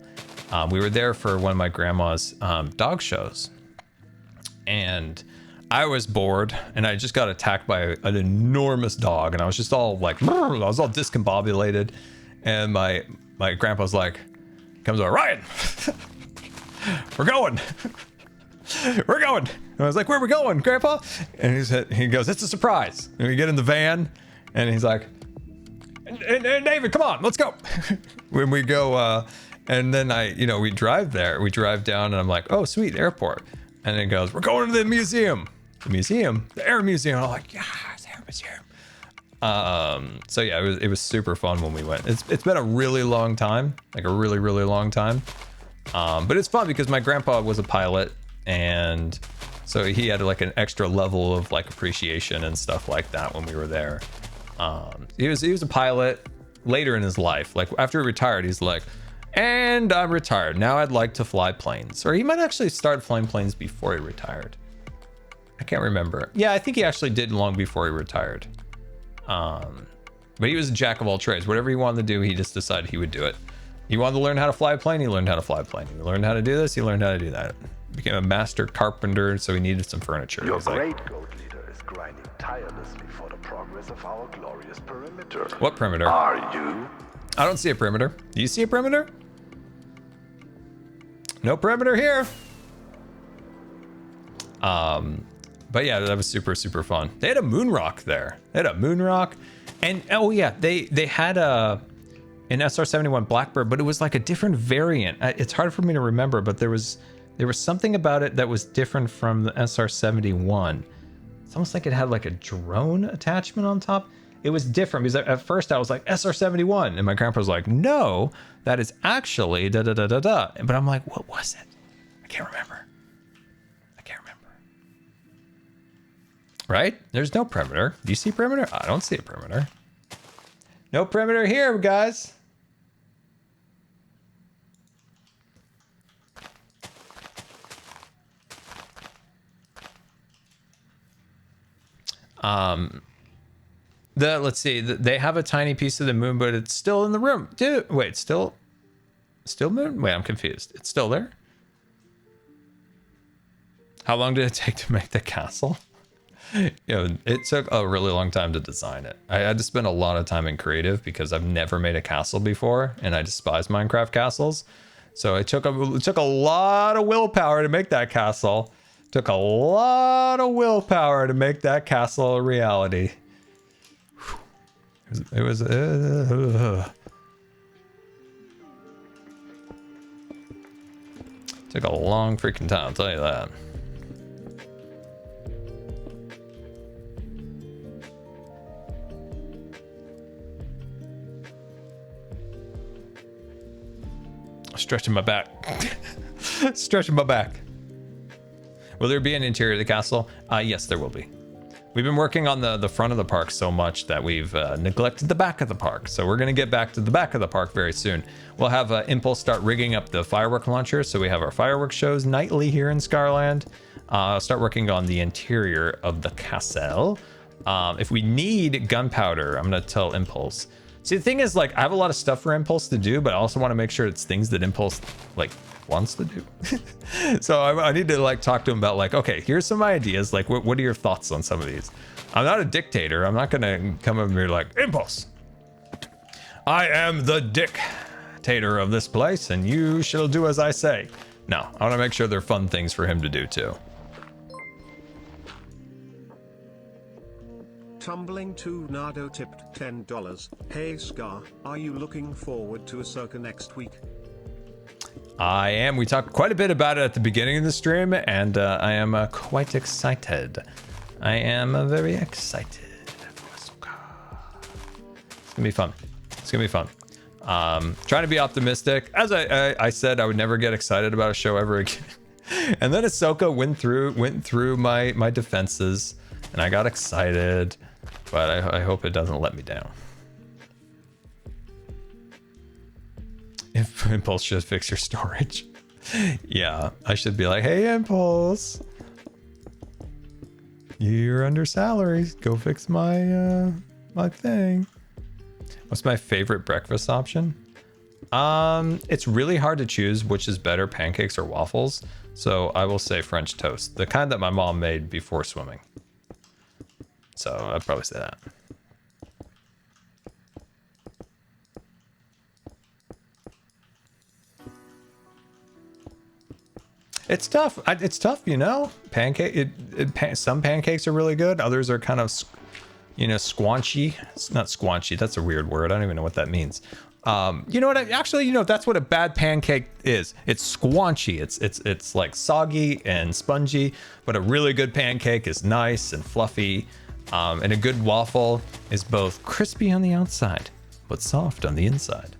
We were there for one of my grandma's dog shows. And I was bored and I just got attacked by an enormous dog and I was just all like, I was all discombobulated. And my grandpa's like, comes over, Ryan, we're going. We're going. And I was like, where are we going, Grandpa? And he goes, it's a surprise. And we get in the van and he's like, and David, come on, let's go. When we go, and then we drive there. We drive down and I'm like, oh, sweet, airport. And it goes, we're going to the museum. The museum? The Air Museum. I'm like, yeah, it's the Air Museum. So yeah, it was super fun when we went. It's been a really long time, like a really, really long time. But it's fun because my grandpa was a pilot and so he had like an extra level of like appreciation and stuff like that when we were there. He was a pilot later in his life. Like after he retired, he's like, and I'm retired. Now I'd like to fly planes. Or he might actually start flying planes before he retired. I can't remember. Yeah, I think he actually did long before he retired. But he was a jack of all trades. Whatever he wanted to do, he just decided he would do it. He wanted to learn how to fly a plane, he learned how to fly a plane. He learned how to do this, he learned how to do that. Became a master carpenter, so he needed some furniture. Your great goat leader is grinding tirelessly for the progress of our glorious perimeter. What perimeter? Are you? I don't see a perimeter. Do you see a perimeter? No perimeter here. But yeah, that was super, super fun. They had a moon rock there. They had a moon rock. And oh yeah, they had an SR-71 Blackbird, but it was like a different variant. It's hard for me to remember, but there was something about it that was different from the SR-71. It's almost like it had like a drone attachment on top. It was different because at first I was like SR-71 and my grandpa was like, no, that is actually da da da da da. But I'm like, what was it? I can't remember. Right? There's no perimeter. Do you see perimeter? I don't see a perimeter. No perimeter here, guys. Let's see. They have a tiny piece of the moon, but it's still in the room. Dude, wait, still moon? Wait, I'm confused. It's still there? How long did it take to make the castle? It took a really long time to design it. I had to spend a lot of time in creative because I've never made a castle before and I despise Minecraft castles. So it took a lot of willpower to make that castle. Took a lot of willpower to make that castle a reality. It was took a long freaking time, I'll tell you that. Stretching my back. Stretching my back. Will there be an interior of the castle? Yes, there will be. We've been working on the front of the park so much that we've neglected the back of the park. So we're going to get back to the back of the park very soon. We'll have Impulse start rigging up the firework launcher. So we have our fireworks shows nightly here in Scarland. Start working on the interior of the castle. If we need gunpowder, I'm going to tell Impulse. See, the thing is, like, I have a lot of stuff for Impulse to do, but I also want to make sure it's things that Impulse, like, wants to do. So I need to like talk to him about like, okay, here's some ideas. Like, what are your thoughts on some of these? I'm not a dictator. I'm not gonna come up here like, impulse. I am the dictator of this place, and you shall do as I say. No, I want to make sure they're fun things for him to do too. Tumbling to Nardo tipped $10. Hey Scar, are you looking forward to Ahsoka next week? I am. We talked quite a bit about it at the beginning of the stream, and I am quite excited. I am very excited for Ahsoka. It's gonna be fun. It's gonna be fun. Trying to be optimistic. As I said, I would never get excited about a show ever again. And then Ahsoka went through my defenses, and I got excited. But I hope it doesn't let me down. If Impulse should fix your storage. Yeah, I should be like, hey Impulse, you're under salary. Go fix my my thing. What's my favorite breakfast option? It's really hard to choose which is better, pancakes or waffles. So I will say French toast, the kind that my mom made before swimming. So I'd probably say that. It's tough. It's tough, you know. Some pancakes are really good. Others are kind of, you know, squanchy. It's not squanchy. That's a weird word. I don't even know what that means. You know what? Actually, you know, that's what a bad pancake is. It's squanchy. It's like soggy and spongy. But a really good pancake is nice and fluffy. And a good waffle is both crispy on the outside, but soft on the inside.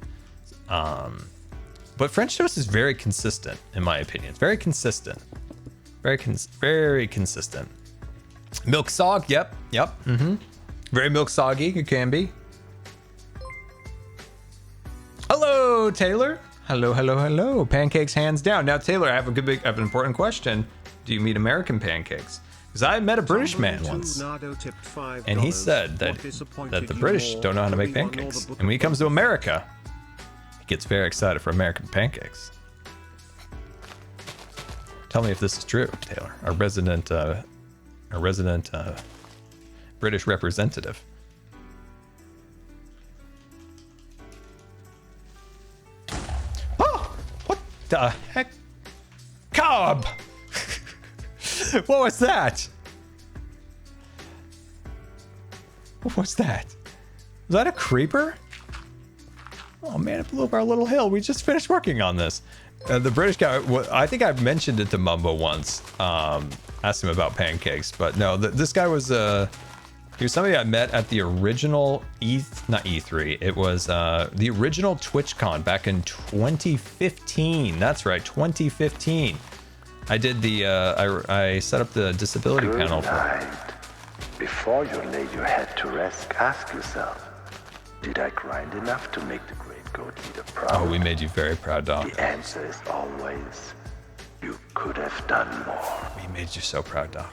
But French toast is very consistent, in my opinion. It's very consistent. Very consistent. Milk sog, yep. Very milk soggy, it can be. Hello, Taylor. Hello. Pancakes hands down. Now, Taylor, I have an important question. Do you meet American pancakes? Because I met a British man once, and he said that the British don't know how to make pancakes. And when he comes to America, he gets very excited for American pancakes. Tell me if this is true, Taylor, our resident British representative. Oh, what the heck? Cobb! What was that? What was that? Was that a creeper? Oh man, it blew up our little hill. We just finished working on this. The British guy, I think I mentioned it to Mumbo once. Asked him about pancakes, but no, this guy was he was somebody I met at the original not E3. It was the original TwitchCon back in 2015. That's right, 2015. I did the I set up the disability Good panel. night. Before you lay your head to rest, ask yourself, did I grind enough to make the great goat leader proud? Oh, we made you very proud, dog. The answer is always, you could have done more. We made you so proud, dog.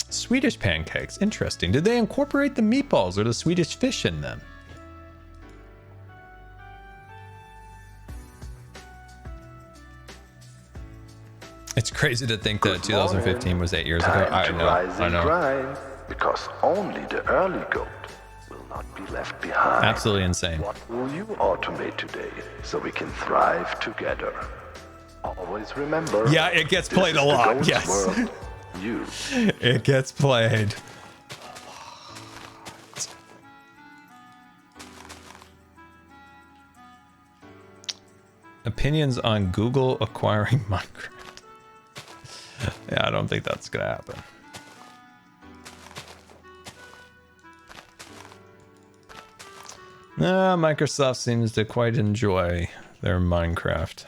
Swedish pancakes, interesting. Did they incorporate the meatballs or the Swedish fish in them? It's crazy to think that 2015 was 8 years ago. I know. Grind, because only the early goat will not be left behind. Absolutely insane. What will you automate today so we can thrive together? Always remember. Yeah, it gets played a lot. Yes. World. You. It gets played a lot. Opinions on Google acquiring Minecraft. Yeah, I don't think that's gonna happen. Microsoft seems to quite enjoy their Minecraft.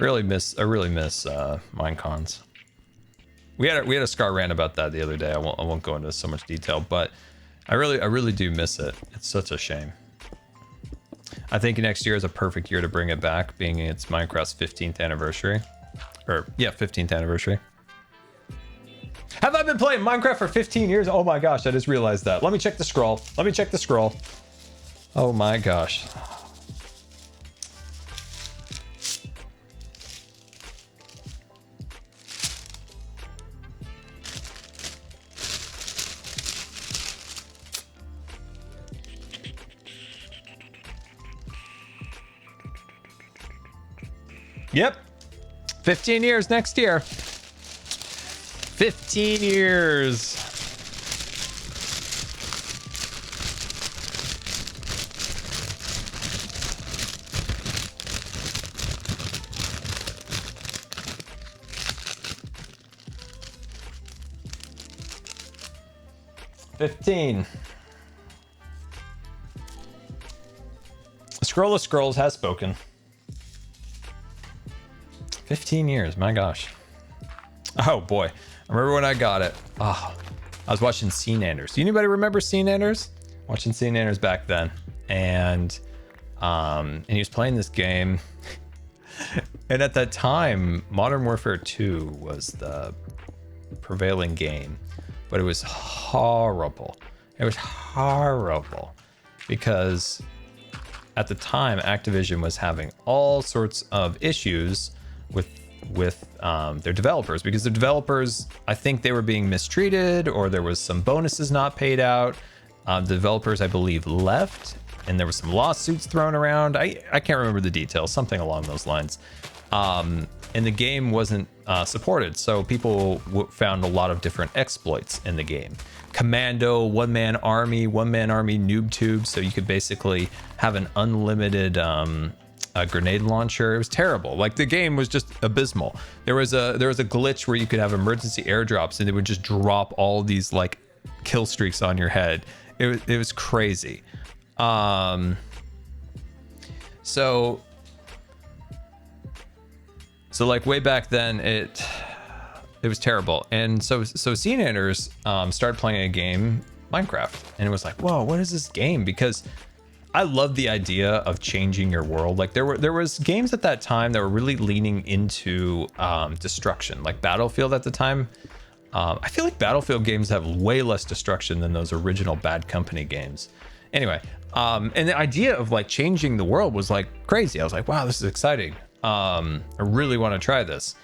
I really miss Minecons. We had a Scar rant about that the other day. I won't go into so much detail, but I really do miss it. It's such a shame. I think next year is a perfect year to bring it back, being it's Minecraft's 15th anniversary. Or, yeah, 15th anniversary. Have I been playing Minecraft for 15 years? Oh my gosh, I just realized that. Let me check the scroll. Let me check the scroll. Oh my gosh. Yep. 15 years next year. 15 years. Scroll of Scrolls has spoken. 15 years, my gosh. Oh boy, I remember when I got it. Oh, I was watching Sea Nanners. Do anybody remember Sea Nanners? Watching Sea Nanners back then, and he was playing this game. And at that time, Modern Warfare 2 was the prevailing game, but it was horrible. It was horrible because at the time, Activision was having all sorts of issues with their developers, because the developers, I think they were being mistreated, or there was some bonuses not paid out. The developers, I believe, left, and there were some lawsuits thrown around. I can't remember the details, something along those lines. And the game wasn't supported, so people found a lot of different exploits in the game. Commando, one-man army noob tube, so you could basically have an unlimited a grenade launcher. It was terrible. Like, the game was just abysmal. There was a glitch where you could have emergency airdrops and it would just drop all these like kill streaks on your head. It was crazy. So like way back then, it was terrible. And so Sea Nanners started playing a game, Minecraft, and it was like, whoa, what is this game? Because I love the idea of changing your world. Like, there was games at that time that were really leaning into destruction, like Battlefield at the time. I feel like Battlefield games have way less destruction than those original Bad Company games. Anyway, and the idea of like changing the world was like crazy. I was like, wow, this is exciting. I really want to try this.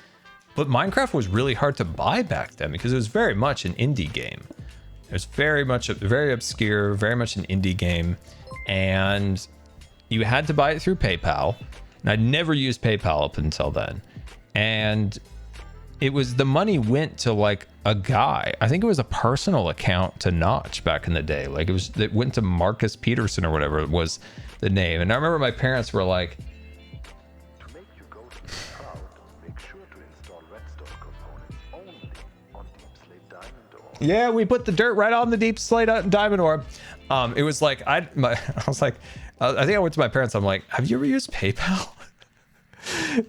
But Minecraft was really hard to buy back then because it was very much an indie game. It was very obscure, very much an indie game. And you had to buy it through PayPal. And I'd never used PayPal up until then. And the money went to like a guy. I think it was a personal account to Notch back in the day. Like, it went to Marcus Peterson or whatever was the name. And I remember my parents were like, To make your GoodTimesWithScar proud, make sure to install redstone components only on Deep Slate Diamond Ore. yeah, we put the dirt right on the Deep Slate Diamond Ore. It was like, I was like, I think I went to my parents. I'm like, have you ever used PayPal?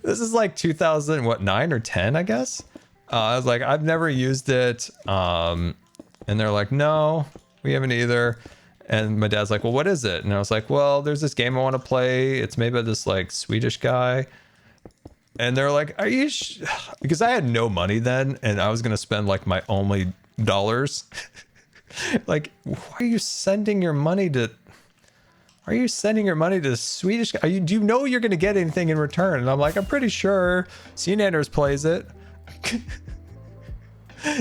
This is like 2009 or 10, I guess. I was like, I've never used it. And they're like, no, we haven't either. And my dad's like, well, what is it? And I was like, well, there's this game I want to play. It's made by this like Swedish guy. And they're like, are you because I had no money then, and I was going to spend like my only dollars. Like, why are you sending your money to the Swedish guy? Do you know you're going to get anything in return? And I'm like, I'm pretty sure Sea Nanners plays it.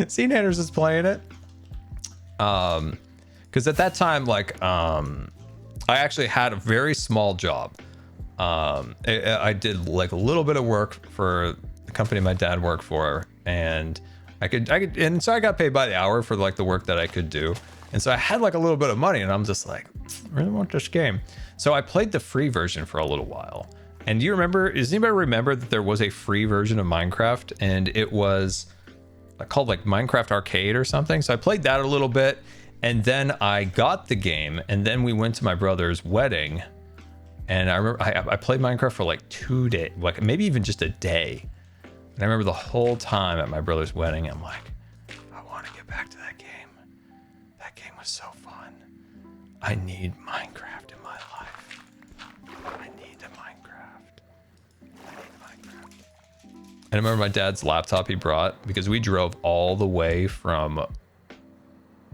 Sea Nanners is playing it. Because at that time, like, I actually had a very small job. I did like a little bit of work for the company my dad worked for, and and so I got paid by the hour for like the work that I could do. And so I had like a little bit of money, and I'm just like, I really want this game. So I played the free version for a little while. And do you remember, does anybody remember that there was a free version of Minecraft, and it was called like Minecraft Arcade or something? So I played that a little bit, and then I got the game, and then we went to my brother's wedding, and I remember I played Minecraft for like 2 days, like maybe even just a day. And I remember the whole time at my brother's wedding, I'm like, I want to get back to that game. That game was so fun. I need Minecraft in my life. I need a Minecraft. I remember my dad's laptop he brought, because we drove all the way from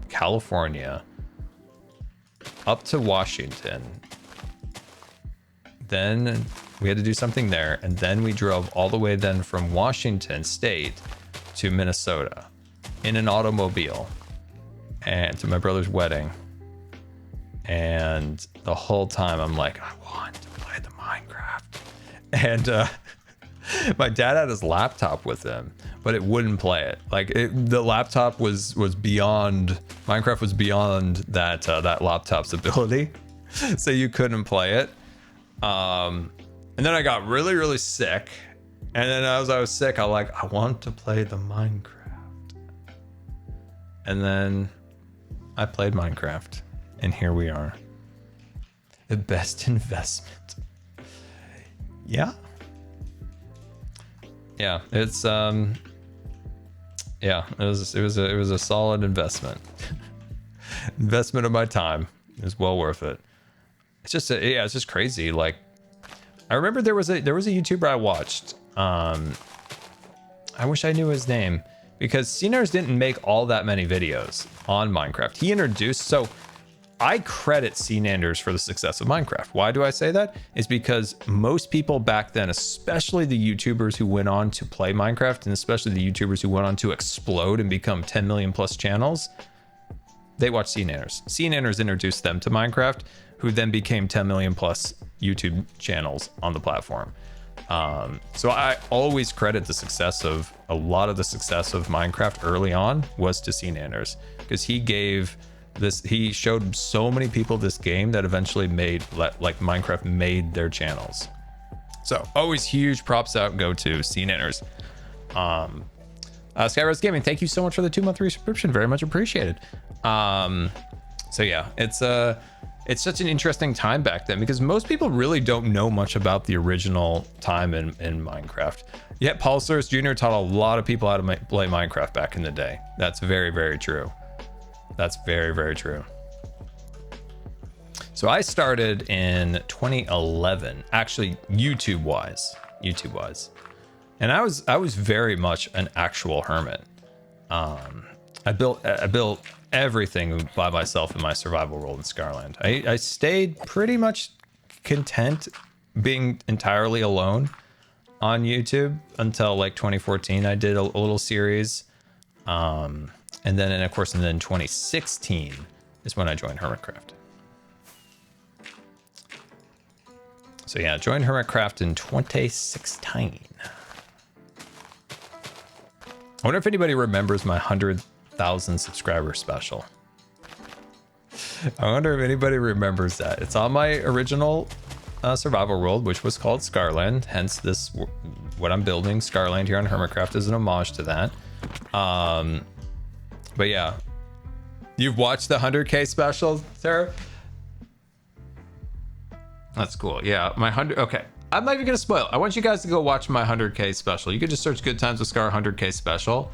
California up to Washington. Then we had to do something there. And then we drove all the way then from Washington State to Minnesota in an automobile and to my brother's wedding. And the whole time I'm like, I want to play the Minecraft. And my dad had his laptop with him, but it wouldn't play it. Like the laptop was beyond, Minecraft was beyond that that laptop's ability, so you couldn't play it. And then I got really, really sick, and then as I was sick, I want to play the Minecraft. And then I played Minecraft, and here we are. The best investment. Yeah. Yeah, it's yeah, it was a solid investment. Investment of my time. It was well worth it. It's just it's just crazy. Like, I remember there was a YouTuber I watched. I wish I knew his name, because CNers didn't make all that many videos on Minecraft. He introduced, so I credit CNanders for the success of Minecraft. Why do I say that? It's because most people back then, especially the YouTubers who went on to play Minecraft, and especially the YouTubers who went on to explode and become 10 million plus channels, they watched CNanders. CNanders introduced them to Minecraft, who then became 10 million plus YouTube channels on the platform. So I always credit the success of, a lot of the success of Minecraft early on was to CNanders, because he showed so many people this game that eventually made, like, Minecraft made their channels. So always huge props out go to CNanners. Skyrose Gaming, thank you so much for the 2-month subscription. Very much appreciated. So yeah, it's such an interesting time back then, because most people really don't know much about the original time in Minecraft. Yet Paul Cyrus Jr. taught a lot of people how to play Minecraft back in the day. That's very, very true. That's very, very true. So I started in 2011, actually YouTube wise, and I was very much an actual hermit. I built everything by myself in my survival world in Scarland. I stayed pretty much content being entirely alone on YouTube until like 2014. I did a little series. And then, of course, in 2016 is when I joined Hermitcraft. So yeah, joined Hermitcraft in 2016. I wonder if anybody remembers my 100,000 subscriber special. I wonder if anybody remembers that. It's on my original survival world, which was called Scarland. Hence this, what I'm building, Scarland here on Hermitcraft, is an homage to that. But yeah, you've watched the 100K special, Sarah? That's cool. Yeah, my 100. Okay, I'm not even gonna spoil it. I want you guys to go watch my 100K special. You can just search Good Times with Scar 100K special.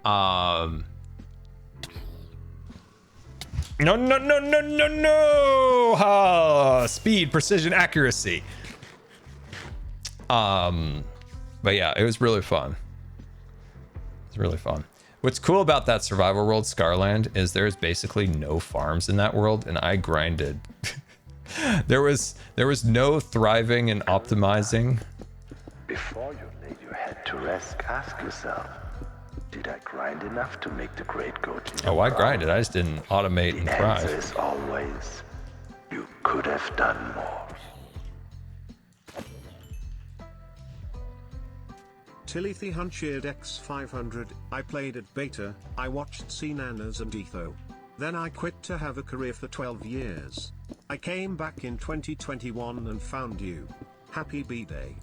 No. Speed, precision, accuracy. But yeah, it was really fun. It's really fun. What's cool about that survival world, Scarland, is there's basically no farms in that world, and I grinded. there was no thriving and optimizing. Before you lay your head to rest, ask yourself, did I grind enough to make the great goat? Oh, I grinded. I just didn't automate and The thrive. answer is always, you could have done more. Tilithy Huncheered X500, I played at beta, I watched CNanners and Etho. Then I quit to have a career for 12 years. I came back in 2021 and found you. Happy B-Day.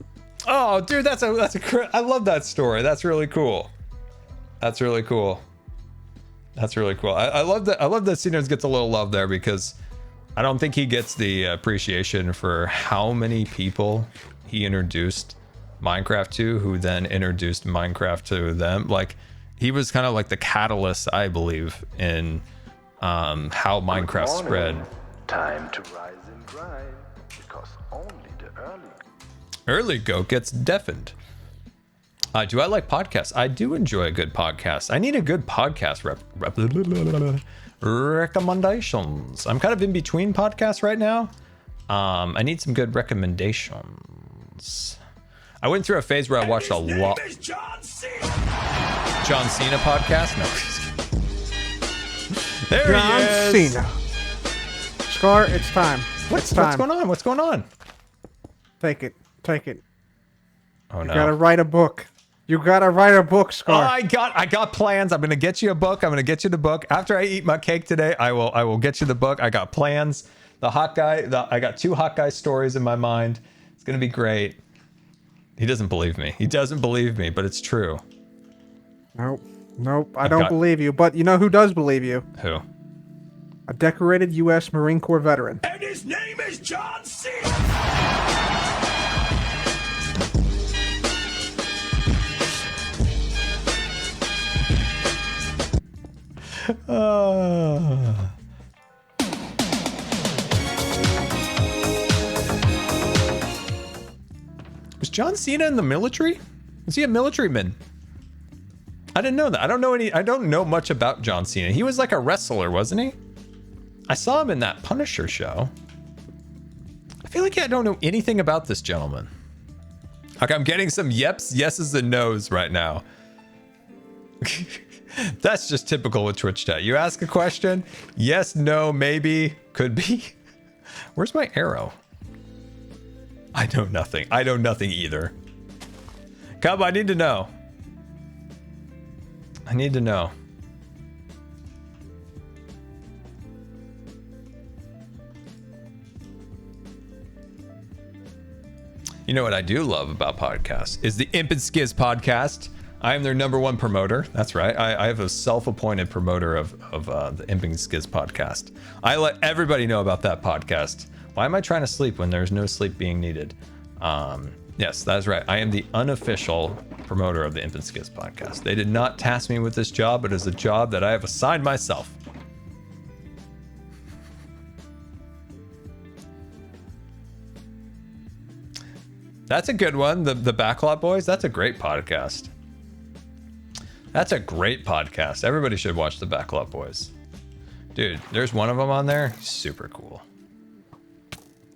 Oh, dude, I love that story. That's really cool. That's really cool. That's really cool. I love that. I love that CNanners gets a little love there, because I don't think he gets the appreciation for how many people he introduced Minecraft to, who then introduced Minecraft to them. Like, he was kind of like the catalyst, I believe, in how Minecraft spread. Time to rise and grind, because only the early Early goat gets deafened. Do I like podcasts? I do enjoy a good podcast. I need a good podcast recommendations. I'm kind of in between podcasts right now. I need some good recommendations. I went through a phase where I watched a lot. John Cena. John Cena podcast? No. There John he is. Cena. Scar, it's time. What's It's time. going on? What's going on? Take it. Take it. Oh You no. gotta write a book. You gotta write a book, Oh, Scar. I got plans. I'm gonna get you a book. I'm gonna get you the book. After I eat my cake today, I will get you the book. I got plans. The hot guy, I got 2 hot guy stories in my mind. It's gonna be great. He doesn't believe me. He doesn't believe me, but it's true. Nope. I don't believe you. But you know who does believe you? Who? A decorated U.S. Marine Corps veteran. And his name is John Cena. Was John Cena in the military? Was he a militaryman? I didn't know that. I don't know much about John Cena. He was like a wrestler, wasn't he? I saw him in that Punisher show. I feel like I don't know anything about this gentleman. Like I'm getting some yeses, and nos right now. That's just typical with Twitch chat. You ask a question, yes, no, maybe, could be. Where's my arrow? I know nothing. I know nothing either. Come, I need to know. I need to know. You know what I do love about podcasts is the Imp and Skiz podcast. I am their #1 promoter. That's right. I have a self-appointed promoter of the Imp and Skiz podcast. I let everybody know about that podcast. Why am I trying to sleep when there's no sleep being needed? Yes, that's right. I am the unofficial promoter of the Imp and Skiz podcast. They did not task me with this job, but it is a job that I have assigned myself. That's a good one. The Backlot Boys. That's a great podcast. That's a great podcast. Everybody should watch the Backlot Boys. Dude, there's one of them on there. Super cool.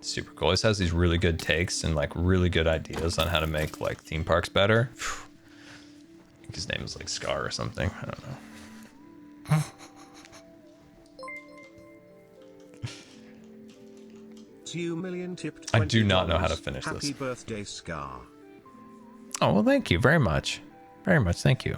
Super cool. This has these really good takes and like really good ideas on how to make like theme parks better. I think his name is like Scar or something. I don't know. 2 million tipped. I do not know how to $20. finish this. Happy birthday, Scar. Oh, well, thank you very much. Very much. Thank you.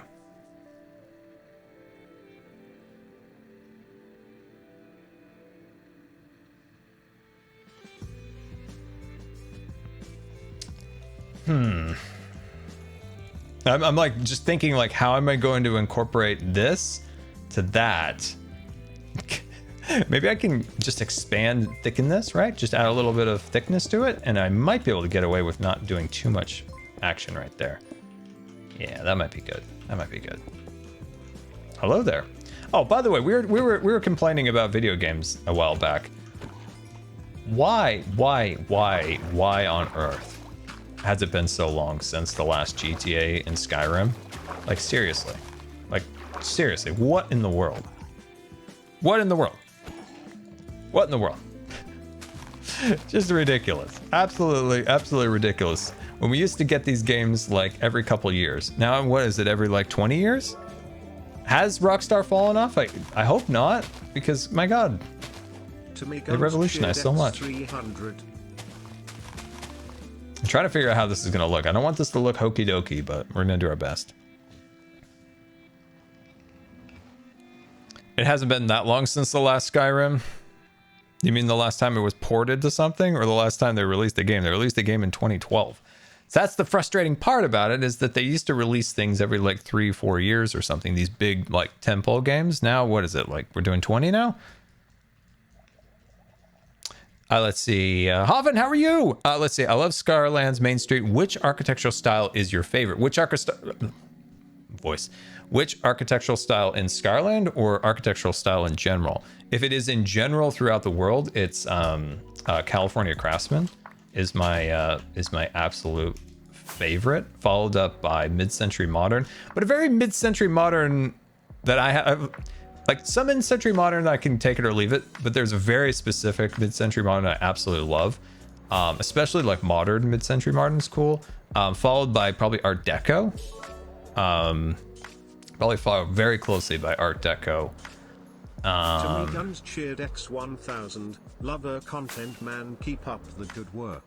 I'm like just thinking like, how am I going to incorporate this to that? Maybe I can just expand, thicken this, right? Just add a little bit of thickness to it, and I might be able to get away with not doing too much action right there. Yeah, that might be good. That might be good. Hello there. Oh, by the way, we were complaining about video games a while back. Why on earth has it been so long since the last GTA and Skyrim? Like seriously, what in the world? What in the world? What in the world? Just ridiculous. Absolutely ridiculous. When we used to get these games like every couple years. Now, what is it, every like 20 years? Has Rockstar fallen off? I hope not, because my God, they revolutionized so much. 300. I'm trying to figure out how this is going to look. I don't want this to look hokey dokey, but we're going to do our best. It hasn't been that long since the last Skyrim. You mean the last time it was ported to something, or the last time they released a game? They released a game in 2012. So that's the frustrating part about it, is that they used to release things every like 3-4 years or something. These big like tentpole games. Now, what is it? Like we're doing 20 now? Let's see. Hoven, how are you? Let's see. I love Scarland's Main Street. Which architectural style is your favorite? Which architectural style in Scarland or architectural style in general? If it is in general throughout the world, it's California Craftsman is my absolute favorite, followed up by mid-century modern, but a very mid-century modern that I have, like some mid-century modern I can take it or leave it, but there's a very specific mid-century modern I absolutely love, especially like modern mid-century modern is cool, followed by probably Art Deco, probably followed very closely by Art Deco. Tommy Guns cheered X1000. Lover content man, keep up the good work.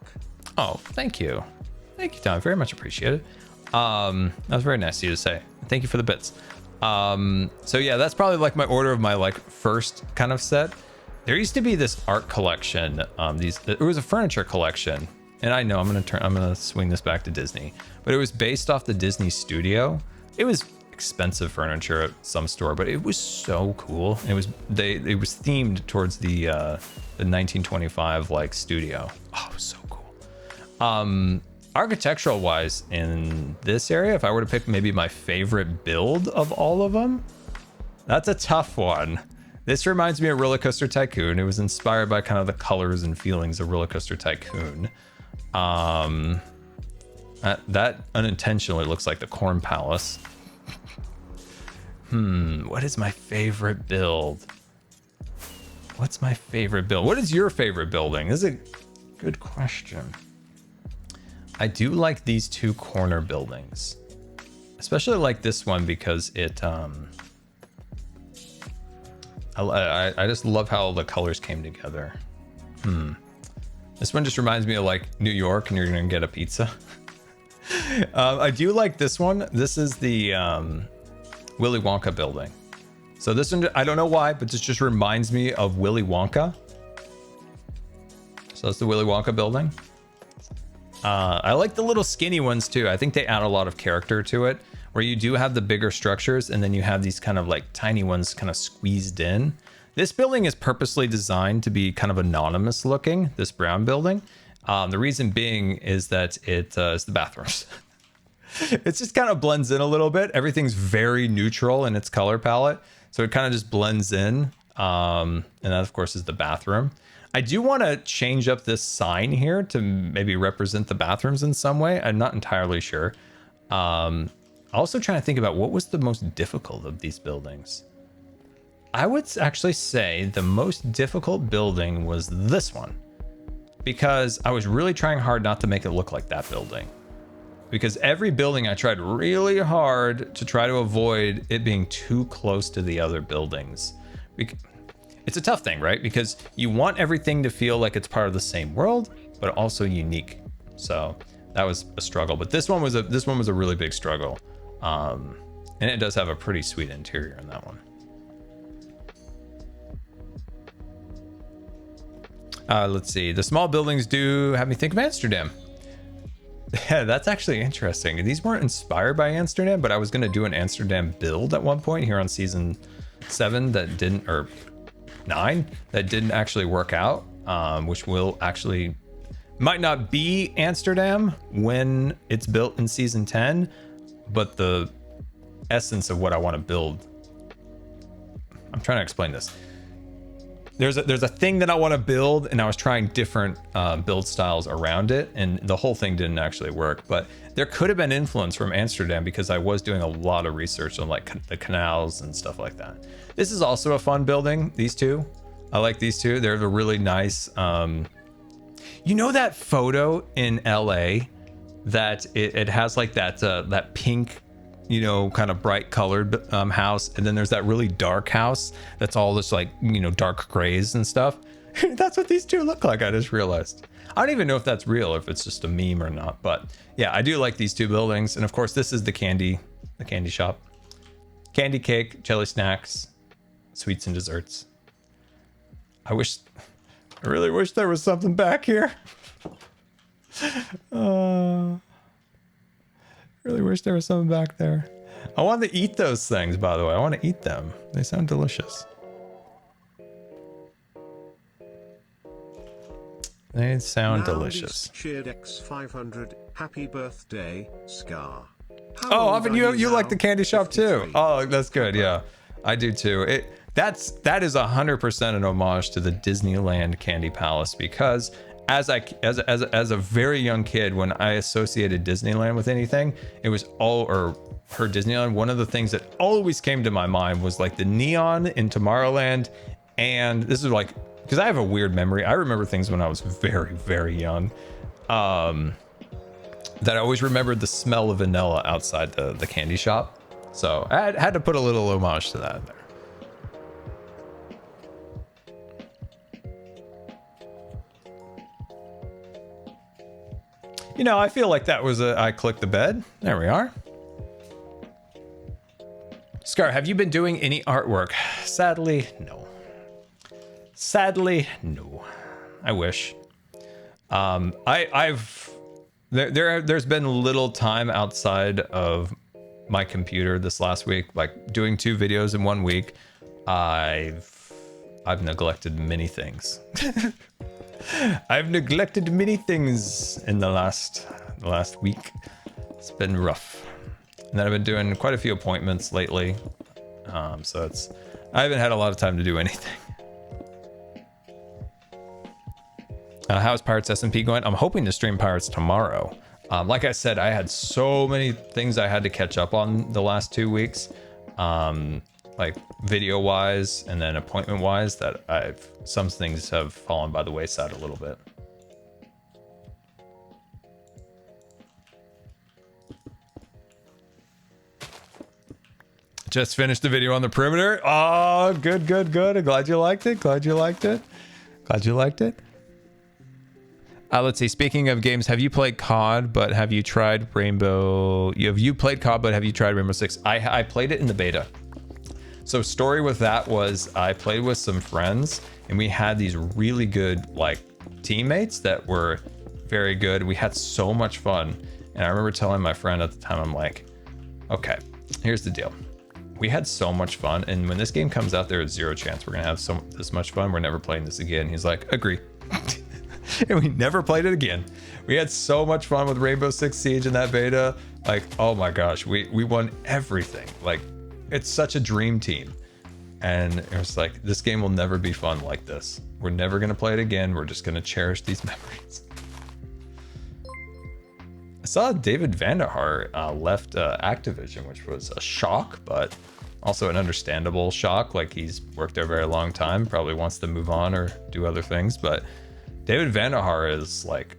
Oh, thank you. Thank you, Tom. Very much appreciated. That was very nice of you to say. Thank you for the bits. So yeah, that's probably like my order of my like first kind of set. There used to be this art collection. It was a furniture collection, and I know I'm gonna swing this back to Disney, but it was based off the Disney studio. It was expensive furniture at some store, but it was so cool. It was themed towards the 1925 like studio. Oh, it was so cool. Architectural wise in this area, if I were to pick maybe my favorite build of all of them, that's a tough one. This reminds me of Roller Coaster Tycoon. It was inspired by kind of the colors and feelings of Roller Coaster Tycoon. That unintentionally looks like the Corn Palace. What is my favorite build? What's my favorite build? What is your favorite building? This is a good question. I do like these two corner buildings. Especially like this one because it, I just love how the colors came together. This one just reminds me of like New York and you're gonna get a pizza. I do like this one. This is the Willy Wonka building. So this one, I don't know why, but this just reminds me of Willy Wonka. So that's the Willy Wonka building. I like the little skinny ones too. I think they add a lot of character to it, where you do have the bigger structures and then you have these kind of like tiny ones kind of squeezed in. This building is purposely designed to be kind of anonymous looking, this brown building. The reason being is that it's the bathrooms. It just kind of blends in a little bit. Everything's very neutral in its color palette. So it kind of just blends in. And that of course is the bathroom. I do want to change up this sign here to maybe represent the bathrooms in some way. I'm not entirely sure. Also trying to think about what was the most difficult of these buildings. I would actually say the most difficult building was this one, because I was really trying hard not to make it look like that building. Because every building I tried really hard to try to avoid it being too close to the other buildings. It's a tough thing, right? Because you want everything to feel like it's part of the same world, but also unique. So that was a struggle. But this one was a really big struggle. And it does have a pretty sweet interior in that one. Let's see. The small buildings do have me think of Amsterdam. Yeah, that's actually interesting. These weren't inspired by Amsterdam, but I was going to do an Amsterdam build at one point here on season 7 that didn't, or 9, that didn't actually work out, which will actually might not be Amsterdam when it's built in season 10, but the essence of what I want to build. I'm trying to explain this. There's a thing that I want to build, and I was trying different build styles around it, and the whole thing didn't actually work. But there could have been influence from Amsterdam because I was doing a lot of research on like the canals and stuff like that. This is also a fun building. These two, I like these two. They're a really nice. You know that photo in LA that it has like that pink, you know, kind of bright colored house, and then there's that really dark house that's all this like, you know, dark grays and stuff. That's what these two look like. I just realized. I don't even know if that's real or if it's just a meme or not, but yeah, I do like these two buildings. And of course this is the candy shop. Candy cake, jelly snacks, sweets and desserts. I really wish there was something back here. Really wish there was something back there. I want to eat those things, by the way. I want to eat them. They sound delicious. They sound delicious. Cheered X500. Happy birthday, Scar. Oh, often you like the candy shop too. Oh, that's good. Yeah, I do too. That is 100% an homage to the Disneyland Candy Palace, because as a very young kid, when I associated Disneyland with anything, it was or heard Disneyland, one of the things that always came to my mind was like the neon in Tomorrowland. And this is like, because I have a weird memory. I remember things when I was very, very young. That I always remembered the smell of vanilla outside the candy shop. So I had to put a little homage to that there. You know, I feel like that was I clicked the bed. There we are. Scar, have you been doing any artwork? Sadly, no. Sadly, no. I wish. There's been little time outside of my computer this last week, like doing 2 videos in 1 week. I've neglected many things. I've neglected many things in the last week. It's been rough. And then I've been doing quite a few appointments lately. So I haven't had a lot of time to do anything. How's Pirates SMP going? I'm hoping to stream Pirates tomorrow. Like I said, I had so many things I had to catch up on the last 2 weeks. Like video wise and then appointment wise, that some things have fallen by the wayside a little bit. Just finished the video on the perimeter. Oh, good. I'm glad you liked it. Glad you liked it. Let's see. Speaking of games, have you played COD, but have you tried Rainbow? You played COD, but have you tried Rainbow Six? I played it in the beta. So story with that was I played with some friends and we had these really good like teammates that were very good. We had so much fun. And I remember telling my friend at the time, I'm like, okay, here's the deal. We had so much fun. And when this game comes out, there is 0 chance we're going to have this much fun. We're never playing this again. He's like, agree. And we never played it again. We had so much fun with Rainbow Six Siege in that beta. Like, oh my gosh, we won everything. Like, it's such a dream team. And it was like, this game will never be fun like this. We're never going to play it again. We're just going to cherish these memories. I saw David Vandehar left Activision, which was a shock, but also an understandable shock. Like, he's worked there a very long time, probably wants to move on or do other things. But David Vandehar is like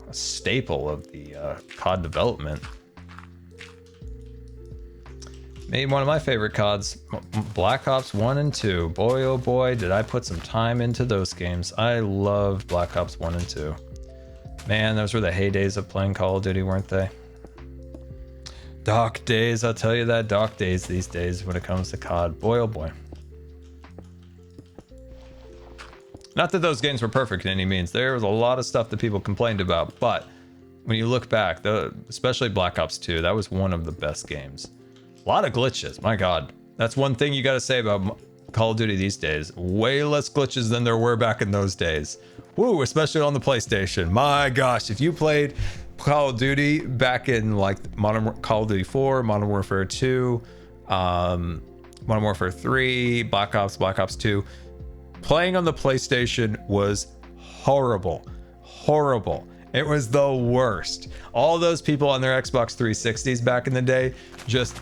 a staple of the COD development. Made one of my favorite CODs, Black Ops 1 and 2. Boy, oh boy, did I put some time into those games. I loved Black Ops 1 and 2. Man, those were the heydays of playing Call of Duty, weren't they? Dark days, I'll tell you that. Dark days these days when it comes to COD. Boy, oh boy. Not that those games were perfect in any means. There was a lot of stuff that people complained about, but when you look back, especially Black Ops 2, that was one of the best games. A lot of glitches, my god. That's one thing you gotta say about Call of Duty these days. Way less glitches than there were back in those days. Woo, especially on the PlayStation. My gosh, if you played Call of Duty back in like Call of Duty 4, Modern Warfare 2, Modern Warfare 3, Black Ops 2, playing on the PlayStation was horrible. Horrible. It was the worst. All those people on their Xbox 360s back in the day just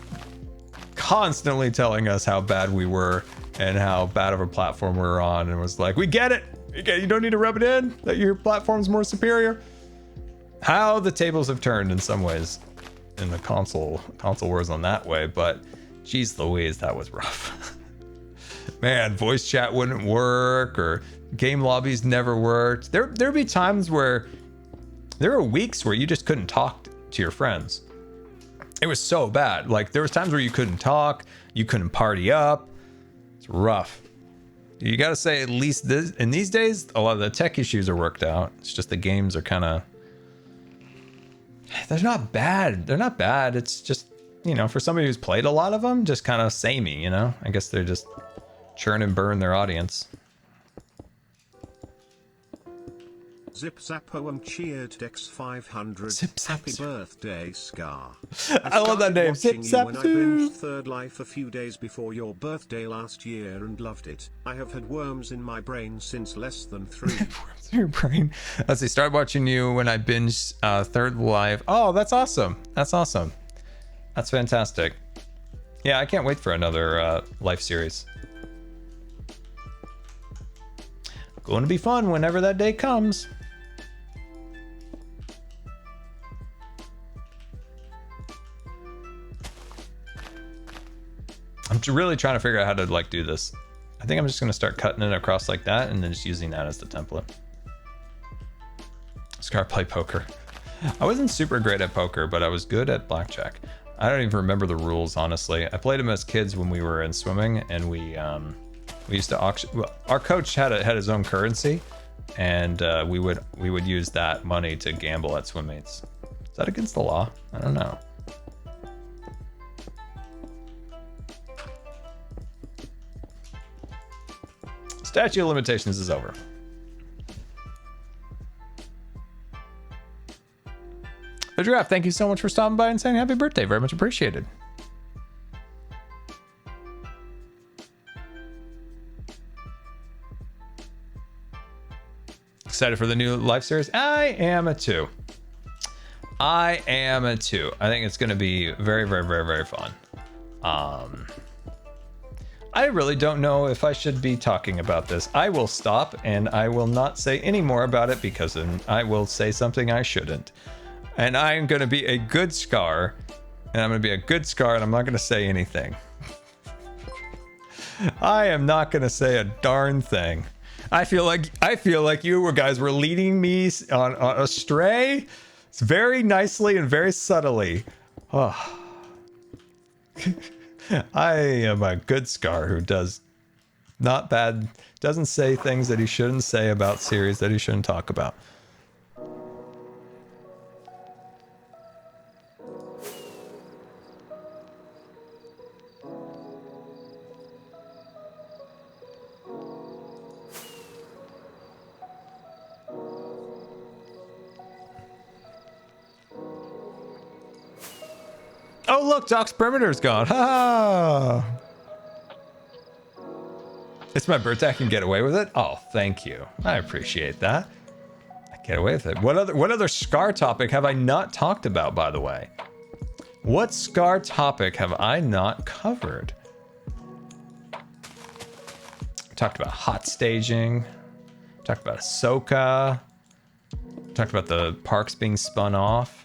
constantly telling us how bad we were and how bad of a platform we were on, and was like, we get it. You don't need to rub it in that your platform's more superior. How the tables have turned in some ways in the console wars on that way, but geez Louise, that was rough. Man, voice chat wouldn't work, or game lobbies never worked. There'd be times where there were weeks where you just couldn't talk to your friends. It was so bad. Like, there was times where you couldn't talk, you couldn't party up. It's rough. You gotta say, at least in these days, a lot of the tech issues are worked out. It's just the games are kind of... They're not bad. They're not bad. It's just, you know, for somebody who's played a lot of them, just kind of samey, you know? I guess they're just churn and burn their audience. Zip Zappo and cheered X500. Zip Zap Happy Zoo. birthday, Scar. I love that name. Zip Watching you Zap when I Zoo. binged Third Life a few days before your birthday last year and loved it. I have had worms in my brain since less than 3. Your brain. Let's see. Started watching you when I binged Third Life. Oh, that's awesome. That's awesome. That's fantastic. Yeah, I can't wait for another Life series. Going to be fun whenever that day comes. I'm really trying to figure out how to like do this. I think I'm just going to start cutting it across like that and then just using that as the template. Scar play poker. I wasn't super great at poker, but I was good at blackjack. I don't even remember the rules, honestly. I played them as kids when we were in swimming, and we used to auction. Well, our coach had his own currency, and we would use that money to gamble at swim meets. Is that against the law? I don't know. Statute of limitations is over. The Giraffe, thank you so much for stopping by and saying happy birthday. Very much appreciated. Excited for the new live series? I am too. I am too. I think it's going to be very, very, very, very fun. I really don't know if I should be talking about this. I will stop and I will not say any more about it because then I will say something I shouldn't. And I am going to be a good Scar, and I'm going to be a good Scar, and I'm not going to say anything. I am not going to say a darn thing. I feel like you guys were leading me on astray very nicely and very subtly. Oh. I am a good Scar who doesn't say things that he shouldn't say about series that he shouldn't talk about. Oh, look, Doc's perimeter's gone. Ha! It's my birthday. I can get away with it. Oh, thank you. I appreciate that. I get away with it. What other Scar topic have I not talked about, by the way? What Scar topic have I not covered? We talked about hot staging. We talked about Ahsoka. We talked about the parks being spun off.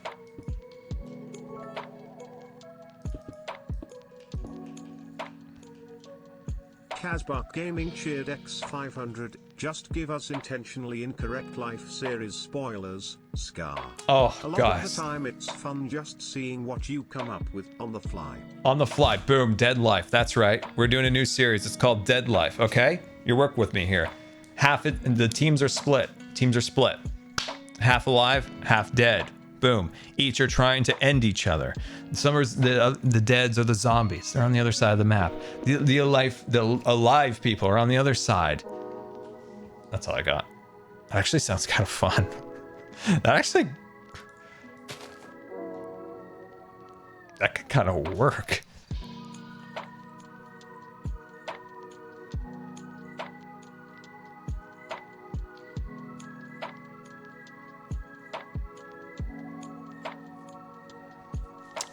Casbach Gaming cheered X500. Just give us intentionally incorrect life series spoilers, Scar. Oh, a lot guys. of the time it's fun just seeing what you come up with on the fly. On the fly, boom, Dead Life. That's right. We're doing a new series. It's called Dead Life. Okay, you work with me here. The teams are split. Half alive, half dead. Boom. Each are trying to end each other. Some are the deads or the zombies. They're on the other side of the map. The alive people are on the other side. That's all I got. That actually sounds kind of fun. That could kind of work.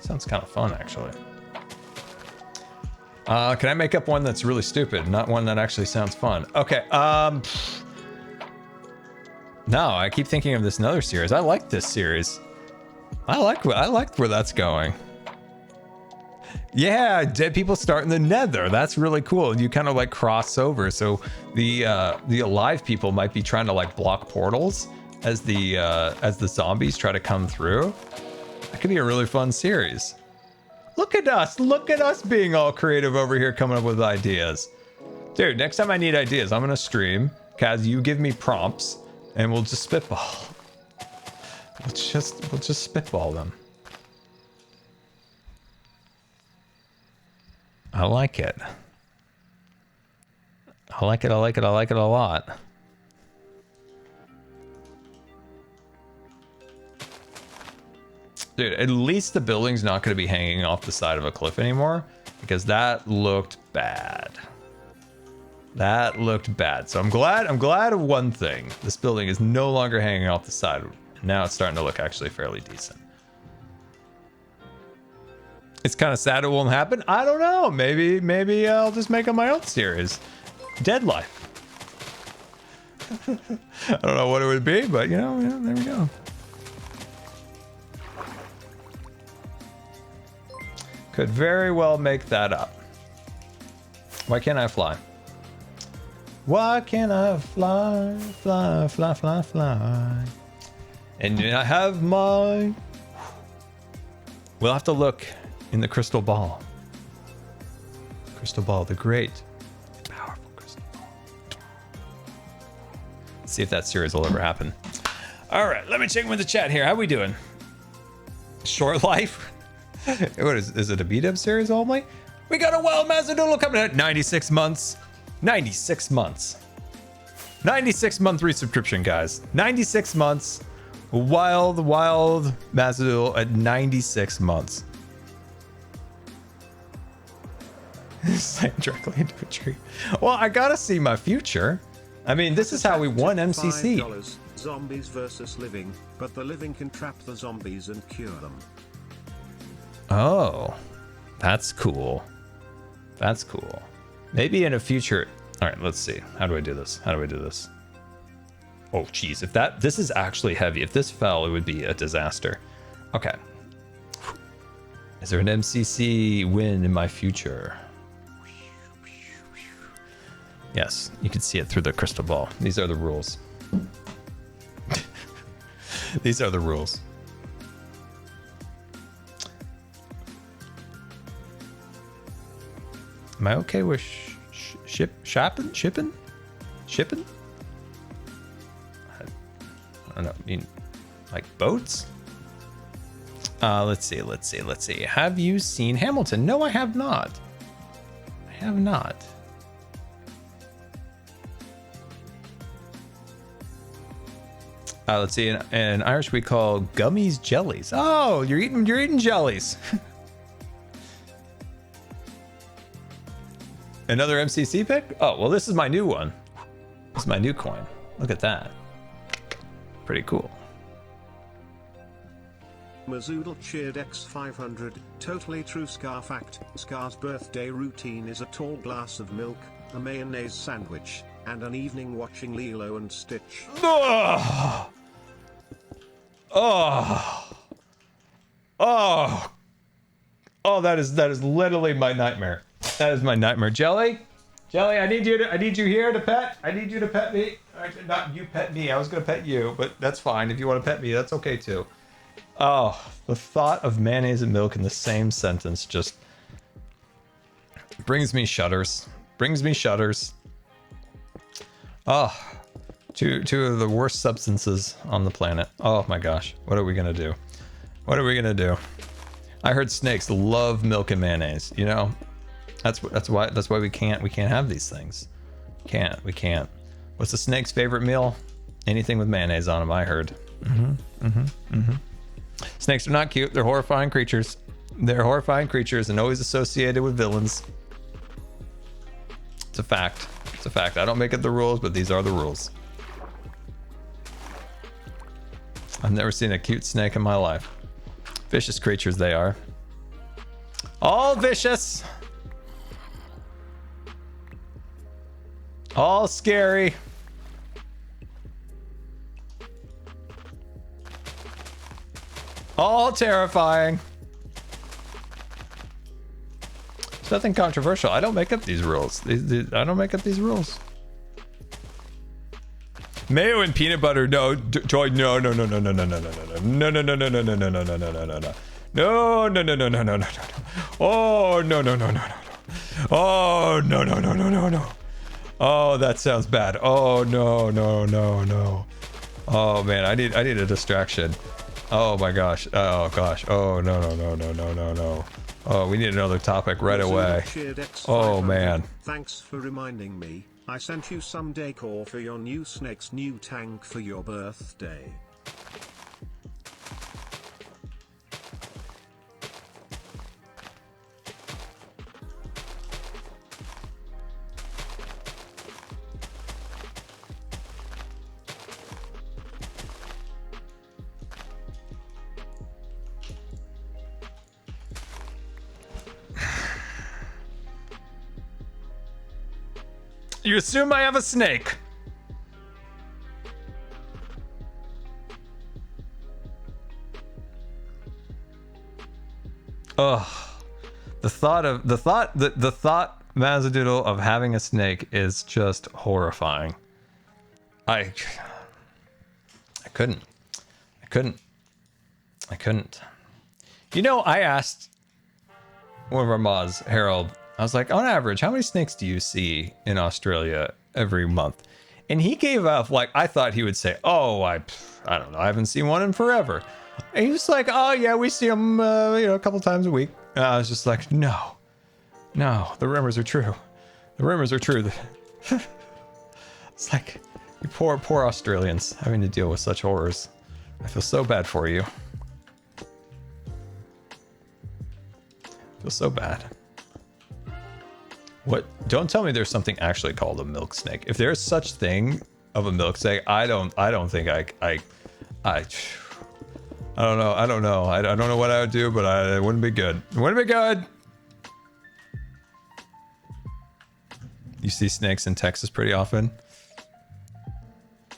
Sounds kind of fun, actually. Can I make up one that's really stupid, not one that actually sounds fun? Okay. No, I keep thinking of this another series. I like this series. I like where that's going. Yeah, dead people start in the Nether. That's really cool. You kind of like cross over, so the alive people might be trying to like block portals as the zombies try to come through. That could be a really fun series. Look at us being all creative over here, coming up with ideas. Dude, next time I need ideas, I'm gonna stream. Kaz, you give me prompts, and we'll just spitball. We'll just spitball them. I like it. I like it a lot. Dude, at least the building's not going to be hanging off the side of a cliff anymore, because that looked bad. That looked bad. So I'm glad of one thing. This building is no longer hanging off the side. Now it's starting to look actually fairly decent. It's kind of sad it won't happen. I don't know. Maybe I'll just make up my own series. Dead Life. I don't know what it would be, but you know, there we go. Could very well make that up. Why can't I fly? Why can't I fly, fly, fly, fly, fly? And I have my... We'll have to look in the crystal ball. Crystal ball, the great, powerful crystal ball. See if that series will ever happen. All right, let me check with the chat here. How we doing? Short life? What is it a B-Dub series only? We got a Wild Mazzadoodle coming out 96 months. 96 months. 96 month resubscription, guys. 96 months. Wild Mazzadoodle at 96 months. Slam directly into a tree. Well, I gotta see my future. I mean, this is how we won MCC. $5, zombies versus living, but the living can trap the zombies and cure them. Oh, that's cool. That's cool. Maybe in a future. All right, let's see. How do I do this? How do I do this? Oh, geez. If this is actually heavy. If this fell, it would be a disaster. Okay. Is there an MCC win in my future? Yes, you can see it through the crystal ball. These are the rules. These are the rules. Am I okay with shipping? I don't know. I mean, like boats? Let's see. Have you seen Hamilton? No, I have not. I have not. Let's see. In Irish, we call gummies jellies. Oh, you're eating jellies. Another MCC pick? Oh, well, this is my new one. This is my new coin. Look at that. Pretty cool. Mazzoodle cheered X500. Totally true Scar fact. Scar's birthday routine is a tall glass of milk, a mayonnaise sandwich, and an evening watching Lilo and Stitch. Oh. That is literally my nightmare. That is my nightmare. Jelly, I need you here to pet. I need you to pet me. Not you pet me. I was gonna pet you, but that's fine. If you want to pet me, that's okay too. Oh, the thought of mayonnaise and milk in the same sentence just brings me shudders. Oh, two of the worst substances on the planet. Oh my gosh, what are we gonna do? I heard snakes love milk and mayonnaise. You know, that's why we can't have these things. We can't. What's the snake's favorite meal? Anything with mayonnaise on them, I heard. Snakes are not cute. They're horrifying creatures. And always associated with villains. It's a fact. I don't make it the rules, but these are the rules. I've never seen a cute snake in my life. Vicious creatures they are. All vicious. All scary. All terrifying. It's nothing controversial. I don't make up these rules. I don't make up these rules. Mayo and peanut butter. No, Joy. No. Oh no. Oh, that sounds bad. Oh no. Oh man, I need a distraction. Oh my gosh. Oh gosh. Oh no. Oh, we need another topic right away. Oh man. Thanks for reminding me. I sent you some decor for your new snake's new tank for your birthday. You assume I have a snake. Ugh. The thought, Mazzadoodle, of having a snake is just horrifying. I couldn't. You know, I asked one of our mods, Harold, I was like, on average, how many snakes do you see in Australia every month? And he gave up, like, I thought he would say, oh, I don't know, I haven't seen one in forever. And he was like, oh yeah, we see them, a couple times a week. And I was just like, no, the rumors are true. The rumors are true. It's like, you poor Australians having to deal with such horrors. I feel so bad for you. I feel so bad. What? Don't tell me there's something actually called a milk snake. If there's such thing of a milk snake, I don't think I don't know. I don't know what I would do, but it wouldn't be good. It wouldn't be good. You see snakes in Texas pretty often.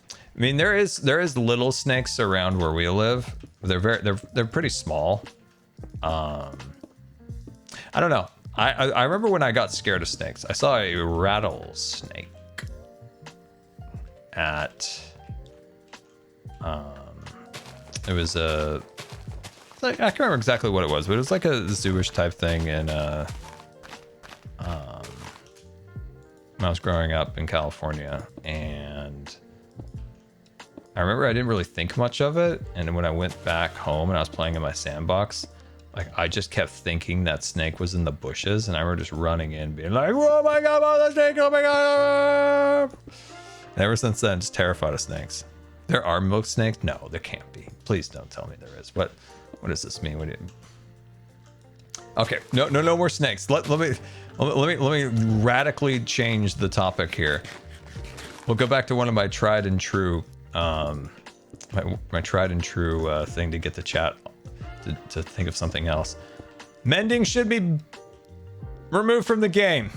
I mean, there is little snakes around where we live. They're pretty small. I don't know. I remember when I got scared of snakes. I saw a rattlesnake at it was I can't remember exactly what it was, but it was like a zooish type thing in when I was growing up in California, and I remember I didn't really think much of it, and when I went back home and I was playing in my sandbox, like I just kept thinking that snake was in the bushes, and I remember just running in being like, oh my god, oh, the snake, oh my god. And ever since then, just terrified of snakes. There are milk snakes? No, there can't be. Please don't tell me there is. What does this mean? Okay, no more snakes. Let me radically change the topic here. We'll go back to one of my tried and true my tried and true thing to get the chat to think of something else. Mending should be removed from the game.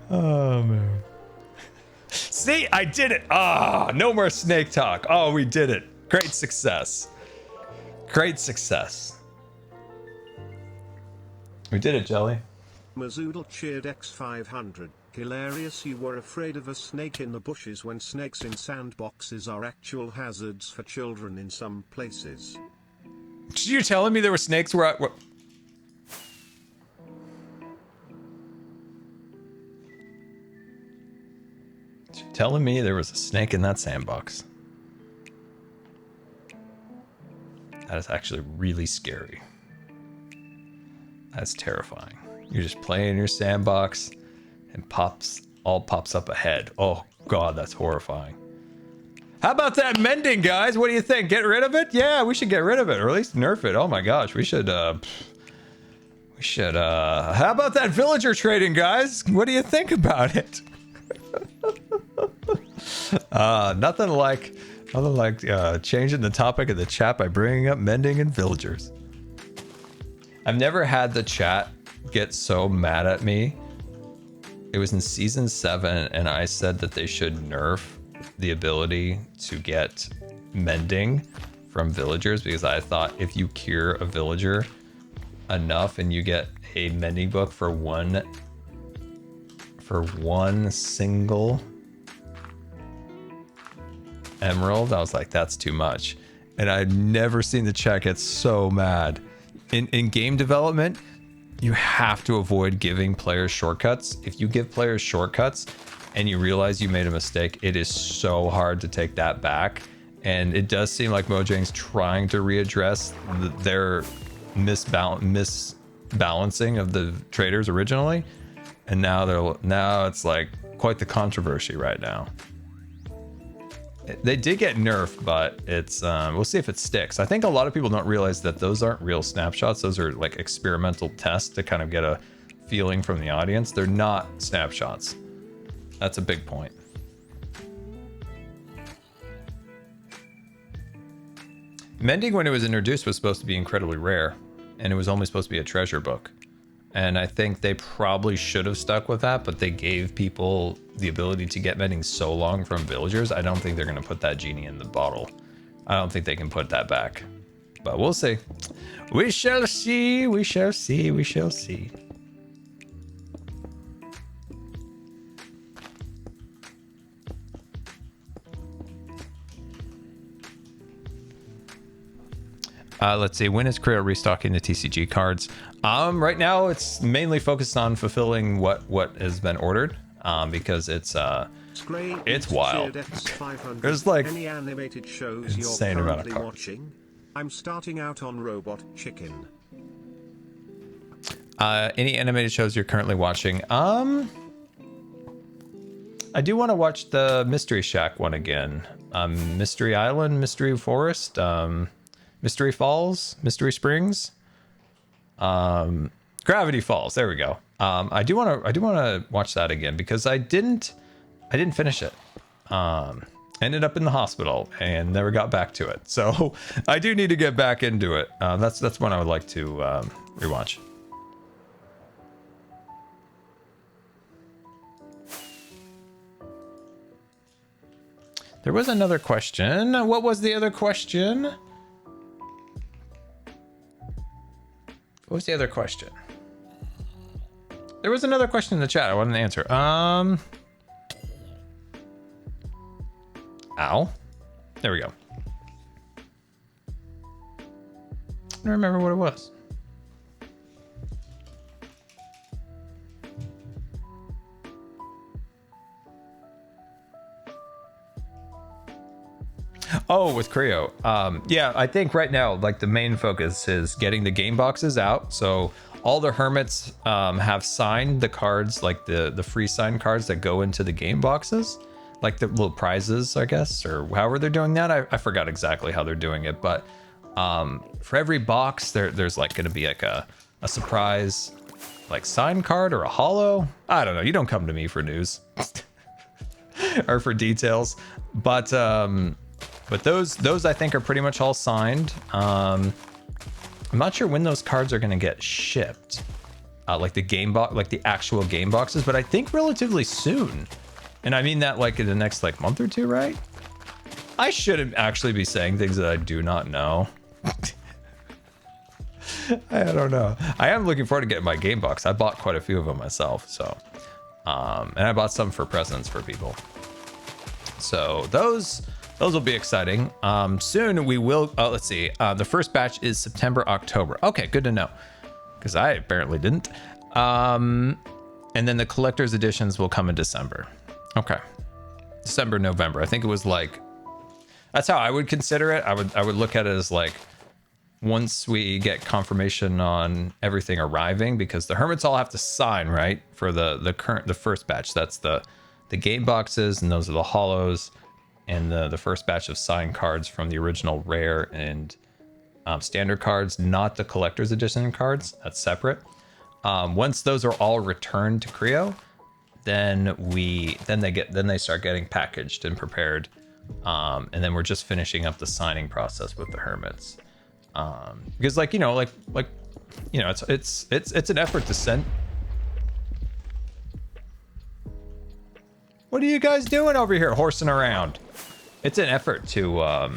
Oh man. See, I did it. No more snake talk. Oh, we did it. Great success. Great success. We did it, Jelly. Mazoodle cheered X500. Hilarious, you were afraid of a snake in the bushes when snakes in sandboxes are actual hazards for children in some places. You're telling me there were snakes where telling me there was a snake in that sandbox. That is actually really scary. That's terrifying. You're just playing in your sandbox and pops up ahead. Oh god, that's horrifying. How about that mending, guys? What do you think? Get rid of it? Yeah, we should get rid of it, or at least nerf it. Oh my gosh, we should how about that villager trading, guys? What do you think about it? Nothing like changing the topic of the chat by bringing up mending and villagers. I've never had the chat get so mad at me. It was in season 7, and I said that they should nerf the ability to get mending from villagers, because I thought if you cure a villager enough and you get a mending book for one single emerald, I was like, that's too much. And I'd never seen the chat get so mad. In game development, you have to avoid giving players shortcuts. If you give players shortcuts and you realize you made a mistake, it is so hard to take that back. And it does seem like Mojang's trying to readdress their misbalancing of the traders originally, and now it's like quite the controversy right now. They did get nerfed, but it's we'll see if it sticks. I think a lot of people don't realize that those aren't real snapshots. Those are like experimental tests to kind of get a feeling from the audience. They're not snapshots. That's a big point. Mending, when it was introduced, was supposed to be incredibly rare, and it was only supposed to be a treasure book. And I think they probably should have stuck with that, but they gave people the ability to get mending so long from villagers. I don't think they're going to put that genie in the bottle. I don't think they can put that back. But we'll see. We shall see. We shall see. We shall see. Let's see. When is Creo restocking the TCG cards? Right now, it's mainly focused on fulfilling what has been ordered. Because it's wild. There's like any animated shows insane you're amount of currently cards. watching? I'm starting out on Robot Chicken. Any animated shows you're currently watching? I do want to watch the Mystery Shack one again. Mystery Island, Mystery Forest, Mystery Falls, Mystery Springs, Gravity Falls. There we go. I do want to watch that again because I didn't finish it. Ended up in the hospital and never got back to it. So I do need to get back into it. That's one I would like to rewatch. There was another question. What was the other question? What was the other question? There was another question in the chat I wanted to answer. Ow. There we go. I don't remember what it was. Oh, with Creo. Yeah, I think right now, like the main focus is getting the game boxes out. So all the hermits have signed the cards, like the free signed cards that go into the game boxes, like the little prizes, I guess, or however they're doing that. I forgot exactly how they're doing it, but for every box, there's like going to be like a surprise, like signed card or a holo. I don't know. You don't come to me for news or for details, but those I think are pretty much all signed. I'm not sure when those cards are going to get shipped, like the game box, like the actual game boxes, but I think relatively soon. And I mean that like in the next like month or two, right? I shouldn't actually be saying things that I do not know. I don't know. I am looking forward to getting my game box. I bought quite a few of them myself, so and I bought some for presents for people. So those will be exciting. Soon we will. Oh, let's see. The first batch is September, October. Okay, good to know, because I apparently didn't. And then the collector's editions will come in December. Okay, December, November. I think it was like. That's how I would consider it. I would look at it as like once we get confirmation on everything arriving, because the hermits all have to sign, right, for the first batch. That's the game boxes, and those are the holos. And the first batch of signed cards from the original rare and standard cards, not the collector's edition cards. That's separate. Once those are all returned to Creo, then they start getting packaged and prepared, and then we're just finishing up the signing process with the hermits. Because it's an effort to send. What are you guys doing over here, horsing around? It's an effort to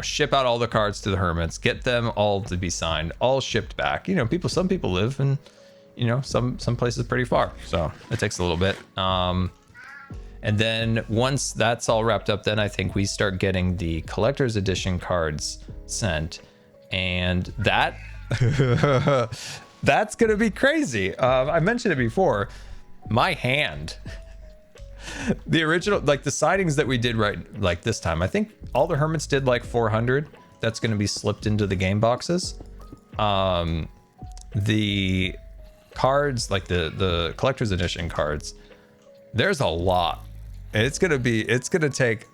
ship out all the cards to the hermits, get them all to be signed, all shipped back. Some people live in, some places pretty far, so it takes a little bit. And then once that's all wrapped up, then I think we start getting the collector's edition cards sent, and that's gonna be crazy. I mentioned it before. My hand. The original, like the sightings that we did right, like this time, I think all the hermits did like 400. That's going to be slipped into the game boxes. The cards, like the collector's edition cards, there's a lot. And it's going to take,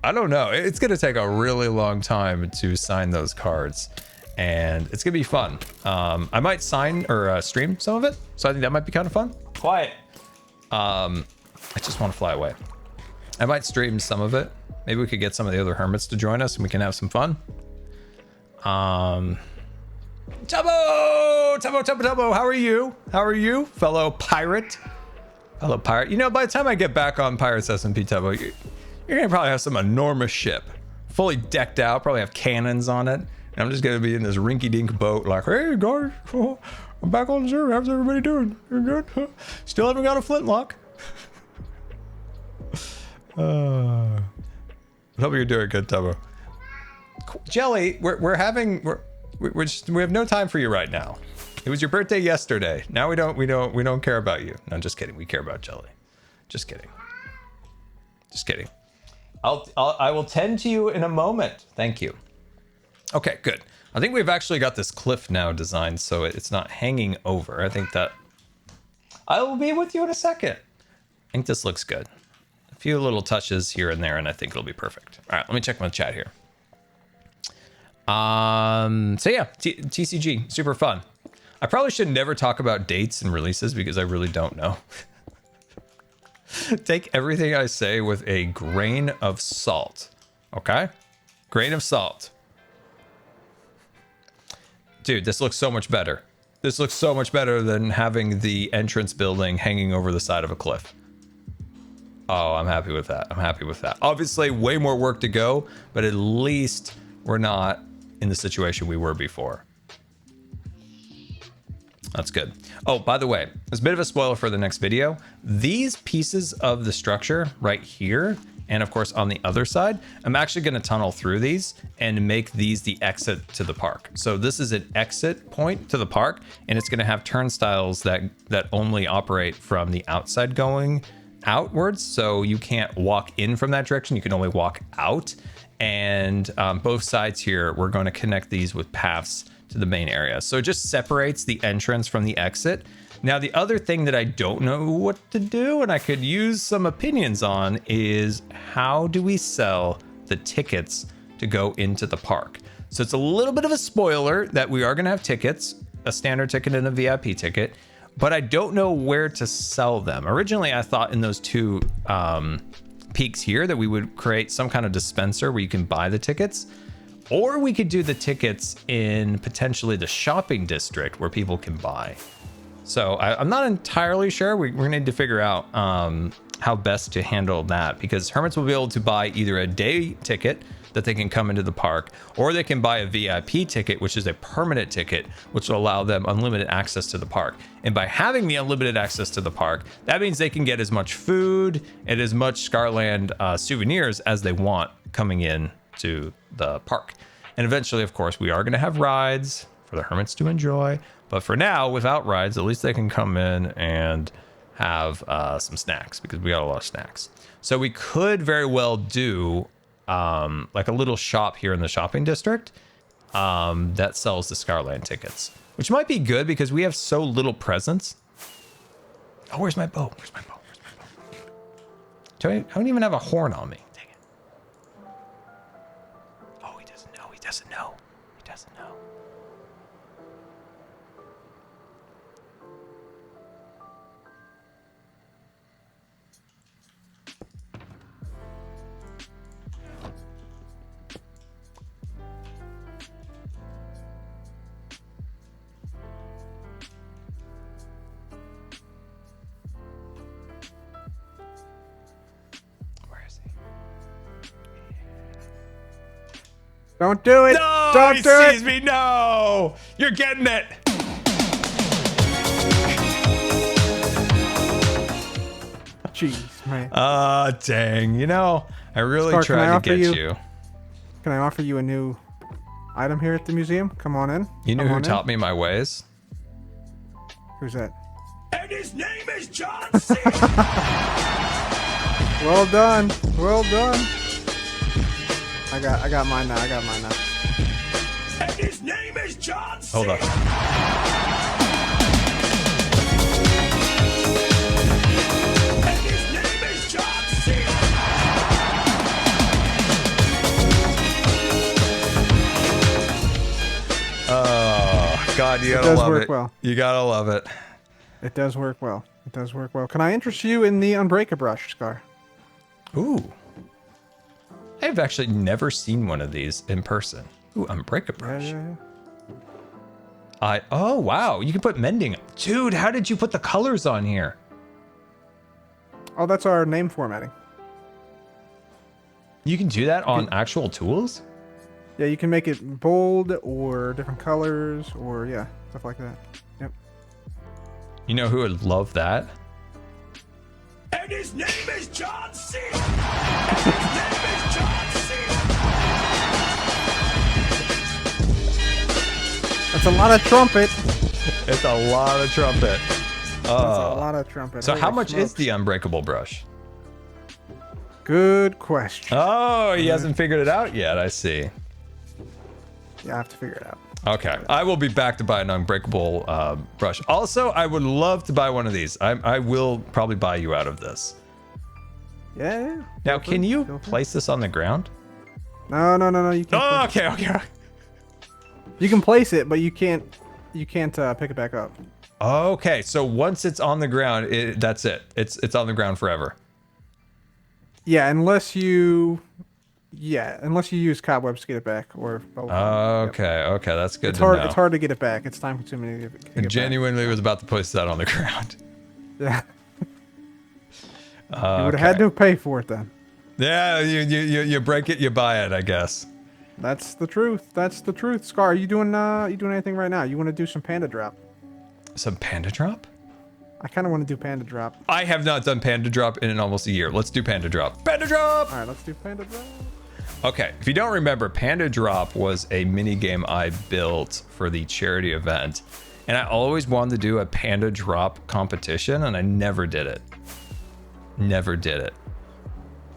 I don't know, it's going to take a really long time to sign those cards. And it's going to be fun. I might sign or stream some of it. So I think that might be kind of fun. Quiet. I just want to fly away. I might stream some of it Maybe we could get some of the other hermits to join us and we can have some fun. Tubbo, how are you? How are you, fellow pirate? Fellow pirate. You know, by the time I get back on Pirates SMP, Tubbo, you're gonna probably have some enormous ship, fully decked out, probably have cannons on it. And I'm just gonna be in this rinky-dink boat, like, hey guys, I'm back on the server. How's everybody doing? You're good? Still haven't got a flintlock. I hope you're doing good, Tubbo. Jelly, we have no time for you right now. It was your birthday yesterday. Now we don't care about you. No, just kidding. We care about Jelly. Just kidding. Just kidding. I will tend to you in a moment. Thank you. Okay, good. I think we've actually got this cliff now designed so it's not hanging over. I think that I will be with you in a second. I think this looks good. A few little touches here and there, and I think it'll be perfect. All right, let me check my chat here. So yeah, TCG, super fun. I probably should never talk about dates and releases because I really don't know. Take everything I say with a grain of salt, okay? Grain of salt. Dude, this looks so much better. This looks so much better than having the entrance building hanging over the side of a cliff. Oh, I'm happy with that. I'm happy with that. Obviously, way more work to go, but at least we're not in the situation we were before. That's good. Oh, by the way, there's a bit of a spoiler for the next video. These pieces of the structure right here, and of course on the other side, I'm actually going to tunnel through these and make these the exit to the park. So this is an exit point to the park, and it's going to have turnstiles that only operate from the outside going outwards. So you can't walk in from that direction. You can only walk out. And both sides here, we're going to connect these with paths to the main area. So it just separates the entrance from the exit. Now, the other thing that I don't know what to do, and I could use some opinions on, is how do we sell the tickets to go into the park? So it's a little bit of a spoiler that we are going to have tickets, a standard ticket and a VIP ticket, but I don't know where to sell them. Originally, I thought in those two peaks here that we would create some kind of dispenser where you can buy the tickets. Or we could do the tickets in potentially the shopping district where people can buy. So I'm not entirely sure. We're going to need to figure out how best to handle that, because hermits will be able to buy either a day ticket that they can come into the park, or they can buy a VIP ticket, which is a permanent ticket, which will allow them unlimited access to the park. And by having the unlimited access to the park, that means they can get as much food and as much Scarland souvenirs as they want coming in to the park. And eventually, of course, we are going to have rides for the hermits to enjoy. But for now, without rides, at least they can come in and have some snacks, because we got a lot of snacks. So we could very well do like a little shop here in the shopping district that sells the Scarland tickets, which might be good because we have so little presence. Oh, where's my bow? Where's my bow? Where's my bow? I don't even have a horn on me. Dang it. Oh, he doesn't know. He doesn't know. He doesn't know. Don't do it. No, Don't he do sees me. No, you're getting it. Jeez, man. Dang. You know, I really Scar, can I tried to offer get you- you. Can I offer you a new item here at the museum? Come on in. You know Come who on in. taught me my ways? Who's that? And his name is John C. Well done. Well done. I got mine now. I got mine now. And his name is John C. Hold on. And his name is John C. Oh, God, you It gotta does love work it. well. You gotta love it. It does work well. It does work well. Can I interest you in the Unbreak-A-Brush, Scar? Ooh. Hey, I've actually never seen one of these in person. Ooh, unbreak a brush. Yeah. Oh wow, you can put mending. Dude, how did you put the colors on here? Oh, that's our name formatting. You can do that on actual tools? Yeah, you can make it bold or different colors or yeah, stuff like that. Yep. You know who would love that? And his name is John C. His name is John C. That's a lot of trumpet. It's a lot of trumpet. That's a lot of trumpet. So how Holy much is smokes. the unbreakable brush? Good question. Oh, he hasn't figured it out yet, I see. Yeah, I have to figure it out. Okay, I will be back to buy an unbreakable brush. Also, I would love to buy one of these. I will probably buy you out of this. Yeah. Now, can you Feel free. place this on the ground? No. You can. Oh, place it. okay. You can place it, but you can't. You can't pick it back up. Okay, so once it's on the ground, that's it. It's on the ground forever. Yeah, unless you use cobwebs to get it back or. Okay, that's good It's to hard. know. It's hard to get it back. It's time consuming to get I it genuinely was about to place that on the ground. back. Yeah. You would have had to pay for it then. Yeah, you break it, you buy it, I guess. That's the truth. That's the truth. Scar, you doing anything right now? You want to do some panda drop? Some panda drop? I kind of want to do panda drop. I have not done panda drop in almost a year. Let's do panda drop. Panda drop! All right, let's do panda drop. Okay, if you don't remember, Panda Drop was a mini game I built for the charity event, and I always wanted to do a Panda Drop competition, and I never did it. Never did it.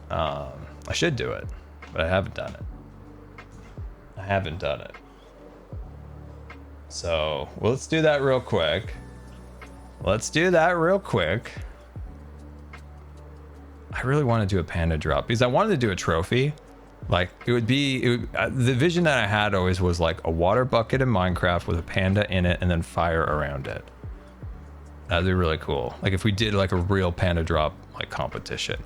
I should do it, but I haven't done it. So, well, let's do that real quick. I really want to do a Panda Drop because I wanted to do a trophy. Like the vision that I had always was like a water bucket in Minecraft with a panda in it and then fire around it. That'd be really cool. Like if we did like a real Panda Drop like competition.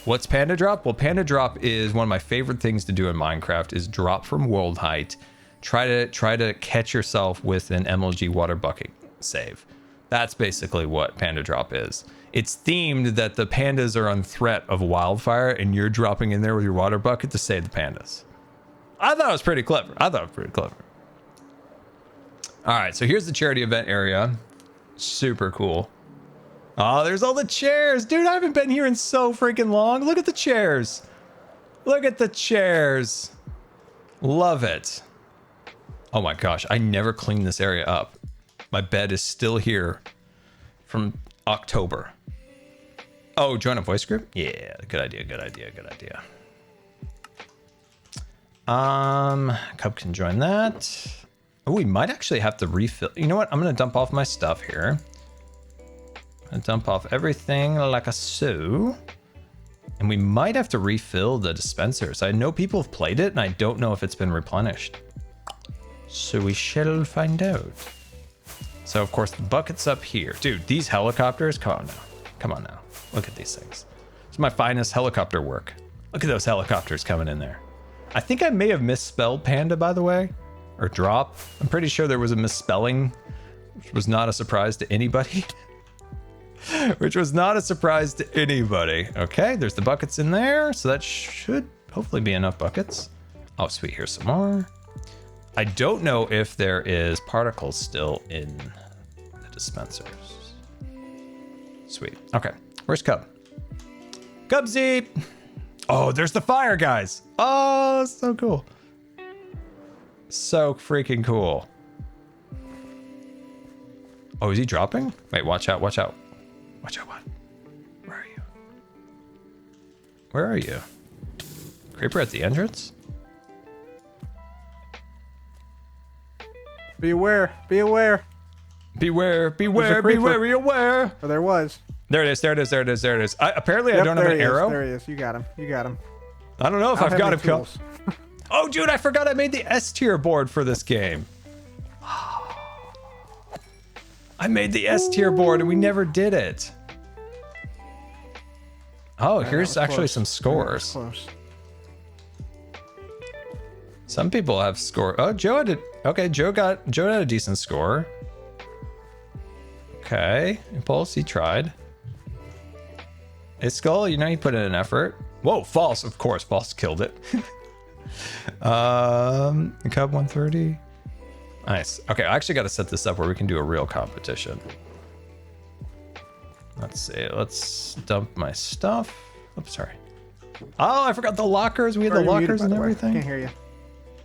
What's Panda Drop? Well, Panda Drop is one of my favorite things to do in Minecraft is drop from world height. Try to catch yourself with an MLG water bucket save. That's basically what Panda Drop is. It's themed that the pandas are on threat of wildfire and you're dropping in there with your water bucket to save the pandas. I thought it was pretty clever. All right, so here's the charity event area. Super cool. Oh, there's all the chairs. Dude, I haven't been here in so freaking long. Look at the chairs. Love it. Oh my gosh, I never cleaned this area up. My bed is still here from October. Oh, join a voice group? Yeah, good idea. Cub can join that. Oh, we might actually have to refill. You know what? I'm gonna dump off my stuff here. I'm gonna dump off everything like a so. And we might have to refill the dispensers. I know people have played it and I don't know if it's been replenished. So we shall find out. So of course the bucket's up here. Dude, these helicopters, come on now. Look at these things. It's my finest helicopter work. Look at those helicopters coming in there. I think I may have misspelled panda, by the way, or drop. I'm pretty sure there was a misspelling, which was not a surprise to anybody. Okay, there's the buckets in there. So that should hopefully be enough buckets. Oh, sweet, here's some more. I don't know if there is particles still in the dispensers. Sweet. Okay. Where's Cub? Cubsy! Oh, there's the fire, guys. Oh, so cool. So freaking cool. Oh, is he dropping? Wait, watch out. What? Where are you? Creeper at the entrance? Be aware. Be aware. Beware, There's a be creeper. wary, aware. Oh, there was. There it is. Apparently, I Yep, don't have there an he is, arrow. There he is. You got him. I don't know if I I've don't got have him. any tools. Oh, dude, I forgot I made the S tier board for this game. I made the S tier board and we never did it. Oh, here's was actually close. some That was scores. close. Some people have score. Oh, Joe had Joe had a decent score. Okay, Impulse, he tried. Hey, Skull, you know you put in an effort. Whoa, false, of course, false killed it. Cub 130. Nice. Okay, I actually got to set this up where we can do a real competition. Let's see. Let's dump my stuff. Oops, sorry. Oh, I forgot the lockers. We had the lockers and everything. Can't hear you.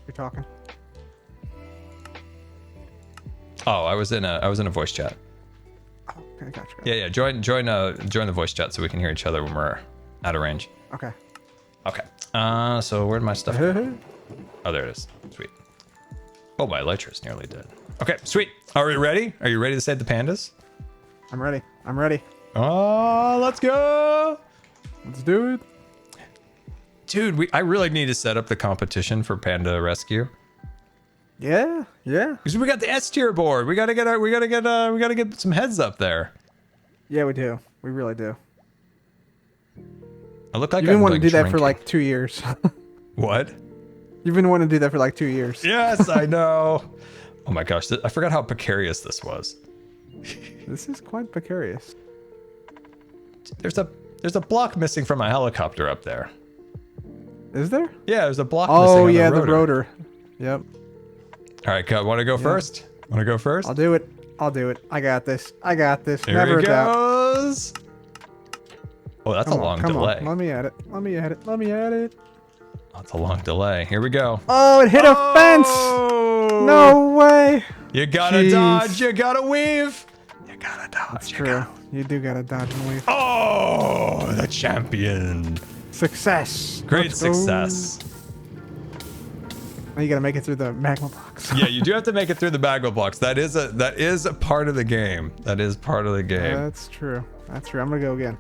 You're talking. Oh, I was in a voice chat. Oh, okay, gotcha. Yeah. Join the voice chat so we can hear each other when we're out of range. Okay. Okay. So where'd my stuff go? Oh, there it is. Sweet. Oh, my elytra's nearly dead. Okay, sweet. Are we ready? Are you ready to save the pandas? I'm ready. I'm ready. Oh, let's go. Let's do it. Dude, I really need to set up the competition for panda rescue. Yeah. Because we got the S tier board. We gotta get some heads up there. Yeah, we do. We really do. I look like You've been I'm wanting to do that for drinking. like 2 years. What? You've been wanting to do that for like 2 years. Yes, I know. Oh my gosh, I forgot how precarious this was. This is quite precarious. There's a block missing from my helicopter up there. Is there? Yeah, there's a block Oh missing. yeah, on the rotor. Yep. All right, Cub, want to go first? Want to go first? I'll do it. I got this. Here Never he a doubt. goes. Oh, that's a long delay. On. Let me at it. That's a long delay. Here we go. Oh, it hit a fence. No way. You gotta Jeez. dodge. You gotta weave. You gotta dodge. That's true. You do gotta dodge and weave. Oh, the champion. Success. Great Let's go. success. Now you gotta make it through the magma box. Yeah, you do have to make it through the magma blocks. That is a part of the game. That is part of the game. That's true. I'm gonna go again.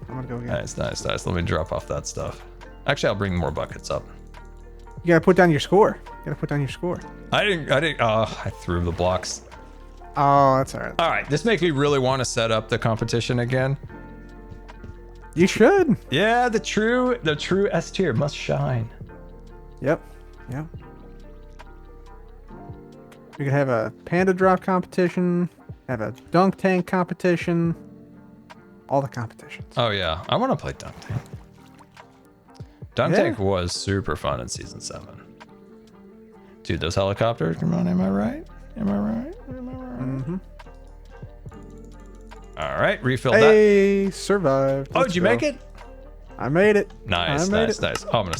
Nice. Let me drop off that stuff. Actually, I'll bring more buckets up. You gotta put down your score. I didn't. Oh, I threw the blocks. Oh, that's all right. All right, this makes me really want to set up the competition again. You should. Yeah, the true S tier must shine. Yep. We could have a panda drop competition, have a dunk tank competition, all the competitions. Oh yeah, I want to play Dunk Tank. Dunk Tank was super fun in season 7. Dude, those helicopters, come on, am I right? Mm-hmm. All right, refill that. Hey, survived. Oh, did you make it? I made it. Nice. Oh, I'm gonna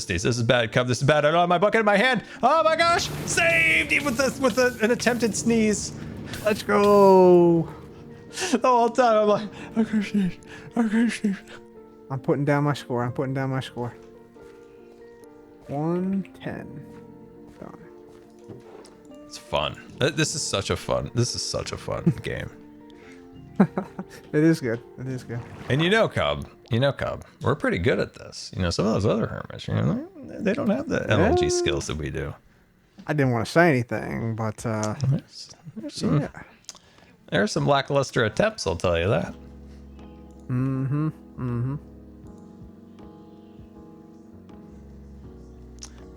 sneeze. This is bad, Cub. This is bad. I don't have my bucket in my hand. Oh my gosh! Saved even with an attempted sneeze. Let's go. The whole time I'm like, I'm gonna sneeze. I'm putting down my score. 110. Done. It's fun. This is such a fun game. It is good. And Cub, we're pretty good at this. Some of those other hermits, they don't have the LLG skills that we do. I didn't want to say anything, but There's some lackluster attempts, I'll tell you that.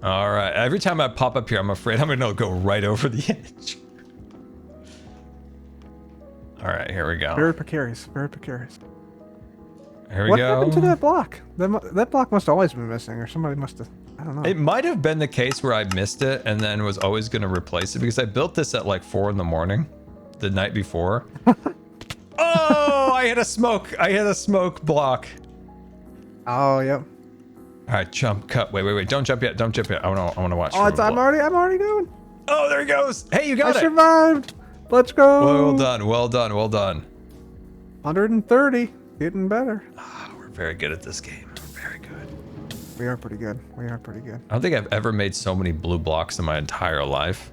All right. Every time I pop up here, I'm afraid I'm gonna go right over the edge. All right, here we go. very precarious. Here we What go. happened to that block? That block must have always been missing, or somebody must have. I don't know. It might have been the case where I missed it and then was always going to replace it because I built this at like 4 a.m. the night before. Oh, I hit a smoke block. Oh, yep. All right, jump, cut. Wait. Don't jump yet. I want to watch. Oh, for the I'm block. already going. Oh, there he goes. Hey, you I got it. survived. Let's go. Well done. 130. Getting better. We're very good at this game. Very good. We are pretty good. I don't think I've ever made so many blue blocks in my entire life.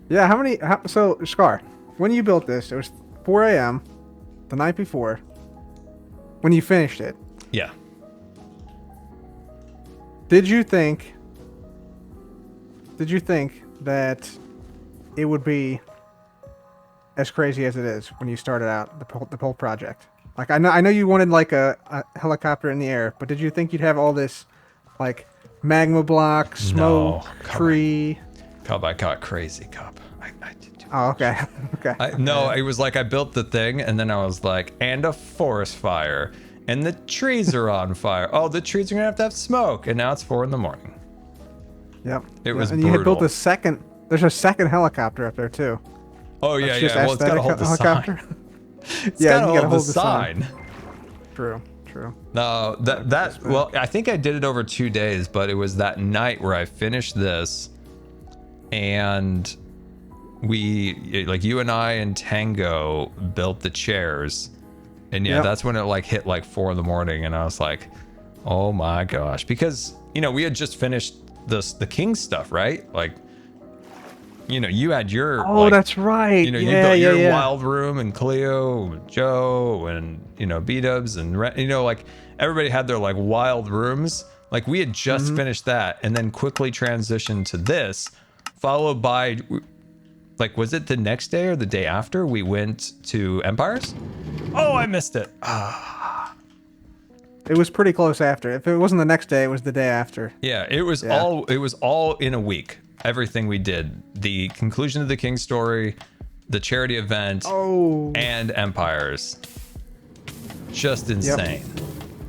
Yeah, so, Scar, when you built this, it was 4 a.m. the night before. When you finished it, Yeah. did you think that it would be as crazy as it is when you started out the whole project? Like I know you wanted like a helicopter in the air, but did you think you'd have all this like magma block, smoke, tree? Cub, I got crazy, Cub. I did too Oh, okay. Okay. No, it was like I built the thing, and then I was like, and a forest fire, and the trees are on fire. Oh, the trees are gonna have to have smoke, and now it's 4 in the morning. Yep. It was and you had built brutal. a second. There's a second helicopter up there too. Oh yeah, That's just yeah. Well, it's gotta aesthetic hold the helicopter. sign. It's Yeah, gotta you gotta hold the hold the sign. sign. True. No, well, I think I did it over 2 days, but it was that night where I finished this, and we, like you and I and Tango, built the chairs, and yeah, Yep. that's when it like hit like 4 in the morning, and I was like, oh my gosh, because we had just finished the king stuff, right? Like, you had your Oh, like, that's right. you yeah, built yeah, your yeah. wild room, and Cleo, Joe, and B-Dubs, and like everybody had their like wild rooms. Like we had just finished that, and then quickly transitioned to this, followed by like, was it the next day or the day after we went to Empires? Oh, I missed it. It was pretty close after. If it wasn't the next day, it was the day after. Yeah, it was all in a week. Everything we did, the conclusion of the King story, the charity event, and Empires. Just insane.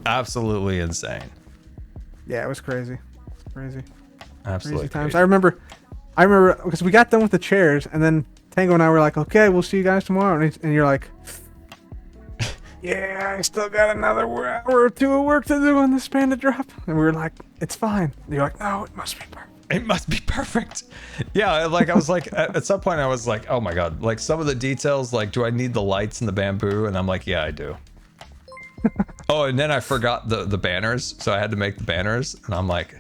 Absolutely insane. Yeah, it was crazy. Crazy. Absolutely Crazy times. crazy. I remember because we got done with the chairs, and then Tango and I were like, "Okay, we'll see you guys tomorrow." And you're like, "Yeah, I still got another hour or two of work to do on this panda drop." And we were like, "It's fine." And you're like, "No, it must be perfect." It must be perfect. Yeah, like I was like, at some point I was like, oh my god, like some of the details, like, do I need the lights and the bamboo? And I'm like, yeah, I do. Oh, and then I forgot the banners, so I had to make the banners, and I'm like,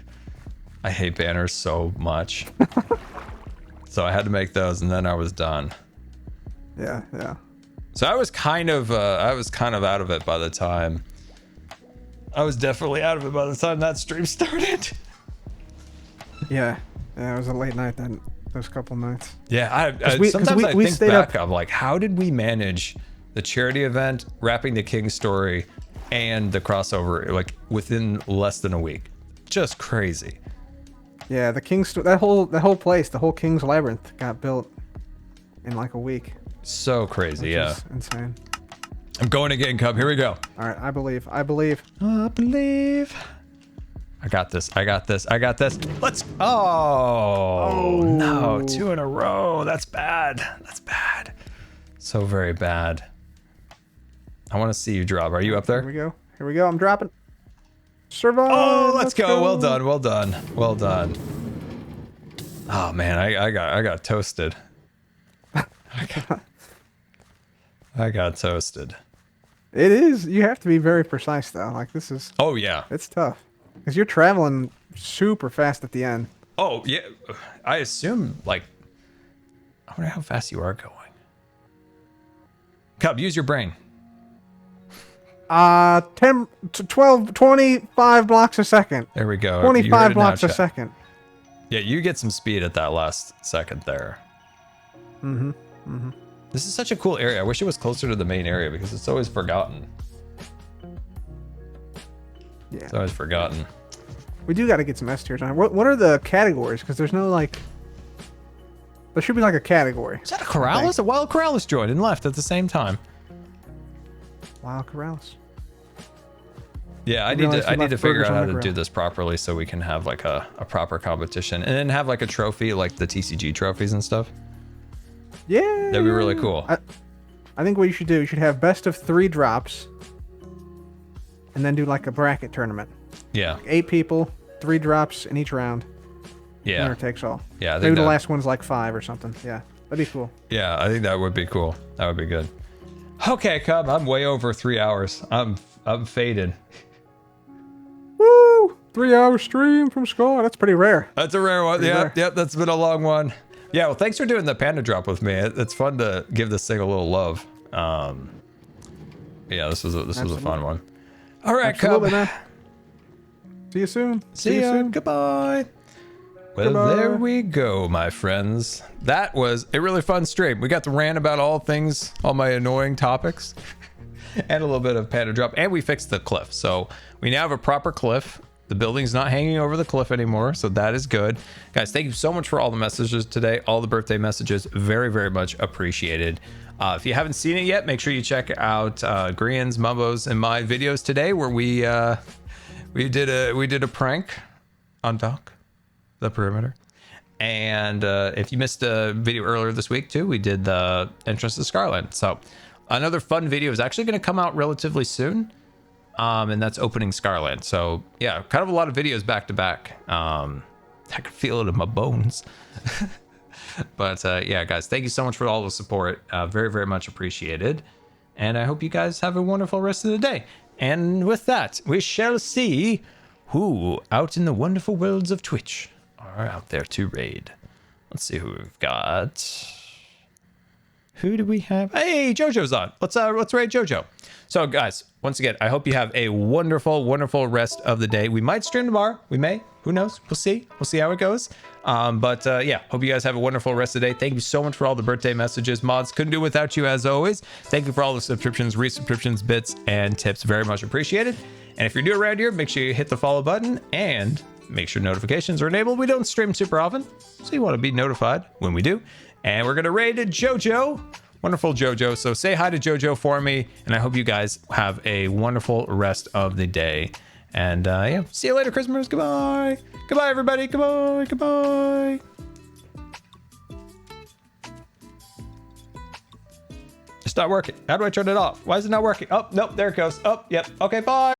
I hate banners so much. So I had to make those, and then I was done. Yeah. So I was kind of out of it by the time. I was definitely out of it by the time that stream started. Yeah, it was a late night those couple nights. Yeah, sometimes I think back, I'm like, how did we manage the charity event, wrapping the King story, and the crossover like within less than a week? Just crazy. Yeah, the King's that whole place, the whole King's Labyrinth got built in like a week. So crazy, Which yeah. is insane. I'm going again, Cub. Here we go. All right, I believe. I believe. I got this. Let's. Oh, no. 2 in a row. That's bad. So very bad. I want to see you drop. Are you up there? Here we go. I'm dropping. Survive. Oh, let's go. Well done. Oh man, I got toasted. I got toasted. It is. You have to be very precise though. Like this is. Oh yeah. It's tough because you're traveling super fast at the end. Oh yeah. I assume like. I wonder how fast you are going. Cub, use your brain. 10, 12, 25 blocks a second. There we go. 25 blocks a second. Yeah, you get some speed at that last second there. This is such a cool area. I wish it was closer to the main area because it's always forgotten. Yeah. It's always forgotten. We do got to get some S tiers on. What are the categories? Because there's no like. There should be like a category. Is that a Corrales? A wild Corrales joined and left at the same time. Wow, Corrales. Yeah, I need to figure out how to do this properly so we can have like a proper competition and then have like a trophy like the TCG trophies and stuff. Yeah. That'd be really cool. I think what you should do, you should have best of 3 drops and then do like a bracket tournament. Yeah. 8 people, 3 drops in each round. Yeah. Winner takes all. Yeah. Maybe the last one's like 5 or something. Yeah. That'd be cool. Yeah, I think that would be cool. That would be good. Okay, Cub, I'm way over 3 hours. I'm faded. Woo! 3-hour stream from Scar. That's pretty rare. That's a rare one. Yep, that's been a long one. Yeah, well, thanks for doing the panda drop with me. It's fun to give this thing a little love. Yeah, this was a fun one. All right, Cub. Man. See you soon. See you soon. Goodbye. Well, Goodbye. there we go, my friends. That was a really fun stream. We got to rant about all things, all my annoying topics. and a little bit of panda drop, and we fixed the cliff. So we now have a proper cliff. The building's not hanging over the cliff anymore, so that is good. Guys, thank you so much for all the messages today, all the birthday messages. Very, very much appreciated. If you haven't seen it yet, make sure you check out Grian's, Mumbo's, and my videos today, where we did a prank on Doc, the perimeter. And if you missed a video earlier this week too, we did the entrance to Scarland. So another fun video is actually going to come out relatively soon. And that's opening Scarland. So yeah, kind of a lot of videos back to back. I can feel it in my bones. But yeah, guys, thank you so much for all the support. Very, very much appreciated. And I hope you guys have a wonderful rest of the day. And with that, we shall see who out in the wonderful worlds of Twitch are out there to raid. Let's see who we've got. Who do we have? Hey, JoJo's on. Let's raid JoJo. So guys, once again, I hope you have a wonderful, wonderful rest of the day. We might stream tomorrow. We may. Who knows? We'll see. We'll see how it goes. But yeah, hope you guys have a wonderful rest of the day. Thank you so much for all the birthday messages. Mods, couldn't do it without you as always. Thank you for all the subscriptions, resubscriptions, bits, and tips. Very much appreciated. And if you're new around here, make sure you hit the follow button and make sure notifications are enabled. We don't stream super often, so you want to be notified when we do. And we're going to raid JoJo. Wonderful JoJo. So say hi to JoJo for me. And I hope you guys have a wonderful rest of the day. And yeah, see you later, Christmas. Goodbye. Goodbye, everybody. Goodbye. Goodbye. It's not working. How do I turn it off? Why is it not working? Oh, nope. There it goes. Oh, yep. Okay, bye.